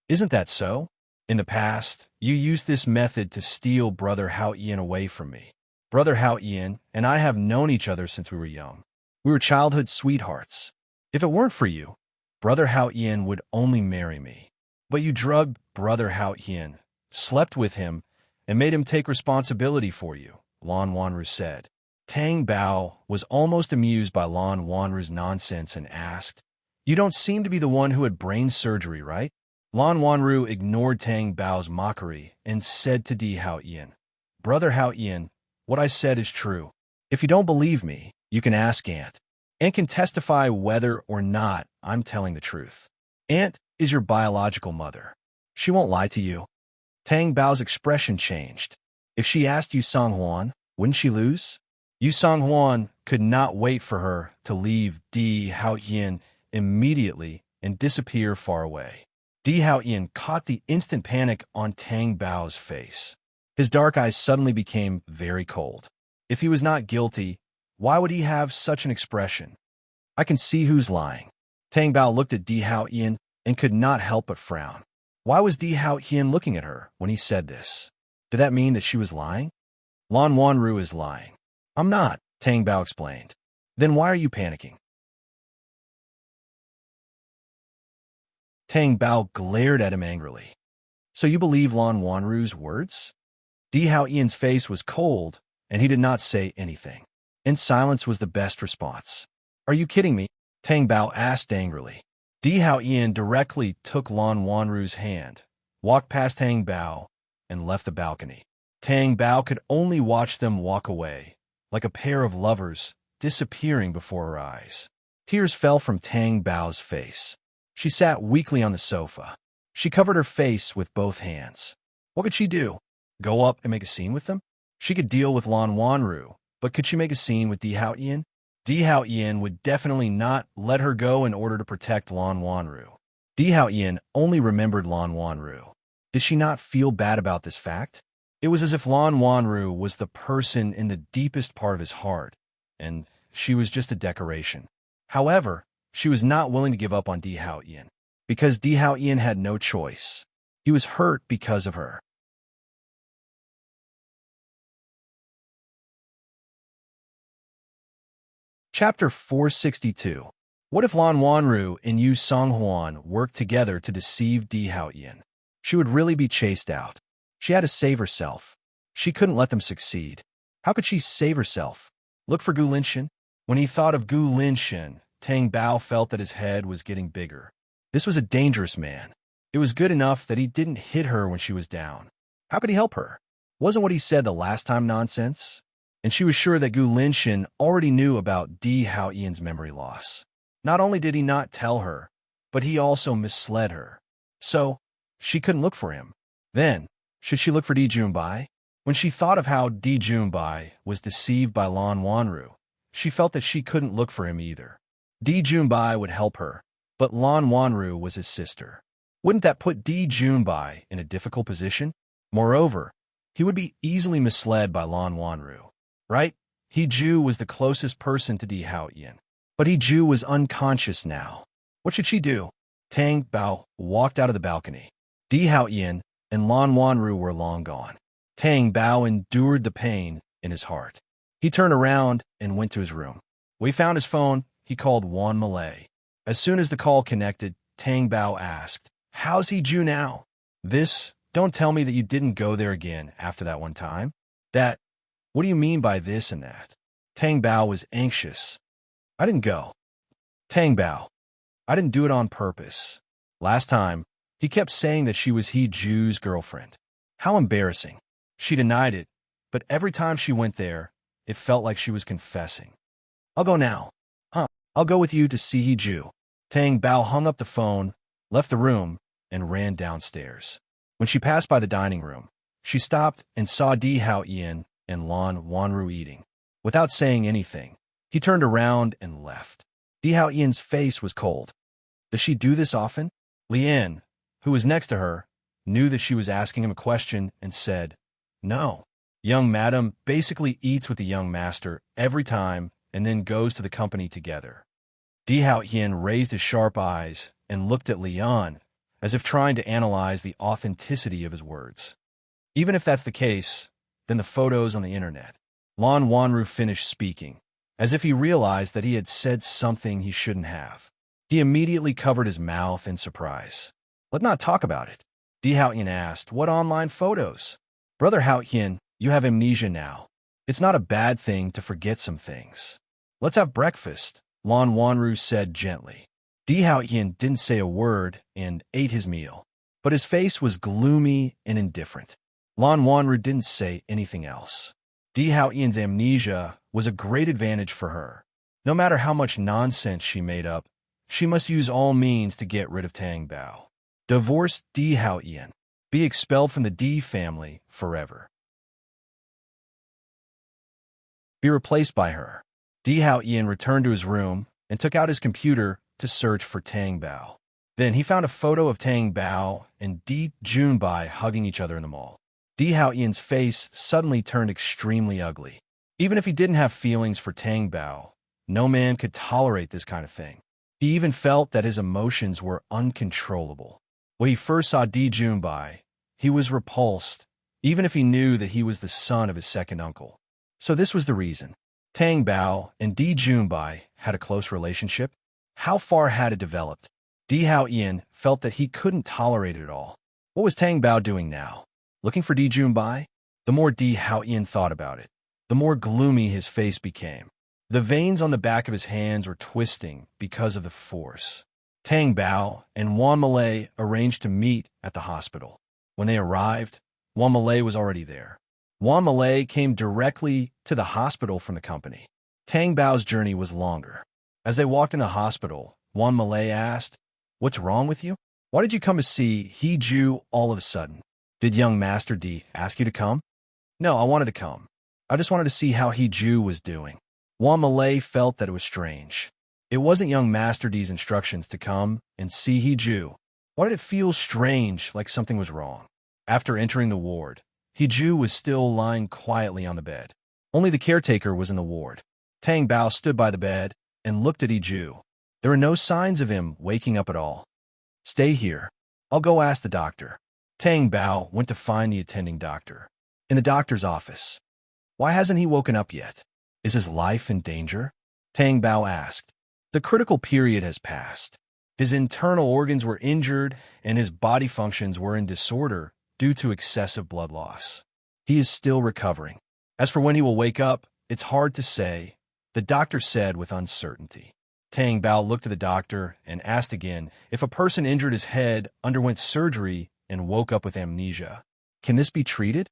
Isn't that so? In the past, you used this method to steal Brother Hao Yin away from me. Brother Hao Yin and I have known each other since we were young. We were childhood sweethearts. If it weren't for you, Brother Hao Yin would only marry me. But you drugged Brother Hao Yin, slept with him, and made him take responsibility for you, Lan Wanru said. Tang Bao was almost amused by Lan Wanru's nonsense and asked, You don't seem to be the one who had brain surgery, right? Lan Wanru ignored Tang Bao's mockery and said to Di Hao Yin, Brother Hao Yin, what I said is true. If you don't believe me, you can ask Aunt. Aunt can testify whether or not I'm telling the truth. Aunt is your biological mother. She won't lie to you. Tang Bao's expression changed. If she asked Yu Songhuan, wouldn't she lose? Yu Songhuan could not wait for her to leave Di Hao Yin immediately and disappear far away. Di Hao Yin caught the instant panic on Tang Bao's face. His dark eyes suddenly became very cold. If he was not guilty, why would he have such an expression? I can see who's lying. Tang Bao looked at Di Hao Yin and could not help but frown. Why was Di Hao Yin looking at her when he said this? Did that mean that she was lying? Lan Wanru is lying. I'm not, Tang Bao explained. Then why are you panicking? Tang Bao glared at him angrily. So you believe Lan Wanru's words? Di Hao Yin's face was cold, and he did not say anything. And silence was the best response. Are you kidding me? Tang Bao asked angrily. Di Hao Yin directly took Lan Wanru's hand, walked past Tang Bao, and left the balcony. Tang Bao could only watch them walk away, like a pair of lovers disappearing before her eyes. Tears fell from Tang Bao's face. She sat weakly on the sofa. She covered her face with both hands. What could she do? Go up and make a scene with them? She could deal with Lan Wanru, but could she make a scene with Di Hao Yin? Di Hao Yin would definitely not let her go in order to protect Lan Wanru. Di Hao Yin only remembered Lan Wanru. Did she not feel bad about this fact? It was as if Lan Wanru was the person in the deepest part of his heart, and she was just a decoration. However, she was not willing to give up on Di Hao Yin, because Di Hao Yin had no choice. He was hurt because of her. Chapter 462. What if Lan Wanru and Yu Songhuan worked together to deceive Di Hao Yin? She would really be chased out. She had to save herself. She couldn't let them succeed. How could she save herself? Look for Gu Linshan? When he thought of Gu Linshan, Tang Bao felt that his head was getting bigger. This was a dangerous man. It was good enough that he didn't hit her when she was down. How could he help her? Wasn't what he said the last time nonsense? And she was sure that Gu Linshan already knew about Di Haoyan's memory loss. Not only did he not tell her, but he also misled her. So, she couldn't look for him. Then, should she look for Di Junbai? When she thought of how Di Junbai was deceived by Lan Wanru, she felt that she couldn't look for him either. Di Junbai would help her, but Lan Wanru was his sister. Wouldn't that put Di Junbai in a difficult position? Moreover, he would be easily misled by Lan Wanru. Right? He Ju was the closest person to Di Haoyan. But He Ju was unconscious now. What should she do? Tang Bao walked out of the balcony. Di Haoyan and Lan Wanru were long gone. Tang Bao endured the pain in his heart. He turned around and went to his room. When he found his phone, he called Wan Malay. As soon as the call connected, Tang Bao asked, "How's He Ju now?" Don't tell me that you didn't go there again after that one time. What do you mean by this and that? Tang Bao was anxious. I didn't go. Tang Bao, I didn't do it on purpose. Last time, he kept saying that she was He Ju's girlfriend. How embarrassing. She denied it, but every time she went there, it felt like she was confessing. I'll go now. I'll go with you to see He Ju. Tang Bao hung up the phone, left the room, and ran downstairs. When she passed by the dining room, she stopped and saw Di Haoyan and Lan Wanru eating. Without saying anything, he turned around and left. Di Haoyan's face was cold. Does she do this often? Lian, who was next to her, knew that she was asking him a question and said, "No. Young madam basically eats with the young master every time and then goes to the company together." Di Haoyan raised his sharp eyes and looked at Lian, as if trying to analyze the authenticity of his words. Even if that's the case, then the photos on the internet. Lan Wanru finished speaking, as if he realized that he had said something he shouldn't have. He immediately covered his mouth in surprise. "Let's not talk about it." Di Haoyan asked, "What online photos?" "Brother Haoyan, you have amnesia now. It's not a bad thing to forget some things. Let's have breakfast," Lan Wanru said gently. Di Haoyan didn't say a word and ate his meal, but his face was gloomy and indifferent. Lan Wanru didn't say anything else. Di Haoyan's amnesia was a great advantage for her. No matter how much nonsense she made up, she must use all means to get rid of Tang Bao. Divorce Di Haoyan. Be expelled from the Di family forever. Be replaced by her. Di Haoyan returned to his room and took out his computer to search for Tang Bao. Then he found a photo of Tang Bao and Di Junbai hugging each other in the mall. Di Haoyan's face suddenly turned extremely ugly. Even if he didn't have feelings for Tang Bao, no man could tolerate this kind of thing. He even felt that his emotions were uncontrollable. When he first saw Di Junbai, he was repulsed, even if he knew that he was the son of his second uncle. So this was the reason. Tang Bao and Di Junbai had a close relationship. How far had it developed? Di Haoyan felt that he couldn't tolerate it at all. What was Tang Bao doing now? Looking for Di Junbai? The more Di Haoyan thought about it, the more gloomy his face became. The veins on the back of his hands were twisting because of the force. Tang Bao and Wan Malay arranged to meet at the hospital. When they arrived, Wan Malay was already there. Wan Malay came directly to the hospital from the company. Tang Bao's journey was longer. As they walked in the hospital, Wan Malay asked, "What's wrong with you? Why did you come to see He Ju all of a sudden? Did young Master Di ask you to come?" "No, I wanted to come. I just wanted to see how He Ju was doing." Wan Malay felt that it was strange. It wasn't young Master Di's instructions to come and see He Ju. Why did it feel strange, like something was wrong? After entering the ward, He Ju was still lying quietly on the bed. Only the caretaker was in the ward. Tang Bao stood by the bed and looked at He Ju. There were no signs of him waking up at all. "Stay here. I'll go ask the doctor." Tang Bao went to find the attending doctor. In the doctor's office. "Why hasn't he woken up yet? Is his life in danger?" Tang Bao asked. "The critical period has passed. His internal organs were injured and his body functions were in disorder due to excessive blood loss. He is still recovering. As for when he will wake up, it's hard to say, the doctor said with uncertainty. Tang Bao looked at the doctor and asked again if a person injured his head, underwent surgery, and woke up with amnesia. Can this be treated?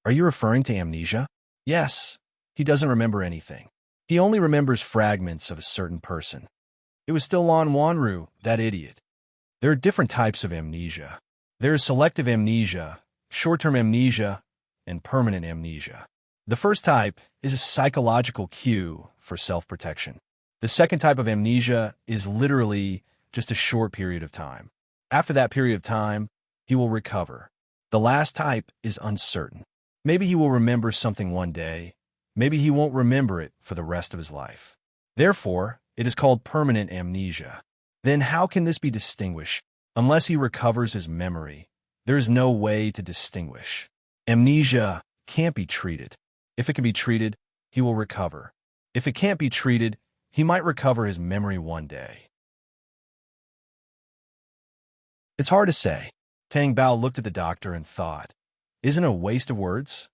Are you referring to amnesia? Yes. He doesn't remember anything. He only remembers fragments of a certain person. It was still Lan Wanru, that idiot. There are different types of amnesia. There is selective amnesia, short-term amnesia, and permanent amnesia. The first type is a psychological cue for self-protection. The second type of amnesia is literally just a short period of time. After that period of time, he will recover. The last type is uncertain. Maybe he will remember something one day. Maybe he won't remember it for the rest of his life. Therefore, it is called permanent amnesia. Then how can this be distinguished? Unless he recovers his memory, there is no way to distinguish. Amnesia can't be treated. If it can be treated, he will recover. If it can't be treated, he might recover his memory one day. It's hard to say. Tang Bao looked at the doctor and thought, isn't it a waste of words?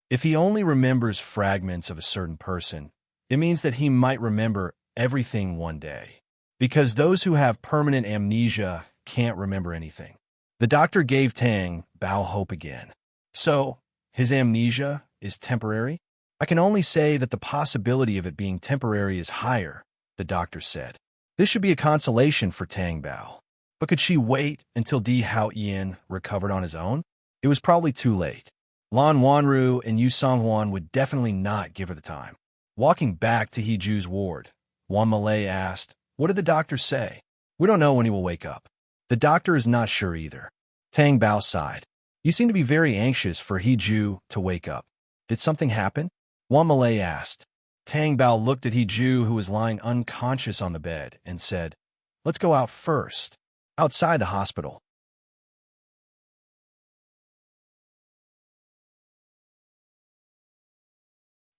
If he only remembers fragments of a certain person, it means that he might remember everything one day. Because those who have permanent amnesia can't remember anything. The doctor gave Tang Bao hope again. So, his amnesia is temporary? I can only say that the possibility of it being temporary is higher, the doctor said. This should be a consolation for Tang Bao. But could she wait until Di Haoyan recovered on his own? It was probably too late. Lan Wanru and Yu Songhuan would definitely not give her the time. Walking back to He Ju's ward, Wan Malay asked, what did the doctor say? We don't know when he will wake up. The doctor is not sure either. Tang Bao sighed. You seem to be very anxious for He Ju to wake up. Did something happen? Wan Malay asked. Tang Bao looked at He Ju, who was lying unconscious on the bed, and said, let's go out first. Outside the hospital.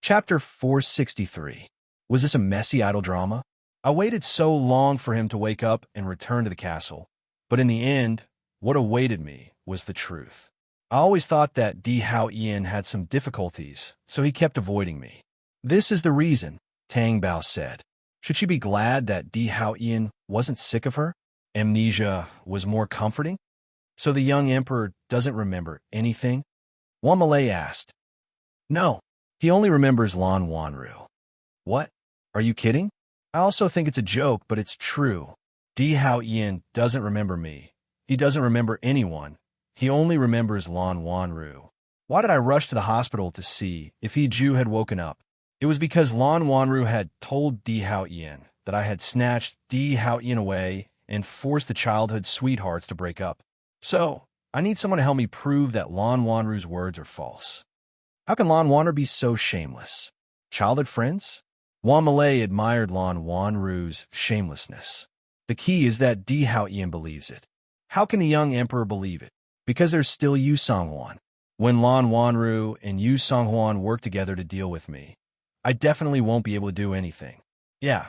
Chapter 463. Was this a messy idle drama? I waited so long for him to wake up and return to the castle, but in the end, what awaited me was the truth. I always thought that Di Haoyan had some difficulties, so he kept avoiding me. This is the reason, Tang Bao said. Should she be glad that Di Haoyan wasn't sick of her? Amnesia was more comforting? So the young emperor doesn't remember anything? Wan Malay asked. No, he only remembers Lan Wanru. What? Are you kidding? I also think it's a joke, but it's true. Di Haoyan doesn't remember me. He doesn't remember anyone. He only remembers Lan Wanru. Why did I rush to the hospital to see if He Ju had woken up? It was because Lan Wanru had told Di Haoyan that I had snatched Di Haoyan away and forced the childhood sweethearts to break up. So, I need someone to help me prove that Lan Wanru's words are false. How can Lan Wanru be so shameless? Childhood friends? Wan Malay admired Lan Wanru's shamelessness. The key is that Di Haoyan believes it. How can the young emperor believe it? Because there's still Yu Songhuan. When Lan Wanru and Yu Songhuan work together to deal with me, I definitely won't be able to do anything. Yeah,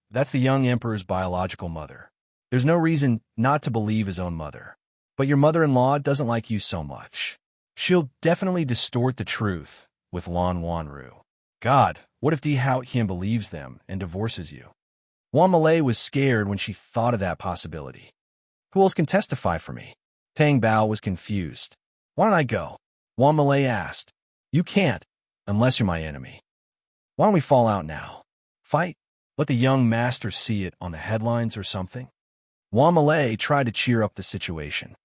that's the young emperor's biological mother. There's no reason not to believe his own mother. But your mother-in-law doesn't like you so much. She'll definitely distort the truth with Lan Wanru. God, what if Di Haoyan believes them and divorces you? Wan Malay was scared when she thought of that possibility. Who else can testify for me? Tang Bao was confused. Why don't I go? Wan Malay asked. You can't, unless you're my enemy. Why don't we fall out now? Fight? Let the young master see it on the headlines or something? Wan Malay tried to cheer up the situation.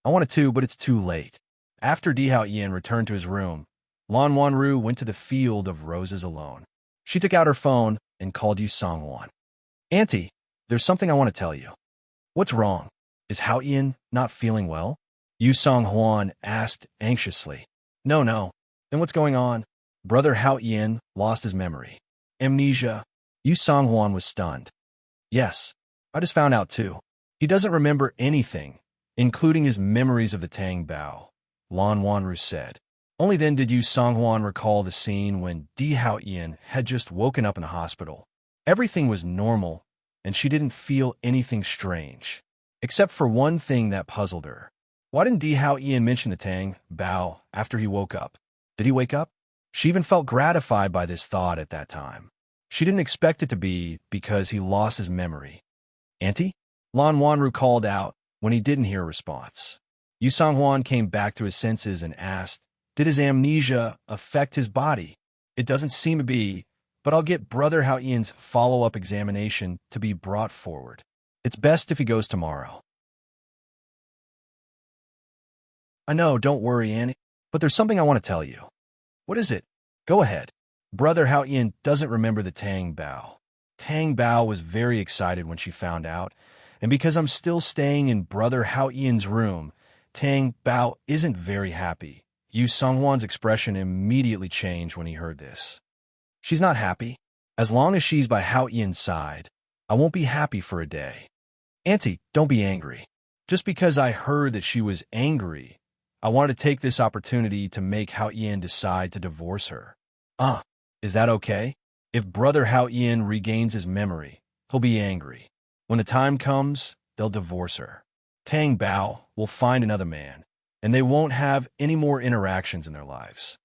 I wanted to, but it's too late. After Di Haoyan returned to his room, Lan Wanru went to the field of roses alone. She took out her phone and called Yu Songhuan. Auntie, there's something I want to tell you. What's wrong? Is Haoyan not feeling well? Yu Songhuan asked anxiously. No. Then what's going on? Brother Haoyan lost his memory. Amnesia. Yu Songhuan was stunned. Yes, I just found out too. He doesn't remember anything, including his memories of the Tang Bao, Lan Wanru said. Only then did Yu Songhuan recall the scene when Di Haoyan had just woken up in the hospital. Everything was normal and she didn't feel anything strange, except for one thing that puzzled her. Why didn't Di Hao Ian mention the Tang Bao after he woke up? Did he wake up? She even felt gratified by this thought at that time. She didn't expect it to be because he lost his memory. Auntie? Lan Wanru called out when he didn't hear a response. Yu Sanghuan came back to his senses and asked, did his amnesia affect his body? It doesn't seem to be, but I'll get Brother Hao Ian's follow-up examination to be brought forward. It's best if he goes tomorrow. I know, don't worry, Annie, but there's something I want to tell you. What is it? Go ahead. Brother Hao Ian doesn't remember the Tang Bao. Tang Bao was very excited when she found out, and because I'm still staying in Brother Hao Ian's room, Tang Bao isn't very happy. Yu Songhuan's expression immediately changed when he heard this. She's not happy. As long as she's by Hao Ian's side, I won't be happy for a day. Auntie, don't be angry. Just because I heard that she was angry, I wanted to take this opportunity to make Hao Ian decide to divorce her. Is that okay? If Brother Hao Ian regains his memory, he'll be angry. When the time comes, they'll divorce her. Tang Bao will find another man, and they won't have any more interactions in their lives.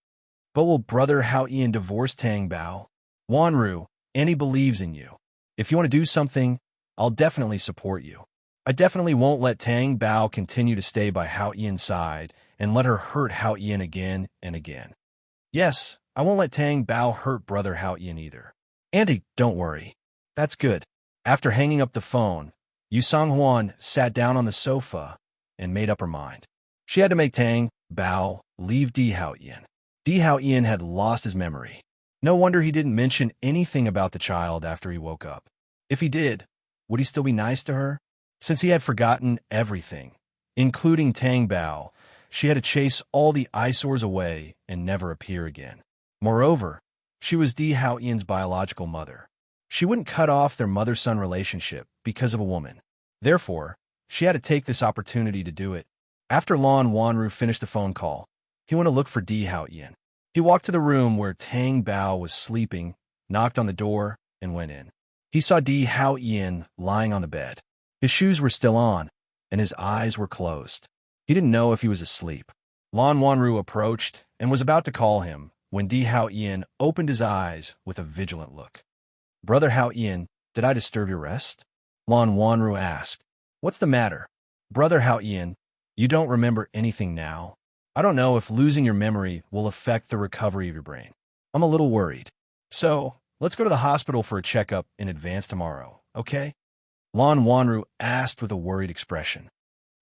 But will Brother Hao Ian divorce Tang Bao? Wanru, Annie believes in you. If you want to do something, I'll definitely support you. I definitely won't let Tang Bao continue to stay by Hao Ian's side and let her hurt Hao Ian again and again. Yes, I won't let Tang Bao hurt Brother Hao Ian either. Auntie, don't worry. That's good. After hanging up the phone, Yu Sanghuan sat down on the sofa and made up her mind. She had to make Tang Bao leave Di Hao Ian. Di Hao Ian had lost his memory. No wonder he didn't mention anything about the child after he woke up. If he did, would he still be nice to her? Since he had forgotten everything, including Tang Bao, she had to chase all the eyesores away and never appear again. Moreover, she was Di Hao Ian's biological mother. She wouldn't cut off their mother-son relationship because of a woman. Therefore, she had to take this opportunity to do it. After Lan Wanru finished the phone call, he went to look for Di Hao Ian. He walked to the room where Tang Bao was sleeping, knocked on the door, and went in. He saw Di Hao Ian lying on the bed. His shoes were still on, and his eyes were closed. He didn't know if he was asleep. Lan Wanru approached and was about to call him when Di Hao Ian opened his eyes with a vigilant look. Brother Hao Ian, did I disturb your rest? Lan Wanru asked. What's the matter? Brother Hao Ian, you don't remember anything now? I don't know if losing your memory will affect the recovery of your brain. I'm a little worried. So, let's go to the hospital for a checkup in advance tomorrow, okay? Lan Wanru asked with a worried expression.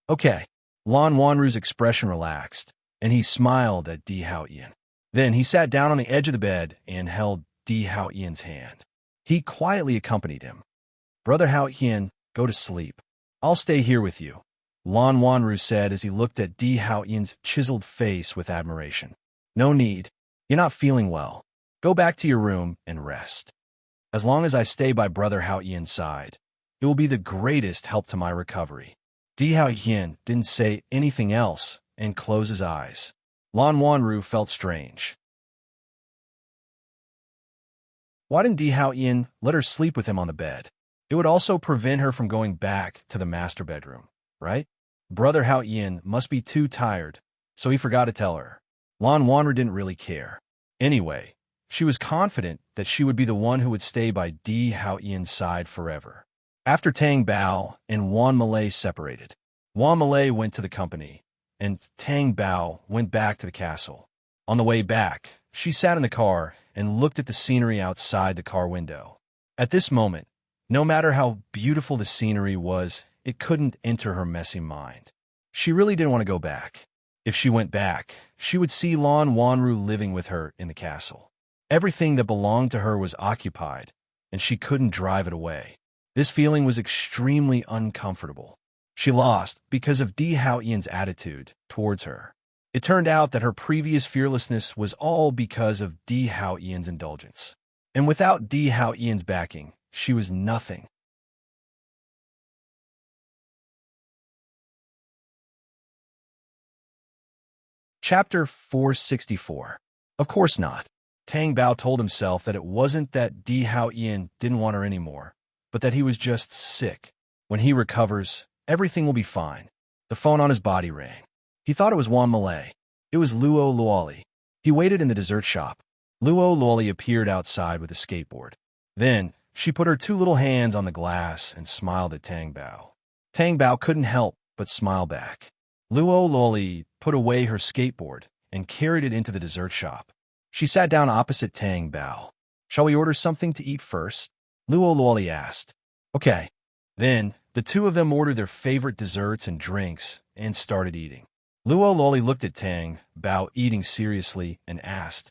Okay. Lan Wanru's expression relaxed, and he smiled at Di Hao Ian. Then he sat down on the edge of the bed and held Di Hao Ian's hand. He quietly accompanied him. Brother Hao Ian, go to sleep. I'll stay here with you, Lan Wanru said as he looked at Di Hao Ian's chiseled face with admiration. No need. You're not feeling well. Go back to your room and rest. As long as I stay by Brother Hao Ian's side, it will be the greatest help to my recovery. Di Hao Ian didn't say anything else and closed his eyes. Lan Wanru felt strange. Why didn't Di Hao Ian let her sleep with him on the bed? It would also prevent her from going back to the master bedroom, right? Brother Hao Ian must be too tired, so he forgot to tell her. Lan Wanru didn't really care. Anyway, she was confident that she would be the one who would stay by Di Hao Ian's side forever. After Tang Bao and Wan Malay separated, Wan Malay went to the company, and Tang Bao went back to the castle. On the way back, she sat in the car and looked at the scenery outside the car window. At this moment, no matter how beautiful the scenery was, it couldn't enter her messy mind. She really didn't want to go back. If she went back, she would see Lan Wanru living with her in the castle. Everything that belonged to her was occupied, and she couldn't drive it away. This feeling was extremely uncomfortable. She lost because of Di Hao Ian's attitude towards her. It turned out that her previous fearlessness was all because of Di Hao Ian's indulgence. And without Di Hao Ian's backing, she was nothing. Chapter 464. Of course not. Tang Bao told himself that it wasn't that Di Hao Ian didn't want her anymore, but that he was just sick. When he recovers, everything will be fine. The phone on his body rang. He thought it was Juan Malay. It was Luo Luoli. He waited in the dessert shop. Luo Luoli appeared outside with a skateboard. Then, she put her two little hands on the glass and smiled at Tang Bao. Tang Bao couldn't help but smile back. Luo Luoli put away her skateboard and carried it into the dessert shop. She sat down opposite Tang Bao. "Shall we order something to eat first?" Luo Luoli asked. "Okay." Then, the two of them ordered their favorite desserts and drinks and started eating. Luo Luoli looked at Tang Bao eating seriously and asked,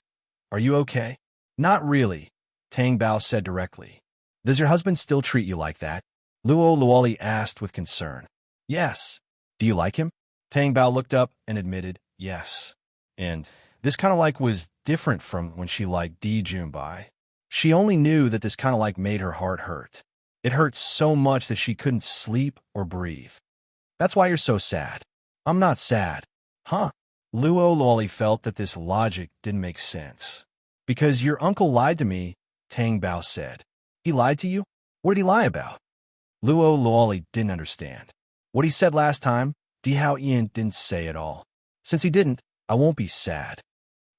"Are you okay?" "Not really," Tang Bao said directly. "Does your husband still treat you like that?" Luo Luoli asked with concern. "Yes." "Do you like him?" Tang Bao looked up and admitted, "Yes." And this kind of like was different from when she liked Di Junbai. She only knew that this kind of like made her heart hurt. It hurt so much that she couldn't sleep or breathe. "That's why you're so sad." "I'm not sad." "Huh?" Luo Luoli felt that this logic didn't make sense. "Because your uncle lied to me," Tang Bao said. "He lied to you? What did he lie about?" Luo Luoli didn't understand. What he said last time, Di Hao Ian didn't say at all. "Since he didn't, I won't be sad."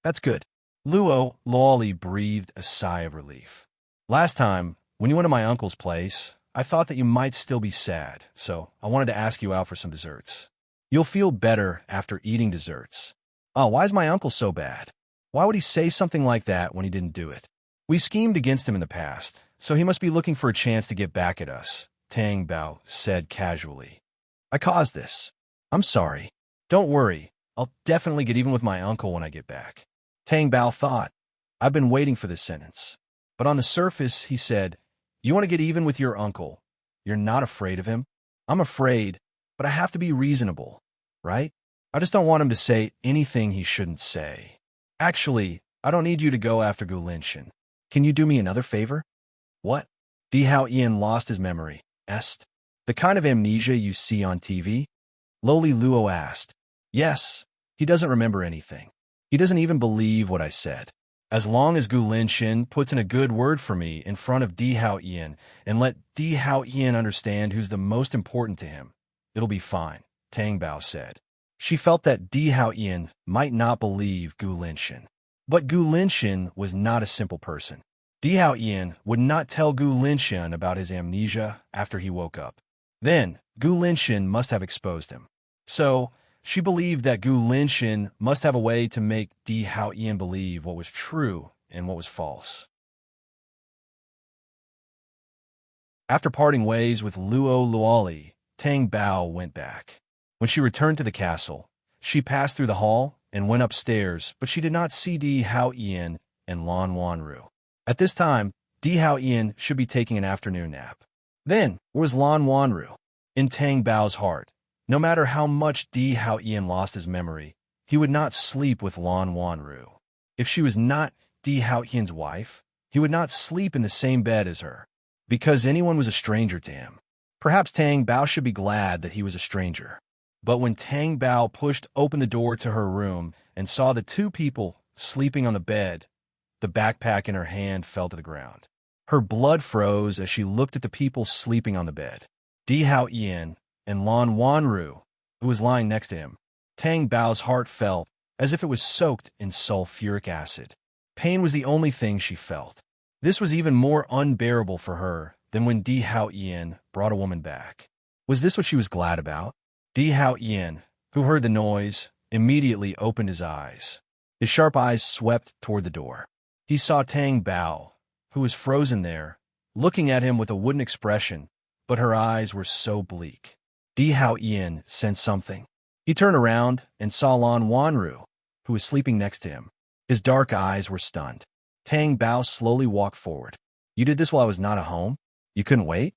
"That's good." Luo Luoli breathed a sigh of relief. "Last time, when you went to my uncle's place, I thought that you might still be sad, so I wanted to ask you out for some desserts. You'll feel better after eating desserts." "Oh, why is my uncle so bad? Why would he say something like that when he didn't do it?" "We schemed against him in the past, so he must be looking for a chance to get back at us," Tang Bao said casually. "I caused this. I'm sorry." "Don't worry. I'll definitely get even with my uncle when I get back." Tang Bao thought. I've been waiting for this sentence. But on the surface, he said, "You want to get even with your uncle. You're not afraid of him?" "I'm afraid, but I have to be reasonable, right? I just don't want him to say anything he shouldn't say. Actually, I don't need you to go after Gulinshin. Can you do me another favor?" "What?" Di Hao Ian lost his memory. "Est? The kind of amnesia you see on TV?" Loli Luo asked. "Yes. He doesn't remember anything. He doesn't even believe what I said. As long as Gulinshin puts in a good word for me in front of Di Hao Ian and let Di Hao Ian understand who's the most important to him, it'll be fine," Tang Bao said. She felt that Di Hao Ian might not believe Gulinshin. But Gulinshin was not a simple person. Di Hao Ian would not tell Gulinshin about his amnesia after he woke up. Then, Gulinshin must have exposed him. So, she believed that Gulinshin must have a way to make Di Hao Ian believe what was true and what was false. After parting ways with Luo Luoli, Tang Bao went back. When she returned to the castle, she passed through the hall and went upstairs, but she did not see Di Hao Ian and Lan Wanru. At this time, Di Hao Ian should be taking an afternoon nap. Then, where was Lan Wanru? In Tang Bao's heart, no matter how much Di Hao Ian lost his memory, he would not sleep with Lan Wanru. If she was not Di Hao Ian's wife, he would not sleep in the same bed as her, because anyone was a stranger to him. Perhaps Tang Bao should be glad that he was a stranger. But when Tang Bao pushed open the door to her room and saw the two people sleeping on the bed, the backpack in her hand fell to the ground. Her blood froze as she looked at the people sleeping on the bed. Di Hao Ian and Lan Wanru, who was lying next to him. Tang Bao's heart felt as if it was soaked in sulfuric acid. Pain was the only thing she felt. This was even more unbearable for her than when Di Hao Ian brought a woman back. Was this what she was glad about? Di Hao Ian, who heard the noise, immediately opened his eyes. His sharp eyes swept toward the door. He saw Tang Bao, who was frozen there, looking at him with a wooden expression, but her eyes were so bleak. Di Hao Ian sensed something. He turned around and saw Lan Wanru, who was sleeping next to him. His dark eyes were stunned. Tang Bao slowly walked forward. "You did this while I was not at home? You couldn't wait?"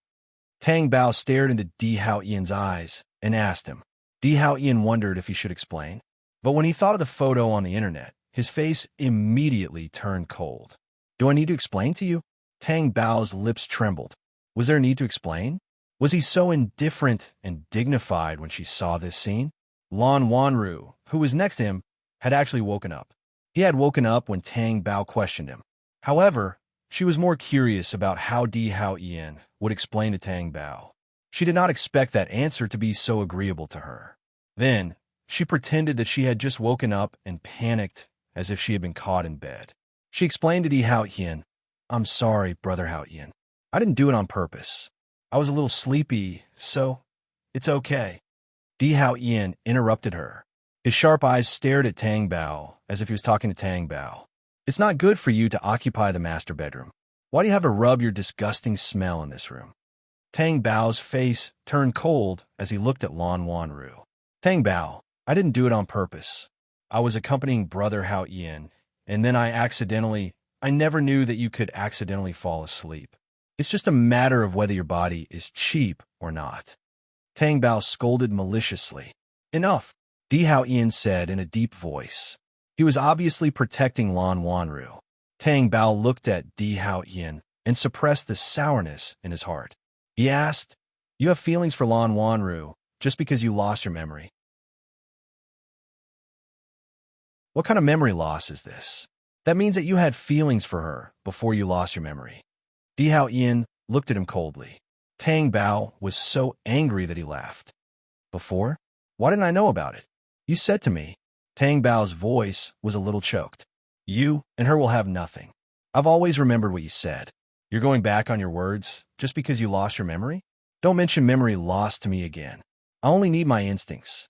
Tang Bao stared into Di Hao Ian's eyes and asked him. Di Hao Ian wondered if he should explain. But when he thought of the photo on the internet, his face immediately turned cold. "Do I need to explain to you?" Tang Bao's lips trembled. Was there a need to explain? Was he so indifferent and dignified when she saw this scene? Lan Wanru, who was next to him, had actually woken up. He had woken up when Tang Bao questioned him. However, She was more curious about how Di Hao Ian would explain to Tang Bao. She did not expect that answer to be so agreeable to her. Then, she pretended that she had just woken up and panicked as if she had been caught in bed. She explained to Di Hao Ian, "I'm sorry, Brother Hao Ian. I didn't do it on purpose. I was a little sleepy, so it's okay." Di Hao Ian interrupted her. His sharp eyes stared at Tang Bao as if he was talking to Tang Bao. "It's not good for you to occupy the master bedroom. Why do you have to rub your disgusting smell in this room?" Tang Bao's face turned cold as he looked at Lan Wanru. "Tang Bao, I didn't do it on purpose. I was accompanying Brother Hao Ian, and then I never knew that you could accidentally fall asleep. It's just a matter of whether your body is cheap or not." Tang Bao scolded maliciously. "Enough," Di Hao Ian said in a deep voice. He was obviously protecting Lan Wanru. Tang Bao looked at Di Hao Ian and suppressed the sourness in his heart. He asked, "You have feelings for Lan Wanru just because you lost your memory?" "What kind of memory loss is this? That means that you had feelings for her before you lost your memory." Di Hao Ian looked at him coldly. Tang Bao was so angry that he laughed. "Before? Why didn't I know about it? You said to me." Tang Bao's voice was a little choked. "You and her will have nothing. I've always remembered what you said. You're going back on your words just because you lost your memory? Don't mention memory loss to me again. I only need my instincts."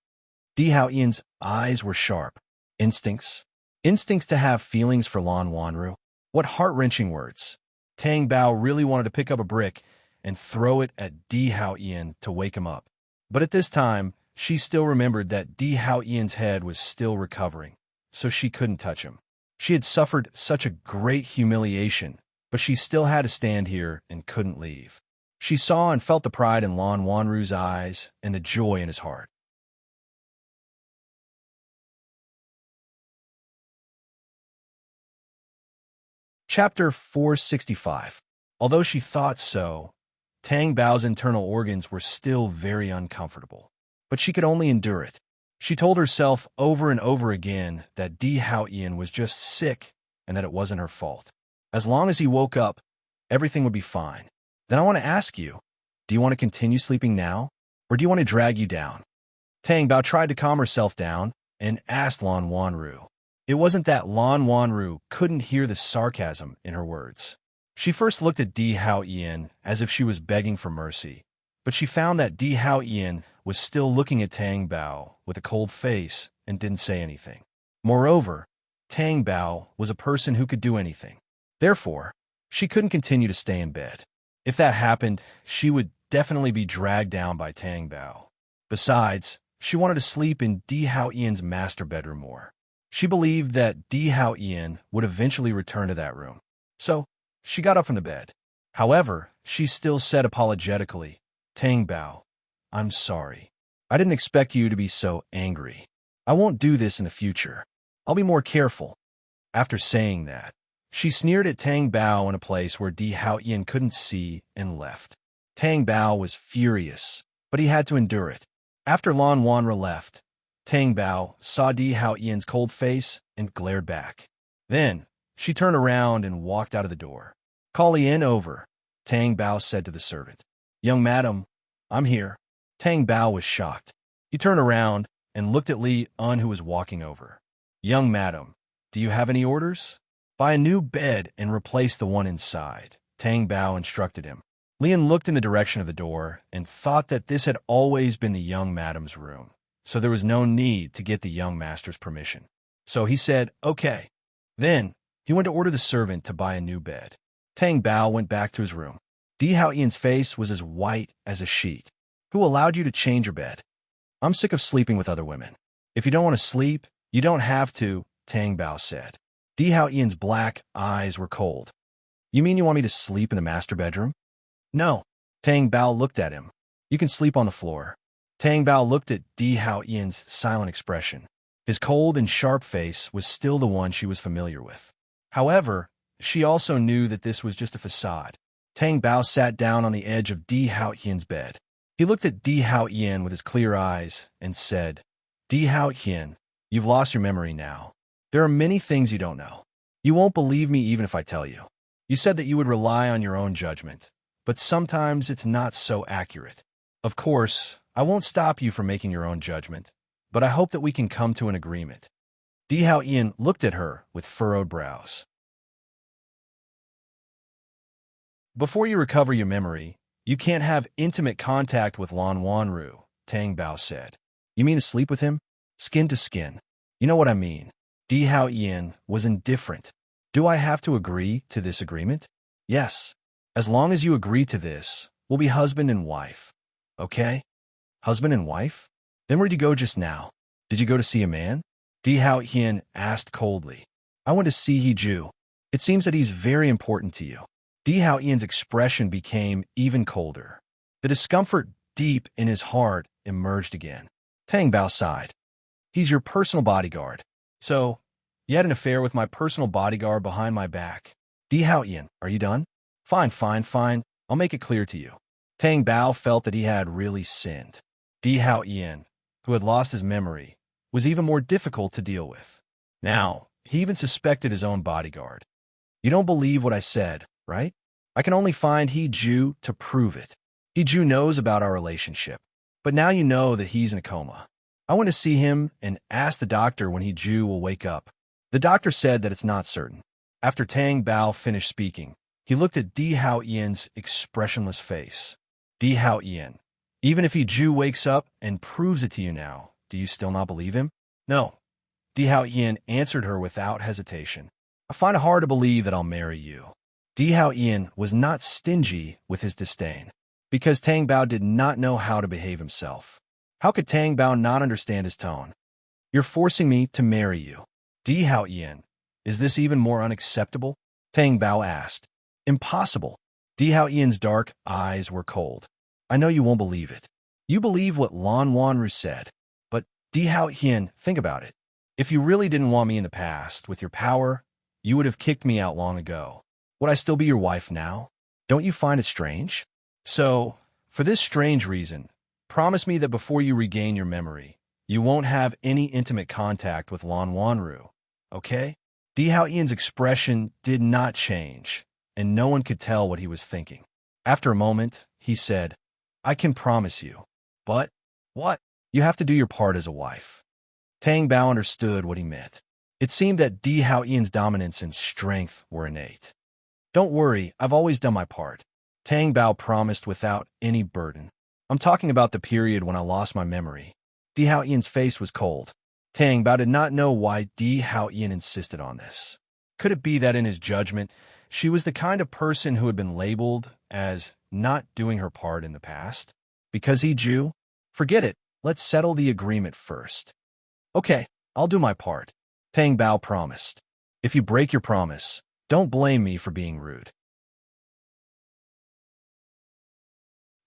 Di Hao Ian's eyes were sharp. Instincts? Instincts to have feelings for Lan Wanru? What heart-wrenching words. Tang Bao really wanted to pick up a brick and throw it at Di Hao Ian to wake him up. But at this time, she still remembered that Di Hao Ian's head was still recovering, so she couldn't touch him. She had suffered such a great humiliation, but she still had to stand here and couldn't leave. She saw and felt the pride in Lan Wanru's eyes and the joy in his heart. Chapter 465. Although she thought so, Tang Bao's internal organs were still very uncomfortable. But she could only endure it. She told herself over and over again that Di Hao Ian was just sick and that it wasn't her fault. As long as he woke up, everything would be fine. "Then I want to ask you, do you want to continue sleeping now, or do you want to drag you down?" Tang Bao tried to calm herself down and asked Lan Wanru. It wasn't that Lan Wanru couldn't hear the sarcasm in her words. She first looked at Di Hao Ian as if she was begging for mercy, but she found that Di Hao Ian was still looking at Tang Bao with a cold face and didn't say anything. Moreover, Tang Bao was a person who could do anything. Therefore, she couldn't continue to stay in bed. If that happened, she would definitely be dragged down by Tang Bao. Besides, she wanted to sleep in Di Hao Ian's master bedroom more. She believed that Di Hao Ian would eventually return to that room. So, she got up from the bed. However, she still said apologetically, "Tang Bao, I'm sorry. I didn't expect you to be so angry. I won't do this in the future. I'll be more careful." After saying that, she sneered at Tang Bao in a place where Di Hao Ian couldn't see and left. Tang Bao was furious, but he had to endure it. After Lan Wanru left, Tang Bao saw Di Hao Ian's cold face and glared back. Then, she turned around and walked out of the door. "Call Ian over," Tang Bao said to the servant. "Young madam, I'm here." Tang Bao was shocked. He turned around and looked at Li Un, who was walking over. "Young madam, do you have any orders?" "Buy a new bed and replace the one inside," Tang Bao instructed him. Li Un looked in the direction of the door and thought that this had always been the young madam's room, so there was no need to get the young master's permission. So he said, "Okay." Then, he went to order the servant to buy a new bed. Tang Bao went back to his room. Di Hao Ian's face was as white as a sheet. "Who allowed you to change your bed? I'm sick of sleeping with other women. If you don't want to sleep, you don't have to," Tang Bao said. Di Hao Ian's black eyes were cold. "You mean you want me to sleep in the master bedroom?" "No." Tang Bao looked at him. "You can sleep on the floor." Tang Bao looked at Di Hao Ian's silent expression. His cold and sharp face was still the one she was familiar with. However, she also knew that this was just a facade. Tang Bao sat down on the edge of Di Hao Ian's bed. He looked at Di Hao Ian with his clear eyes and said, "Di Hao Ian, you've lost your memory now. There are many things you don't know. You won't believe me even if I tell you. You said that you would rely on your own judgment, but sometimes it's not so accurate. Of course, I won't stop you from making your own judgment, but I hope that we can come to an agreement. Di Hao Ian looked at her with furrowed brows. Before you recover your memory, you can't have intimate contact with Lan Wanru, Tang Bao said. You mean to sleep with him? Skin to skin. You know what I mean. Di Hao Ian was indifferent. Do I have to agree to this agreement? Yes. As long as you agree to this, we'll be husband and wife. Okay? Husband and wife? Then where'd you go just now? Did you go to see a man? Di Hao Ian asked coldly. I went to see He Ju. It seems that he's very important to you. Di Hao Ian's expression became even colder. The discomfort deep in his heart emerged again. Tang Bao sighed. He's your personal bodyguard. So, you had an affair with my personal bodyguard behind my back. Di Hao Ian, are you done? Fine. I'll make it clear to you. Tang Bao felt that he had really sinned. Di Hao Ian, who had lost his memory, was even more difficult to deal with. Now, he even suspected his own bodyguard. You don't believe what I said, right? I can only find He Ju to prove it. He Ju knows about our relationship, but now you know that he's in a coma. I went to see him and asked the doctor when He Ju will wake up. The doctor said that it's not certain. After Tang Bao finished speaking, he looked at Di Hao Ian's expressionless face. Di Hao Ian, even if He Ju wakes up and proves it to you now, do you still not believe him? No. Di Hao Ian answered her without hesitation. I find it hard to believe that I'll marry you. Di Hao Ian was not stingy with his disdain, because Tang Bao did not know how to behave himself. How could Tang Bao not understand his tone? You're forcing me to marry you. Di Hao Ian, is this even more unacceptable? Tang Bao asked. Impossible. Di Hao Ian's dark eyes were cold. I know you won't believe it. You believe what Lan Wanru said. But, Di Hao Ian, think about it. If you really didn't want me in the past, with your power, you would have kicked me out long ago. Would I still be your wife now? Don't you find it strange? So, for this strange reason, promise me that before you regain your memory, you won't have any intimate contact with Lan Wanru, okay? Di Hao Ian's expression did not change, and no one could tell what he was thinking. After a moment, he said, I can promise you. But, what? You have to do your part as a wife. Tang Bao understood what he meant. It seemed that Di Hao Ian's dominance and strength were innate. Don't worry, I've always done my part. Tang Bao promised without any burden. I'm talking about the period when I lost my memory. Di Hao Ian's face was cold. Tang Bao did not know why Di Hao Ian insisted on this. Could it be that in his judgment, she was the kind of person who had been labeled as not doing her part in the past? Because he Jew? Forget it. Let's settle the agreement first. Okay, I'll do my part. Tang Bao promised. If you break your promise, don't blame me for being rude.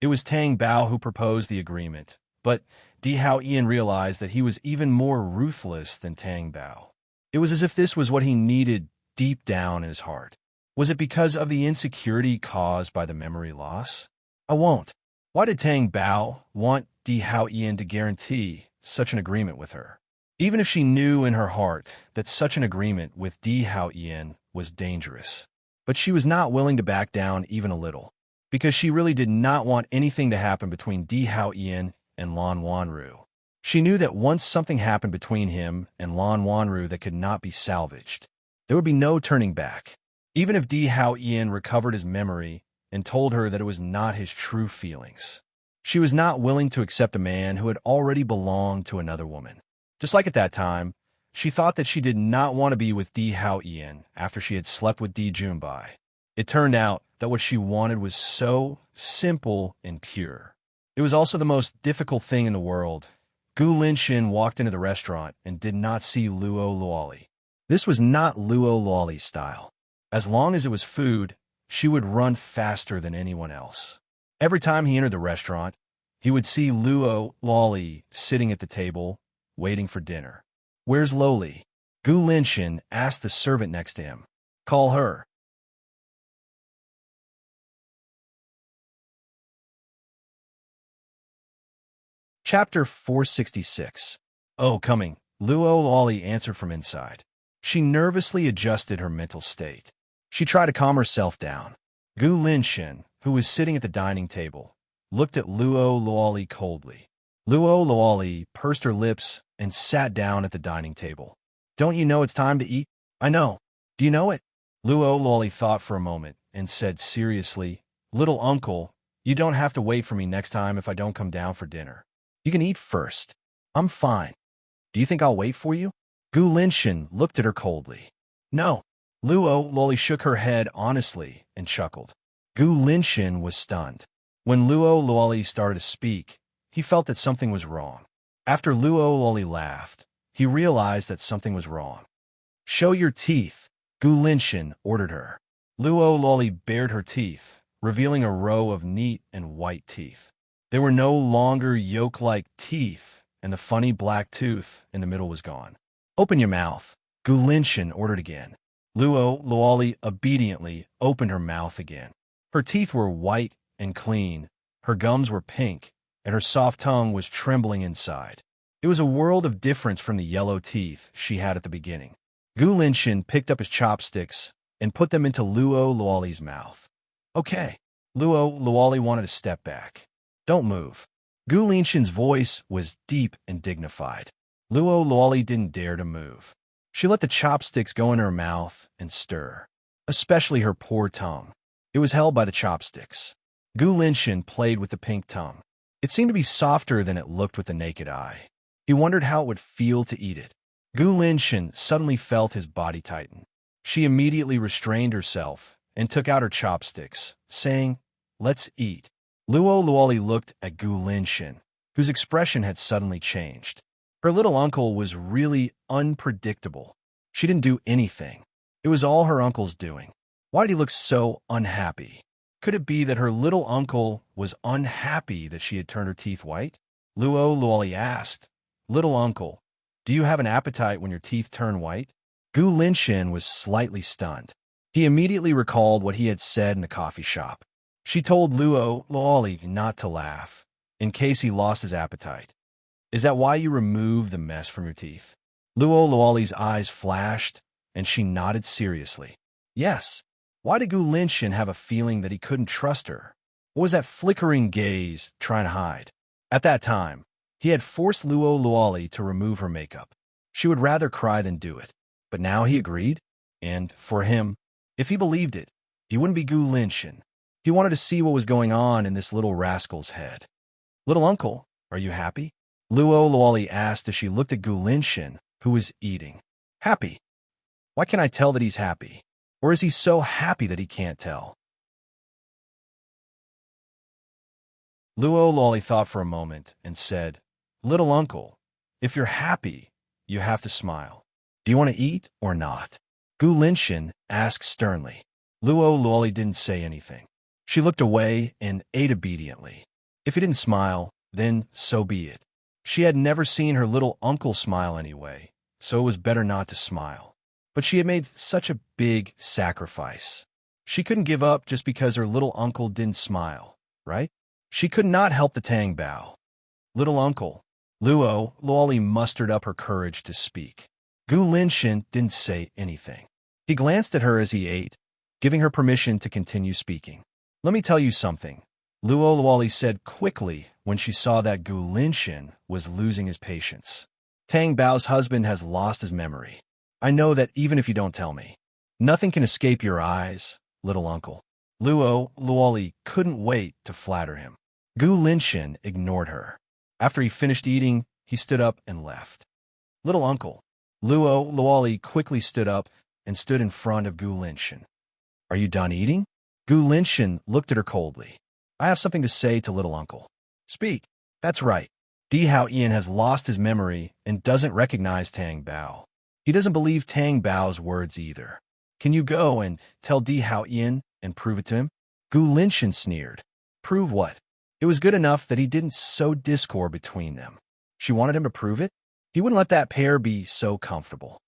It was Tang Bao who proposed the agreement, but Di Hao Ian realized that he was even more ruthless than Tang Bao. It was as if this was what he needed deep down in his heart. Was it because of the insecurity caused by the memory loss? I won't. Why did Tang Bao want Di Hao Ian to guarantee such an agreement with her? Even if she knew in her heart that such an agreement with Di Hao Ian was dangerous. But she was not willing to back down even a little, because she really did not want anything to happen between Di Hao Ian and Lan Wanru. She knew that once something happened between him and Lan Wanru that could not be salvaged, there would be no turning back. Even if Di Hao Ian recovered his memory and told her that it was not his true feelings, she was not willing to accept a man who had already belonged to another woman. Just like at that time, she thought that she did not want to be with Di Hao Ian after she had slept with Di Junbai. It turned out that what she wanted was so simple and pure. It was also the most difficult thing in the world. Gu Linxin walked into the restaurant and did not see Luo Luoli. This was not Luo Luoli's style. As long as it was food, she would run faster than anyone else. Every time he entered the restaurant, he would see Luo Luoli sitting at the table, waiting for dinner. Where's Loli? Gu Linxin asked the servant next to him. Call her. Chapter 466. Oh, coming. Luo Luoli answered from inside. She nervously adjusted her mental state. She tried to calm herself down. Gu Linshin, who was sitting at the dining table, looked at Luo Luoli coldly. Luo Luoli pursed her lips and sat down at the dining table. Don't you know it's time to eat? I know. Do you know it? Luo Luoli thought for a moment and said seriously, Little uncle, you don't have to wait for me next time if I don't come down for dinner. You can eat first. I'm fine. Do you think I'll wait for you? Gu Linshin looked at her coldly. No. Luo Luoli shook her head honestly and chuckled. Gu Linshin was stunned. When Luo Luoli started to speak, he felt that something was wrong. After Luo Luoli laughed, he realized that something was wrong. Show your teeth, Gu Linshin ordered her. Luo Luoli bared her teeth, revealing a row of neat and white teeth. They were no longer yolk-like teeth, and the funny black tooth in the middle was gone. Open your mouth, Gu Linshin ordered again. Luo Luoli obediently opened her mouth again. Her teeth were white and clean, her gums were pink, and her soft tongue was trembling inside. It was a world of difference from the yellow teeth she had at the beginning. Gu Linshin picked up his chopsticks and put them into Luo Luoli's mouth. Okay. Luo Luoli wanted to step back. Don't move. Gu Linshin's voice was deep and dignified. Luo Luoli didn't dare to move. She let the chopsticks go in her mouth and stir, especially her poor tongue. It was held by the chopsticks. Gu Linshin played with the pink tongue. It seemed to be softer than it looked with the naked eye. He wondered how it would feel to eat it. Gu Linshin suddenly felt his body tighten. She immediately restrained herself and took out her chopsticks, saying, Let's eat. Luo Luoli looked at Gu Linshin, whose expression had suddenly changed. Her little uncle was really unpredictable. She didn't do anything. It was all her uncle's doing. Why did he look so unhappy? Could it be that her little uncle was unhappy that she had turned her teeth white? Luo Luoli asked, Little uncle, do you have an appetite when your teeth turn white? Gu Linshin was slightly stunned. He immediately recalled what he had said in the coffee shop. She told Luo Luoli not to laugh, in case he lost his appetite. Is that why you removed the mess from your teeth? Luo Luoli's eyes flashed, and she nodded seriously. Yes. Why did Gu Linshin have a feeling that he couldn't trust her? What was that flickering gaze trying to hide? At that time, he had forced Luo Luoli to remove her makeup. She would rather cry than do it. But now he agreed, and, for him, if he believed it, he wouldn't be Gu Linshin. He wanted to see what was going on in this little rascal's head. Little uncle, are you happy? Luo Luoli asked as she looked at Gu Linshin, who was eating. Happy? Why can't I tell that he's happy? Or is he so happy that he can't tell? Luo Luoli thought for a moment and said, Little uncle, if you're happy, you have to smile. Do you want to eat or not? Gu Linshin asked sternly. Luo Luoli didn't say anything. She looked away and ate obediently. If he didn't smile, then so be it. She had never seen her little uncle smile anyway, so it was better not to smile. But she had made such a big sacrifice. She couldn't give up just because her little uncle didn't smile, right? She could not help the Tang Bao. Little uncle. Luo Luoli mustered up her courage to speak. Gu Linshin didn't say anything. He glanced at her as he ate, giving her permission to continue speaking. Let me tell you something, Luo Luoli said quickly when she saw that Gu Linshin was losing his patience. Tang Bao's husband has lost his memory. I know that even if you don't tell me. Nothing can escape your eyes, little uncle. Luo Luoli couldn't wait to flatter him. Gu Linshin ignored her. After he finished eating, he stood up and left. Little uncle. Luo Luoli quickly stood up and stood in front of Gu Linshin. Are you done eating? Gu Linshin looked at her coldly. I have something to say to little uncle. Speak. That's right. Di Hao Ian has lost his memory and doesn't recognize Tang Bao. He doesn't believe Tang Bao's words either. Can you go and tell Di Hao Ian and prove it to him? Gu Linshin sneered. Prove what? It was good enough that he didn't sow discord between them. She wanted him to prove it? He wouldn't let that pair be so comfortable.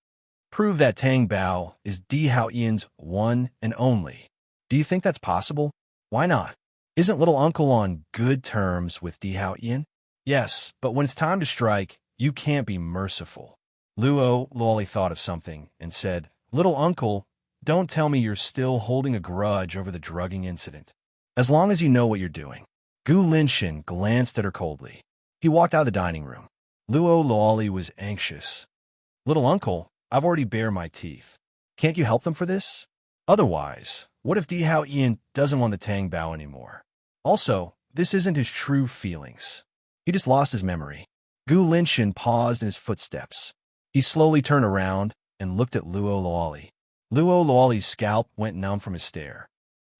Prove that Tang Bao is Di Hao Ian's one and only. Do you think that's possible? Why not? Isn't little uncle on good terms with Di Hao Ian? Yes, but when it's time to strike, you can't be merciful. Luo Luoli thought of something and said, Little uncle, Don't tell me you're still holding a grudge over the drugging incident. As long as you know what you're doing. Gu Linshin glanced at her coldly. He walked out of the dining room. Luo Luoli was anxious. Little uncle, I've already bare my teeth. Can't you help them for this? Otherwise, what if Di Hao Ian doesn't want the Tang Bao anymore? Also, this isn't his true feelings. He just lost his memory. Gu Linshin paused in his footsteps. He slowly turned around and looked at Luo Luoli. Luo Luoli's scalp went numb from his stare.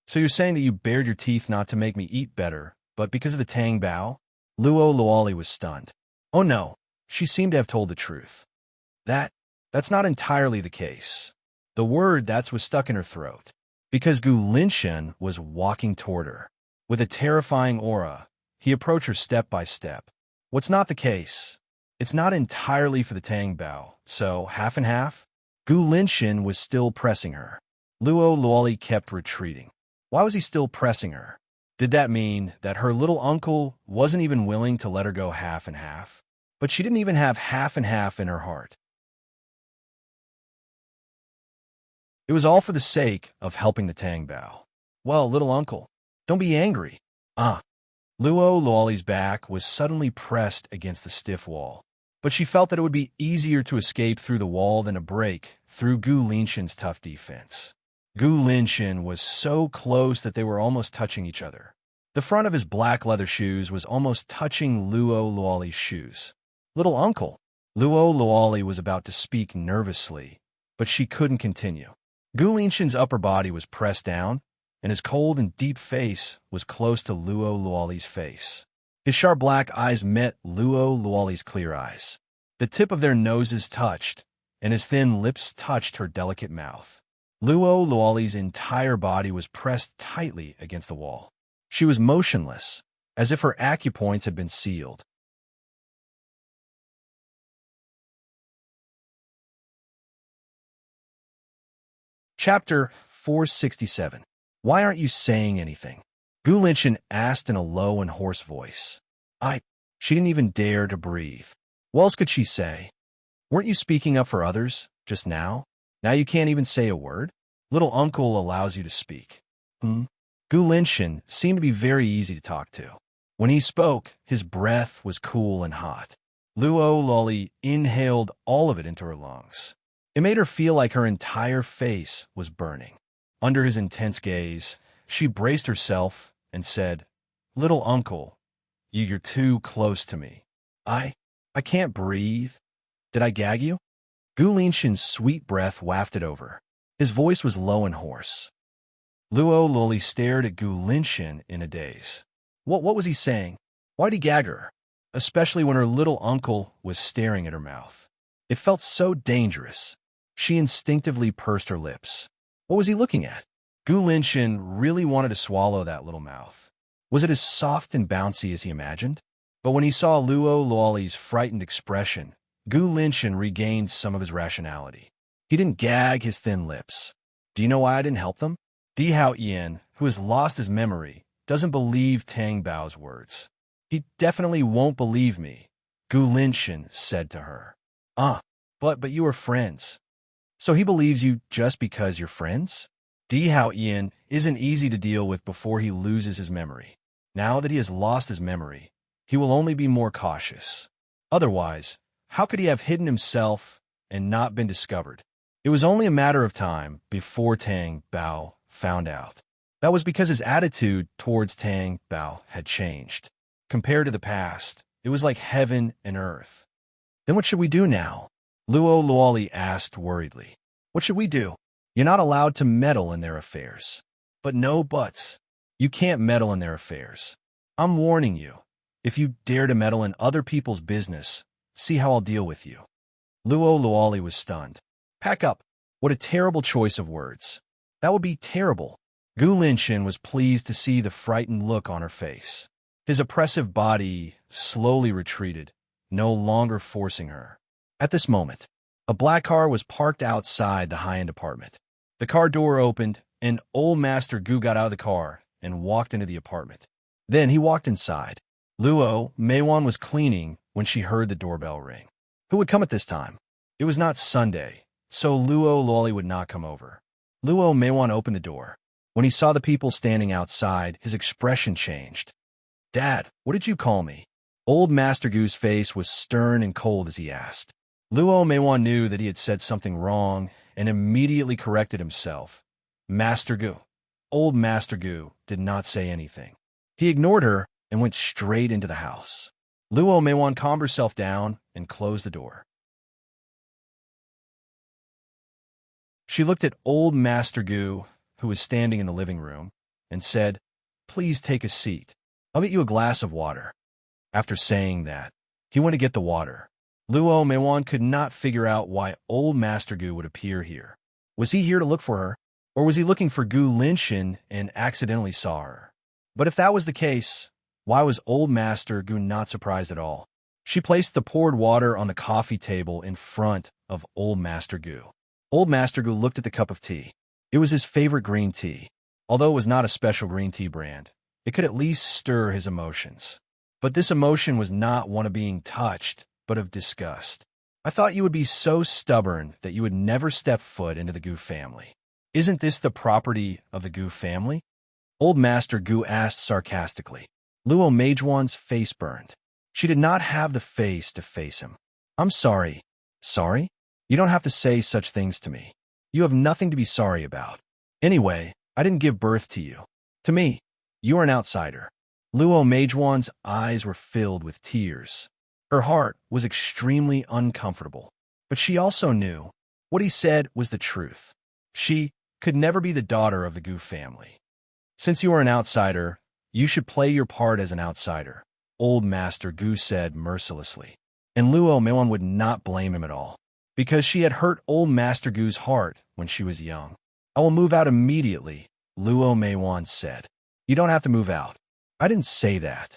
So you're saying that you bared your teeth not to make me eat better, but because of the Tang Bao? Luo Luoli was stunned. Oh no, she seemed to have told the truth. That's not entirely the case. The word that's was stuck in her throat. Because Gu Linshin was walking toward her. With a terrifying aura, he approached her step by step. What's not the case? It's not entirely for the Tang Bao, so half and half? Gu Linshin was still pressing her. Luo Luoli kept retreating. Why was he still pressing her? Did that mean that her little uncle wasn't even willing to let her go half and half? But she didn't even have half and half in her heart. It was all for the sake of helping the Tang Bao. Well, little uncle, don't be angry. Luo Luoli's back was suddenly pressed against the stiff wall. But she felt that it would be easier to escape through the wall than to break through Gu Linshin's tough defense. Gu Linshin was so close that they were almost touching each other. The front of his black leather shoes was almost touching Luo Luoli's shoes. Little uncle. Luo Luoli was about to speak nervously, but she couldn't continue. Gu Linshin's upper body was pressed down, and his cold and deep face was close to Luo Luoli's face. His sharp black eyes met Luo Luoli's clear eyes. The tip of their noses touched, and his thin lips touched her delicate mouth. Luo Luoli's entire body was pressed tightly against the wall. She was motionless, as if her acupoints had been sealed. Chapter 467. Why aren't you saying anything? Gu Linshin asked in a low and hoarse voice. She didn't even dare to breathe. What else could she say? Weren't you speaking up for others just now? Now you can't even say a word? Little uncle allows you to speak. Gu Linshin seemed to be very easy to talk to. When he spoke, his breath was cool and hot. Luo Luoli inhaled all of it into her lungs. It made her feel like her entire face was burning. Under his intense gaze, she braced herself and said, Little uncle, you're too close to me. I can't breathe. Did I gag you? Gu Linshin's sweet breath wafted over. His voice was low and hoarse. Luo Luoli stared at Gu Linshin in a daze. What was he saying? Why'd he gag her? Especially when her little uncle was staring at her mouth. It felt so dangerous. She instinctively pursed her lips. What was he looking at? Gu Linshin really wanted to swallow that little mouth. Was it as soft and bouncy as he imagined? But when he saw Luo Luoli's frightened expression, Gu Linshin regained some of his rationality. He didn't gag his thin lips. Do you know why I didn't help them? Di Hao Ian, who has lost his memory, doesn't believe Tang Bao's words. He definitely won't believe me, Gu Linshin said to her. But you are friends. So he believes you just because you're friends? Di Hao Ian isn't easy to deal with before he loses his memory. Now that he has lost his memory, he will only be more cautious. Otherwise, how could he have hidden himself and not been discovered? It was only a matter of time before Tang Bao found out. That was because his attitude towards Tang Bao had changed. Compared to the past, it was like heaven and earth. Then what should we do now? Luo Luoli asked worriedly. What should we do? You're not allowed to meddle in their affairs. But no buts. You can't meddle in their affairs. I'm warning you. If you dare to meddle in other people's business, see how I'll deal with you. Luo Luoli was stunned. Pack up. What a terrible choice of words. That would be terrible. Gu Linshin was pleased to see the frightened look on her face. His oppressive body slowly retreated, no longer forcing her. At this moment, a black car was parked outside the high-end apartment. The car door opened, and old Master Gu got out of the car and walked into the apartment. Then he walked inside. Luo Meiwan was cleaning when she heard the doorbell ring. Who would come at this time? It was not Sunday, so Luo Luoli would not come over. Luo Meiwan opened the door. When he saw the people standing outside, his expression changed. Dad, what did you call me? Old Master Gu's face was stern and cold as he asked. Luo Meiwan knew that he had said something wrong and immediately corrected himself. Master Gu. Old Master Gu did not say anything. He ignored her and went straight into the house. Luo Meiwan calmed herself down and closed the door. She looked at old Master Gu, who was standing in the living room, and said, "Please take a seat. I'll get you a glass of water." After saying that, he went to get the water. Luo Meiwan could not figure out why old Master Gu would appear here. Was he here to look for her? Or was he looking for Gu Linshin and accidentally saw her? But if that was the case, why was old Master Gu not surprised at all? She placed the poured water on the coffee table in front of old Master Gu. Old Master Gu looked at the cup of tea. It was his favorite green tea. Although it was not a special green tea brand, it could at least stir his emotions. But this emotion was not one of being touched, but of disgust. I thought you would be so stubborn that you would never step foot into the Gu family. Isn't this the property of the Gu family? Old Master Gu asked sarcastically. Luo Meijuan's face burned. She did not have the face to face him. I'm sorry. Sorry? You don't have to say such things to me. You have nothing to be sorry about. Anyway, I didn't give birth to you. To me, you are an outsider. Luo Meijuan's eyes were filled with tears. Her heart was extremely uncomfortable. But she also knew what he said was the truth. She could never be the daughter of the Gu family. Since you are an outsider, you should play your part as an outsider, old Master Gu said mercilessly. And Luo Meiwan would not blame him at all, because she had hurt old Master Gu's heart when she was young. I will move out immediately, Luo Meiwan said. You don't have to move out. I didn't say that.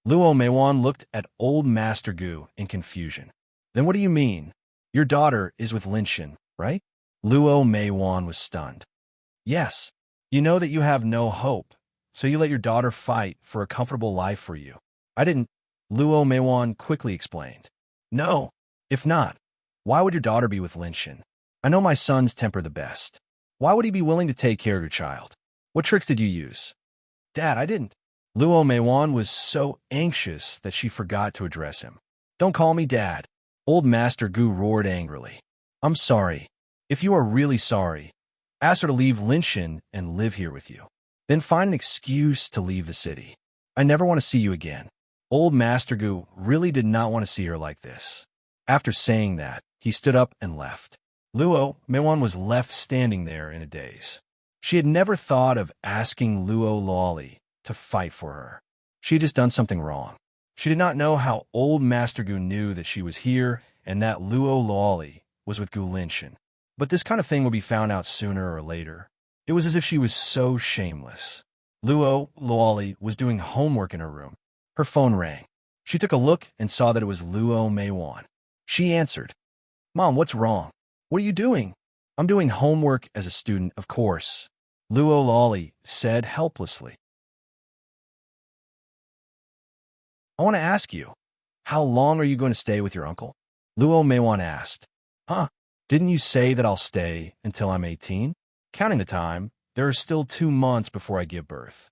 Luo Meiwan looked at old Master Gu in confusion. Then what do you mean? Your daughter is with Linshin, right? Luo Meiwan was stunned. Yes. You know that you have no hope, so you let your daughter fight for a comfortable life for you. I didn't, Luo Meiwan quickly explained. No. If not, why would your daughter be with Linshin? I know my son's temper the best. Why would he be willing to take care of your child? What tricks did you use? Dad, I didn't. Luo Meiwan was so anxious that she forgot to address him. Don't call me Dad. Old Master Gu roared angrily. I'm sorry. If you are really sorry, ask her to leave Linshin and live here with you. Then find an excuse to leave the city. I never want to see you again. Old Master Gu really did not want to see her like this. After saying that, he stood up and left. Luo Meiwan was left standing there in a daze. She had never thought of asking Luo Luoli to fight for her. She had just done something wrong. She did not know how old Master Gu knew that she was here and that Luo Luoli was with Gu Linshin. But this kind of thing would be found out sooner or later. It was as if she was so shameless. Luo Luoli was doing homework in her room. Her phone rang. She took a look and saw that it was Luo Meiwan. She answered. Mom, what's wrong? What are you doing? I'm doing homework as a student, of course, Luo Luoli said helplessly. I want to ask you, how long are you going to stay with your uncle? Luo Meiwan asked. Huh? Didn't you say that I'll stay until I'm 18? Counting the time, there are still 2 months before I give birth.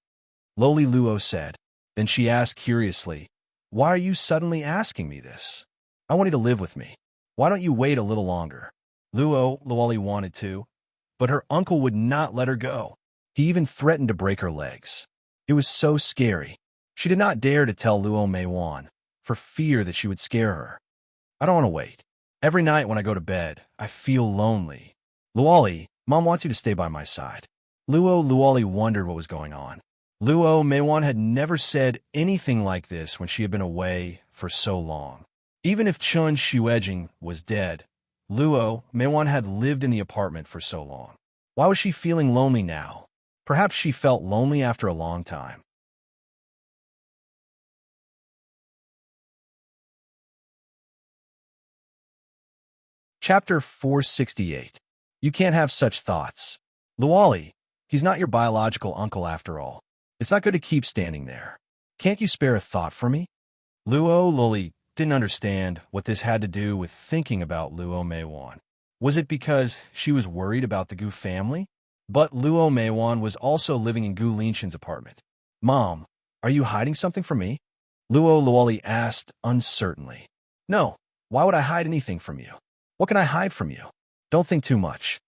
Loli Luo said. Then she asked curiously, why are you suddenly asking me this? I want you to live with me. Why don't you wait a little longer? Luo Luoli wanted to, but her uncle would not let her go. He even threatened to break her legs. It was so scary. She did not dare to tell Luo Meiwan, for fear that she would scare her. I don't want to wait. Every night when I go to bed, I feel lonely. Luoli, Mom wants you to stay by my side. Luo Luoli wondered what was going on. Luo Meiwan had never said anything like this when she had been away for so long. Even if Chun Shuejing was dead, Luo Meiwan had lived in the apartment for so long. Why was she feeling lonely now? Perhaps she felt lonely after a long time. Chapter 468. You can't have such thoughts. Luoli, he's not your biological uncle after all. It's not good to keep standing there. Can't you spare a thought for me? Luo Luoli didn't understand what this had to do with thinking about Luo Meiwan. Was it because she was worried about the Gu family? But Luo Meiwan was also living in Gu Linshan's apartment. Mom, are you hiding something from me? Luo Luoli asked uncertainly. No, why would I hide anything from you? What can I hide from you? Don't think too much.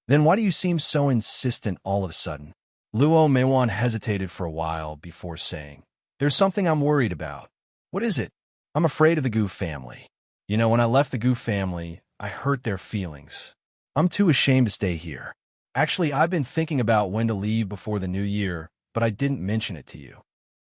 Then why do you seem so insistent all of a sudden? Luo Meiwan hesitated for a while before saying, There's something I'm worried about. What is it? I'm afraid of the Gu family. You know, when I left the Gu family, I hurt their feelings. I'm too ashamed to stay here. Actually, I've been thinking about when to leave before the new year, but I didn't mention it to you.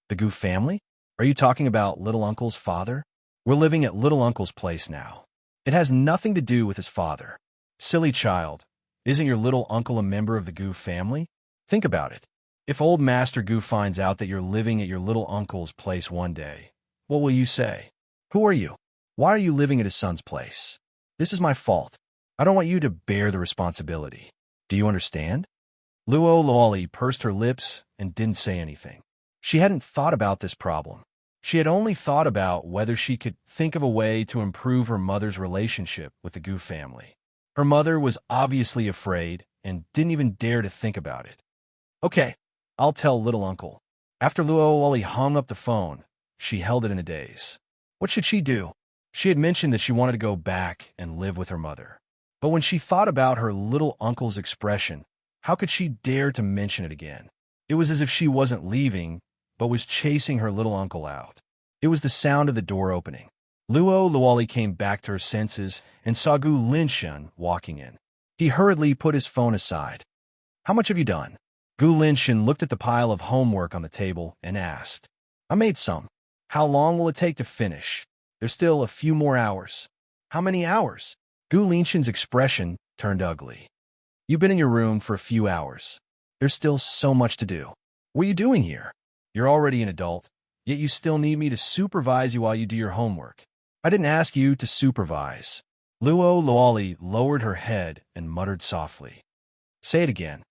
The Gu family? Are you talking about little uncle's father? We're living at little uncle's place now. It has nothing to do with his father. Silly child, isn't your little uncle a member of the Gu family? Think about it. If old Master Gu finds out that you're living at your little uncle's place one day, what will you say? Who are you? Why are you living at his son's place? This is my fault. I don't want you to bear the responsibility. Do you understand? Luo Luoli pursed her lips and didn't say anything. She hadn't thought about this problem. She had only thought about whether she could think of a way to improve her mother's relationship with the Gu family. Her mother was obviously afraid and didn't even dare to think about it. Okay, I'll tell little uncle. After Luo Luoli hung up the phone, she held it in a daze. What should she do? She had mentioned that she wanted to go back and live with her mother. But when she thought about her little uncle's expression, how could she dare to mention it again? It was as if she wasn't leaving, but was chasing her little uncle out. It was the sound of the door opening. Luo Luoli came back to her senses and saw Gu Linshan walking in. He hurriedly put his phone aside. How much have you done? Gu Linshan looked at the pile of homework on the table and asked. I made some. How long will it take to finish? There's still a few more hours. How many hours? Gu Linshan's expression turned ugly. You've been in your room for a few hours. There's still so much to do. What are you doing here? You're already an adult, yet you still need me to supervise you while you do your homework. I didn't ask you to supervise. Luo Luoli lowered her head and muttered softly. Say it again.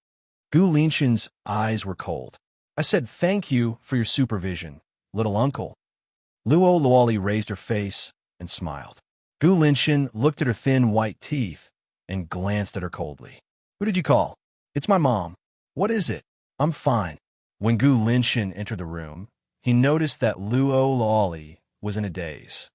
Gu Linshan's eyes were cold. I said thank you for your supervision, little uncle. Luo Luoli raised her face and smiled. Gu Linshan looked at her thin white teeth and glanced at her coldly. Who did you call? It's my mom. What is it? I'm fine. When Gu Linshan entered the room, he noticed that Luo Luoli was in a daze.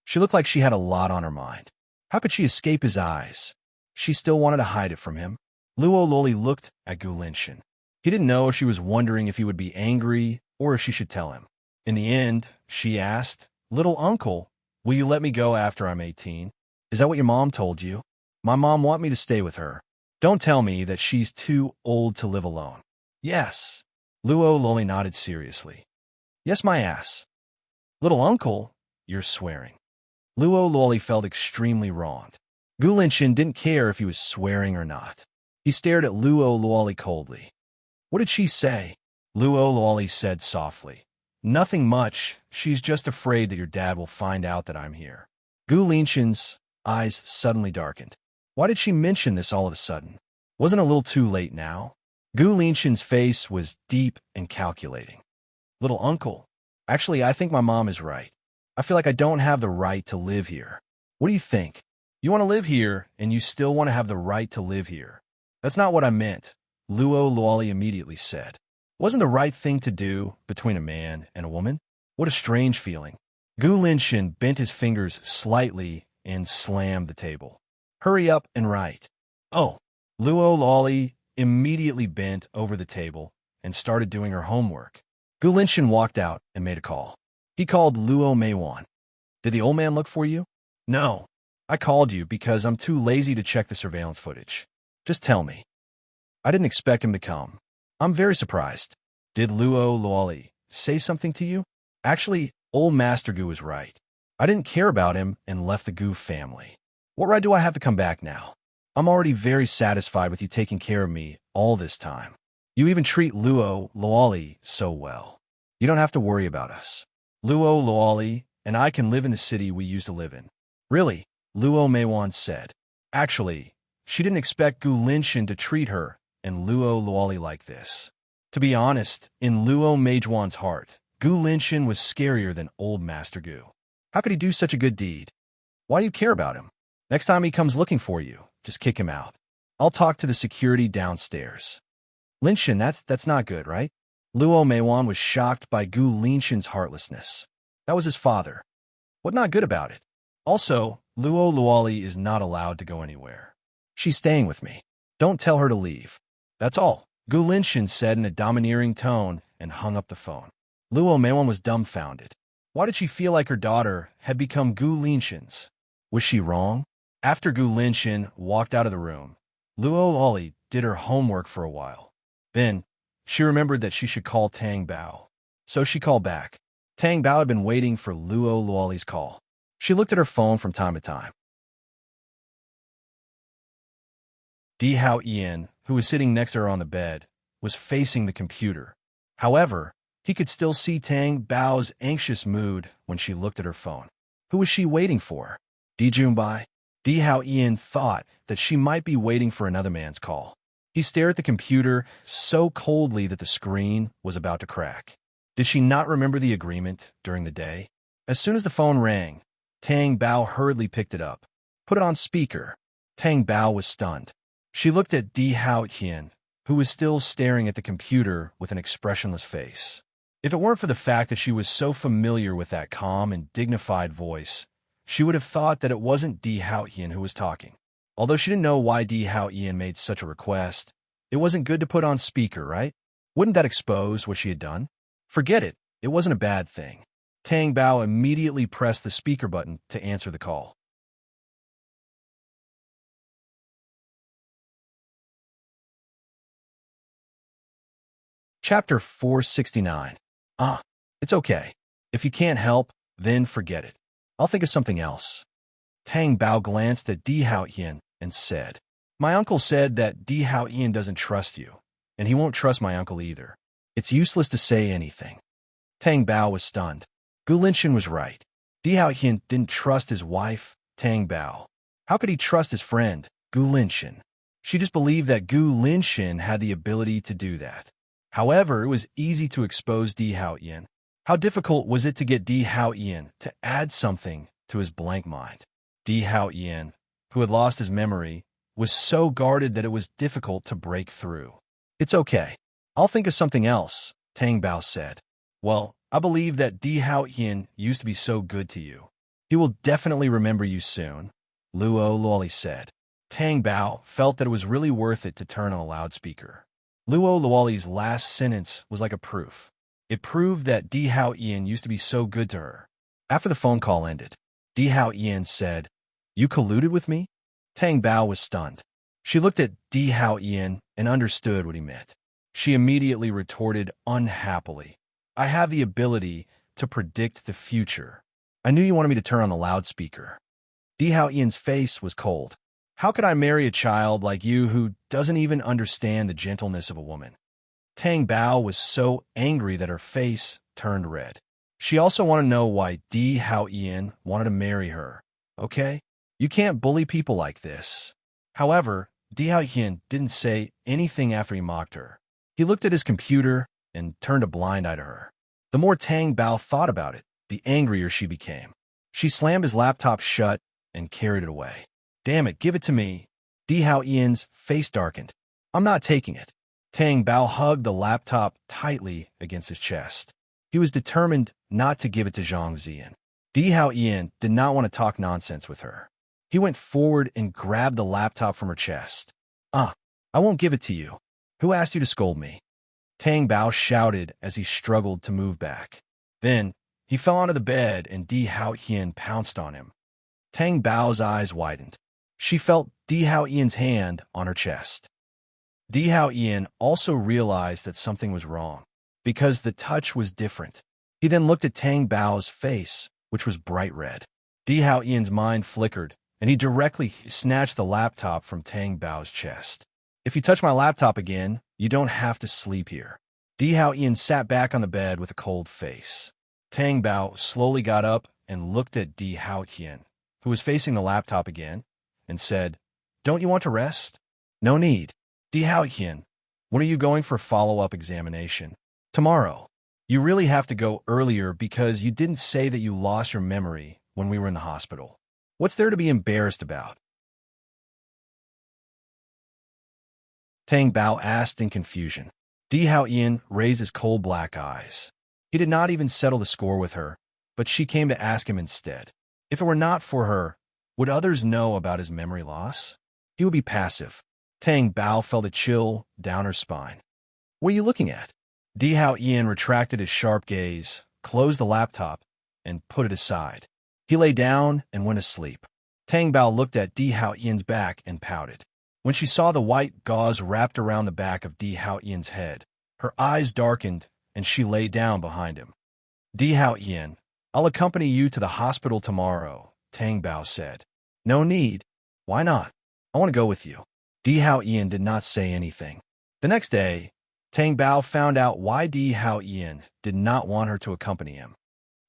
She looked like she had a lot on her mind. How could she escape his eyes? She still wanted to hide it from him. Luo Luoli looked at Gu Linshan. He didn't know if she was wondering if he would be angry or if she should tell him. In the end, she asked, Little uncle, will you let me go after I'm 18? Is that what your mom told you? My mom want me to stay with her. Don't tell me that she's too old to live alone. Yes. Luo Luoli nodded seriously. Yes, my ass. Little uncle, you're swearing. Luo Luoli felt extremely wronged. Gu Linshan didn't care if he was swearing or not. He stared at Luo Luoli coldly. What did she say? Luo Luoli said softly. Nothing much. She's just afraid that your dad will find out that I'm here. Gu Linshan's eyes suddenly darkened. Why did she mention this all of a sudden? Wasn't it a little too late now? Gu Linshan's face was deep and calculating. Little uncle, actually, I think my mom is right. I feel like I don't have the right to live here. What do you think? You want to live here, and you still want to have the right to live here. That's not what I meant, Luo Luoli immediately said. Wasn't the right thing to do between a man and a woman? What a strange feeling. Gu Linshan bent his fingers slightly and slammed the table. Hurry up and write. Oh, Luo Luoli immediately bent over the table and started doing her homework. Gu Linshan walked out and made a call. He called Luo Meiwan. Did the old man look for you? No. I called you because I'm too lazy to check the surveillance footage. Just tell me. I didn't expect him to come. I'm very surprised. Did Luo Luoli say something to you? Actually, old Master Gu was right. I didn't care about him and left the Gu family. What right do I have to come back now? I'm already very satisfied with you taking care of me all this time. You even treat Luo Luoli so well. You don't have to worry about us. Luo Luoli and I can live in the city we used to live in. Really, Luo Meiwan said. Actually, she didn't expect Gu Linshan to treat her and Luo Luoli like this. To be honest, in Luo Meiwan's heart, Gu Linshan was scarier than old Master Gu. How could he do such a good deed? Why do you care about him? Next time he comes looking for you, just kick him out. I'll talk to the security downstairs. Linshin, that's not good, right? Luo Meiwan was shocked by Gu Linshin's heartlessness. That was his father. What not good about it? Also, Luo Luoli is not allowed to go anywhere. She's staying with me. Don't tell her to leave. That's all, Gu Linshin said in a domineering tone and hung up the phone. Luo Meiwan was dumbfounded. Why did she feel like her daughter had become Gu Linshin's? Was she wrong? After Gu Linshin walked out of the room, Luo Luoli did her homework for a while. Then, she remembered that she should call Tang Bao. So she called back. Tang Bao had been waiting for Luo Luoli's call. She looked at her phone from time to time. Di Hao Ian, who was sitting next to her on the bed, was facing the computer. However, he could still see Tang Bao's anxious mood when she looked at her phone. Who was she waiting for? Di Junbai? Di Hao Ian thought that she might be waiting for another man's call. He stared at the computer so coldly that the screen was about to crack. Did she not remember the agreement during the day? As soon as the phone rang, Tang Bao hurriedly picked it up. Put it on speaker. Tang Bao was stunned. She looked at Di Hao Ian, who was still staring at the computer with an expressionless face. If it weren't for the fact that she was so familiar with that calm and dignified voice, she would have thought that it wasn't Di Hao Ian who was talking. Although she didn't know why Di Hao Ian made such a request, it wasn't good to put on speaker, right? Wouldn't that expose what she had done? Forget it. It wasn't a bad thing. Tang Bao immediately pressed the speaker button to answer the call. Chapter 469. It's okay. If you can't help, then forget it. I'll think of something else. Tang Bao glanced at Di Hao Ian and said, My uncle said that Di Hao Ian doesn't trust you, and he won't trust my uncle either. It's useless to say anything. Tang Bao was stunned. Gu Linshin was right. Di Hao Ian didn't trust his wife, Tang Bao. How could he trust his friend, Gu Linshin? She just believed that Gu Linshin had the ability to do that. However, it was easy to expose Di Hao Ian. How difficult was it to get Di Hao Ian to add something to his blank mind? Di Hao Ian, who had lost his memory, was so guarded that it was difficult to break through. It's okay. I'll think of something else, Tang Bao said. Well, I believe that Di Hao Ian used to be so good to you. He will definitely remember you soon, Luo Luoli said. Tang Bao felt that it was really worth it to turn on a loudspeaker. Luo Luoli's last sentence was like a proof. It proved that Di Hao Ian used to be so good to her. After the phone call ended, Di Hao Ian said, You colluded with me? Tang Bao was stunned. She looked at Di Hao Ian and understood what he meant. She immediately retorted unhappily, I have the ability to predict the future. I knew you wanted me to turn on the loudspeaker. Di Hao Ian's face was cold. How could I marry a child like you who doesn't even understand the gentleness of a woman? Tang Bao was so angry that her face turned red. She also wanted to know why Di Hao Ian wanted to marry her. Okay? You can't bully people like this. However, Di Hao Ian didn't say anything after he mocked her. He looked at his computer and turned a blind eye to her. The more Tang Bao thought about it, the angrier she became. She slammed his laptop shut and carried it away. Damn it, give it to me. Di Hao Ian's face darkened. I'm not taking it. Tang Bao hugged the laptop tightly against his chest. He was determined not to give it to Zhang Ziyan. Di Hao Ian did not want to talk nonsense with her. He went forward and grabbed the laptop from her chest. I won't give it to you. Who asked you to scold me? Tang Bao shouted as he struggled to move back. Then, he fell onto the bed and Di Hao Ian pounced on him. Tang Bao's eyes widened. She felt Di Hao Ian's hand on her chest. Di Hao Ian also realized that something was wrong, because the touch was different. He then looked at Tang Bao's face, which was bright red. Di Hao Ian's mind flickered, and he directly snatched the laptop from Tang Bao's chest. If you touch my laptop again, you don't have to sleep here. Di Hao Ian sat back on the bed with a cold face. Tang Bao slowly got up and looked at Di Hao Ian, who was facing the laptop again, and said, Don't you want to rest? No need. Di Hao Ian, when are you going for follow-up examination? Tomorrow. You really have to go earlier because you didn't say that you lost your memory when we were in the hospital. What's there to be embarrassed about? Tang Bao asked in confusion. Di Hao Yin raised his cold black eyes. He did not even settle the score with her, but she came to ask him instead. If it were not for her, would others know about his memory loss? He would be passive. Tang Bao felt a chill down her spine. What are you looking at? Di Hao Yin retracted his sharp gaze, closed the laptop, and put it aside. He lay down and went to sleep. Tang Bao looked at Di Hao Yin's back and pouted. When she saw the white gauze wrapped around the back of Di Hao Yin's head, her eyes darkened and she lay down behind him. Di Hao Yin, I'll accompany you to the hospital tomorrow, Tang Bao said. No need. Why not? I want to go with you. Di Hao Yin did not say anything. The next day, Tang Bao found out why Di Hao Yin did not want her to accompany him.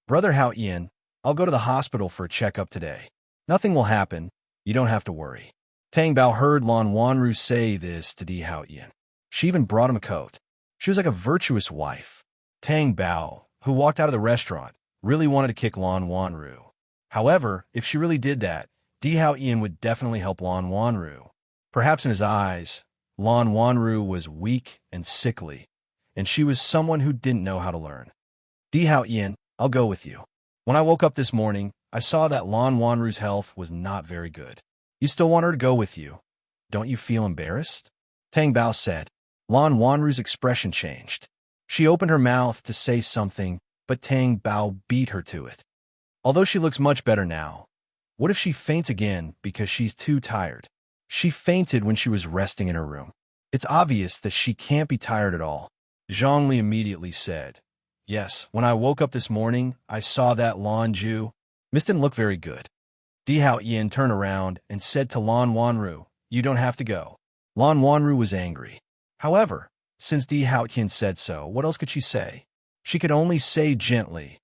Brother Hao Yin, I'll go to the hospital for a checkup today. Nothing will happen. You don't have to worry. Tang Bao heard Lan Wanru say this to Di Hao Yin. She even brought him a coat. She was like a virtuous wife. Tang Bao, who walked out of the restaurant, really wanted to kick Lan Wanru. However, if she really did that, Di Hao Yin would definitely help Lan Wanru. Perhaps in his eyes, Lan Wanru was weak and sickly, and she was someone who didn't know how to learn. Di Hao Yin, I'll go with you. When I woke up this morning, I saw that Lan Wanru's health was not very good. You still want her to go with you. Don't you feel embarrassed? Tang Bao said. Lan Wanru's expression changed. She opened her mouth to say something, but Tang Bao beat her to it. Although she looks much better now, what if she faints again because she's too tired? She fainted when she was resting in her room. It's obvious that she can't be tired at all. Zhongli immediately said, Yes, when I woke up this morning, I saw that Lan Ju. This didn't look very good. Di Hao Yin turned around and said to Lan Wanru, You don't have to go. Lan Wanru was angry. However, since Di Hao Yin said so, what else could she say? She could only say gently,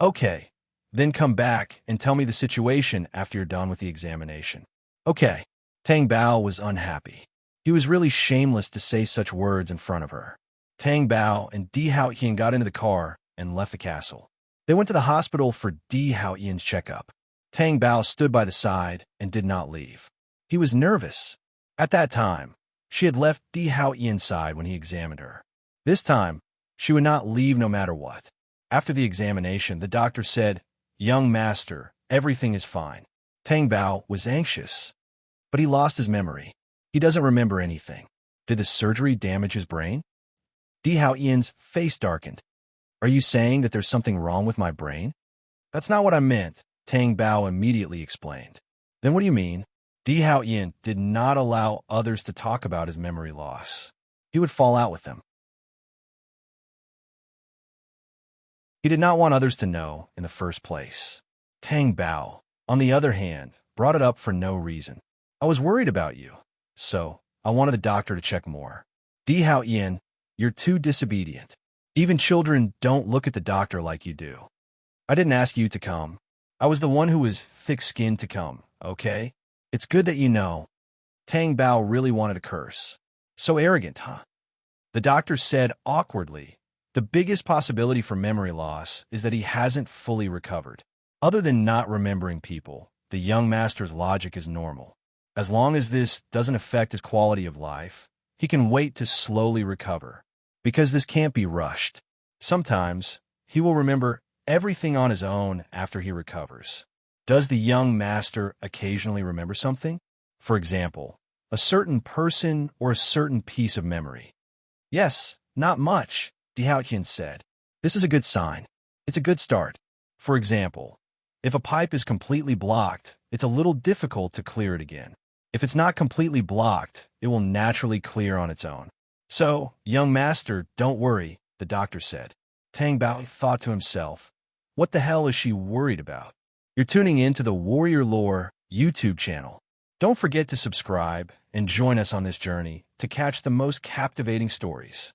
Okay, then come back and tell me the situation after you're done with the examination. Okay. Tang Bao was unhappy. He was really shameless to say such words in front of her. Tang Bao and Di Hao Yin got into the car and left the castle. They went to the hospital for Di Hao Yin's checkup. Tang Bao stood by the side and did not leave. He was nervous. At that time, she had left Di Hao Yin's side when he examined her. This time, she would not leave no matter what. After the examination, the doctor said, Young master, everything is fine. Tang Bao was anxious, but he lost his memory. He doesn't remember anything. Did the surgery damage his brain? Di Hao Yin's face darkened. Are you saying that there's something wrong with my brain? That's not what I meant, Tang Bao immediately explained. Then what do you mean? Di Hao Yin did not allow others to talk about his memory loss. He would fall out with them. He did not want others to know in the first place. Tang Bao, on the other hand, brought it up for no reason. I was worried about you, so I wanted the doctor to check more. Di Hao Yin, you're too disobedient. Even children don't look at the doctor like you do. I didn't ask you to come. I was the one who was thick-skinned to come, okay? It's good that you know. Tang Bao really wanted to curse. So arrogant, huh? The doctor said awkwardly, the biggest possibility for memory loss is that he hasn't fully recovered. Other than not remembering people, the young master's logic is normal. As long as this doesn't affect his quality of life, he can wait to slowly recover. Because this can't be rushed. Sometimes, he will remember everything on his own after he recovers. Does the young master occasionally remember something? For example, a certain person or a certain piece of memory? Yes, not much, Di Hao Yin said. This is a good sign. It's a good start. For example, if a pipe is completely blocked, it's a little difficult to clear it again. If it's not completely blocked, it will naturally clear on its own. So, young master, don't worry, the doctor said. Tang Bao thought to himself, what the hell is she worried about? You're tuning in to the Warrior Lore YouTube channel. Don't forget to subscribe and join us on this journey to catch the most captivating stories.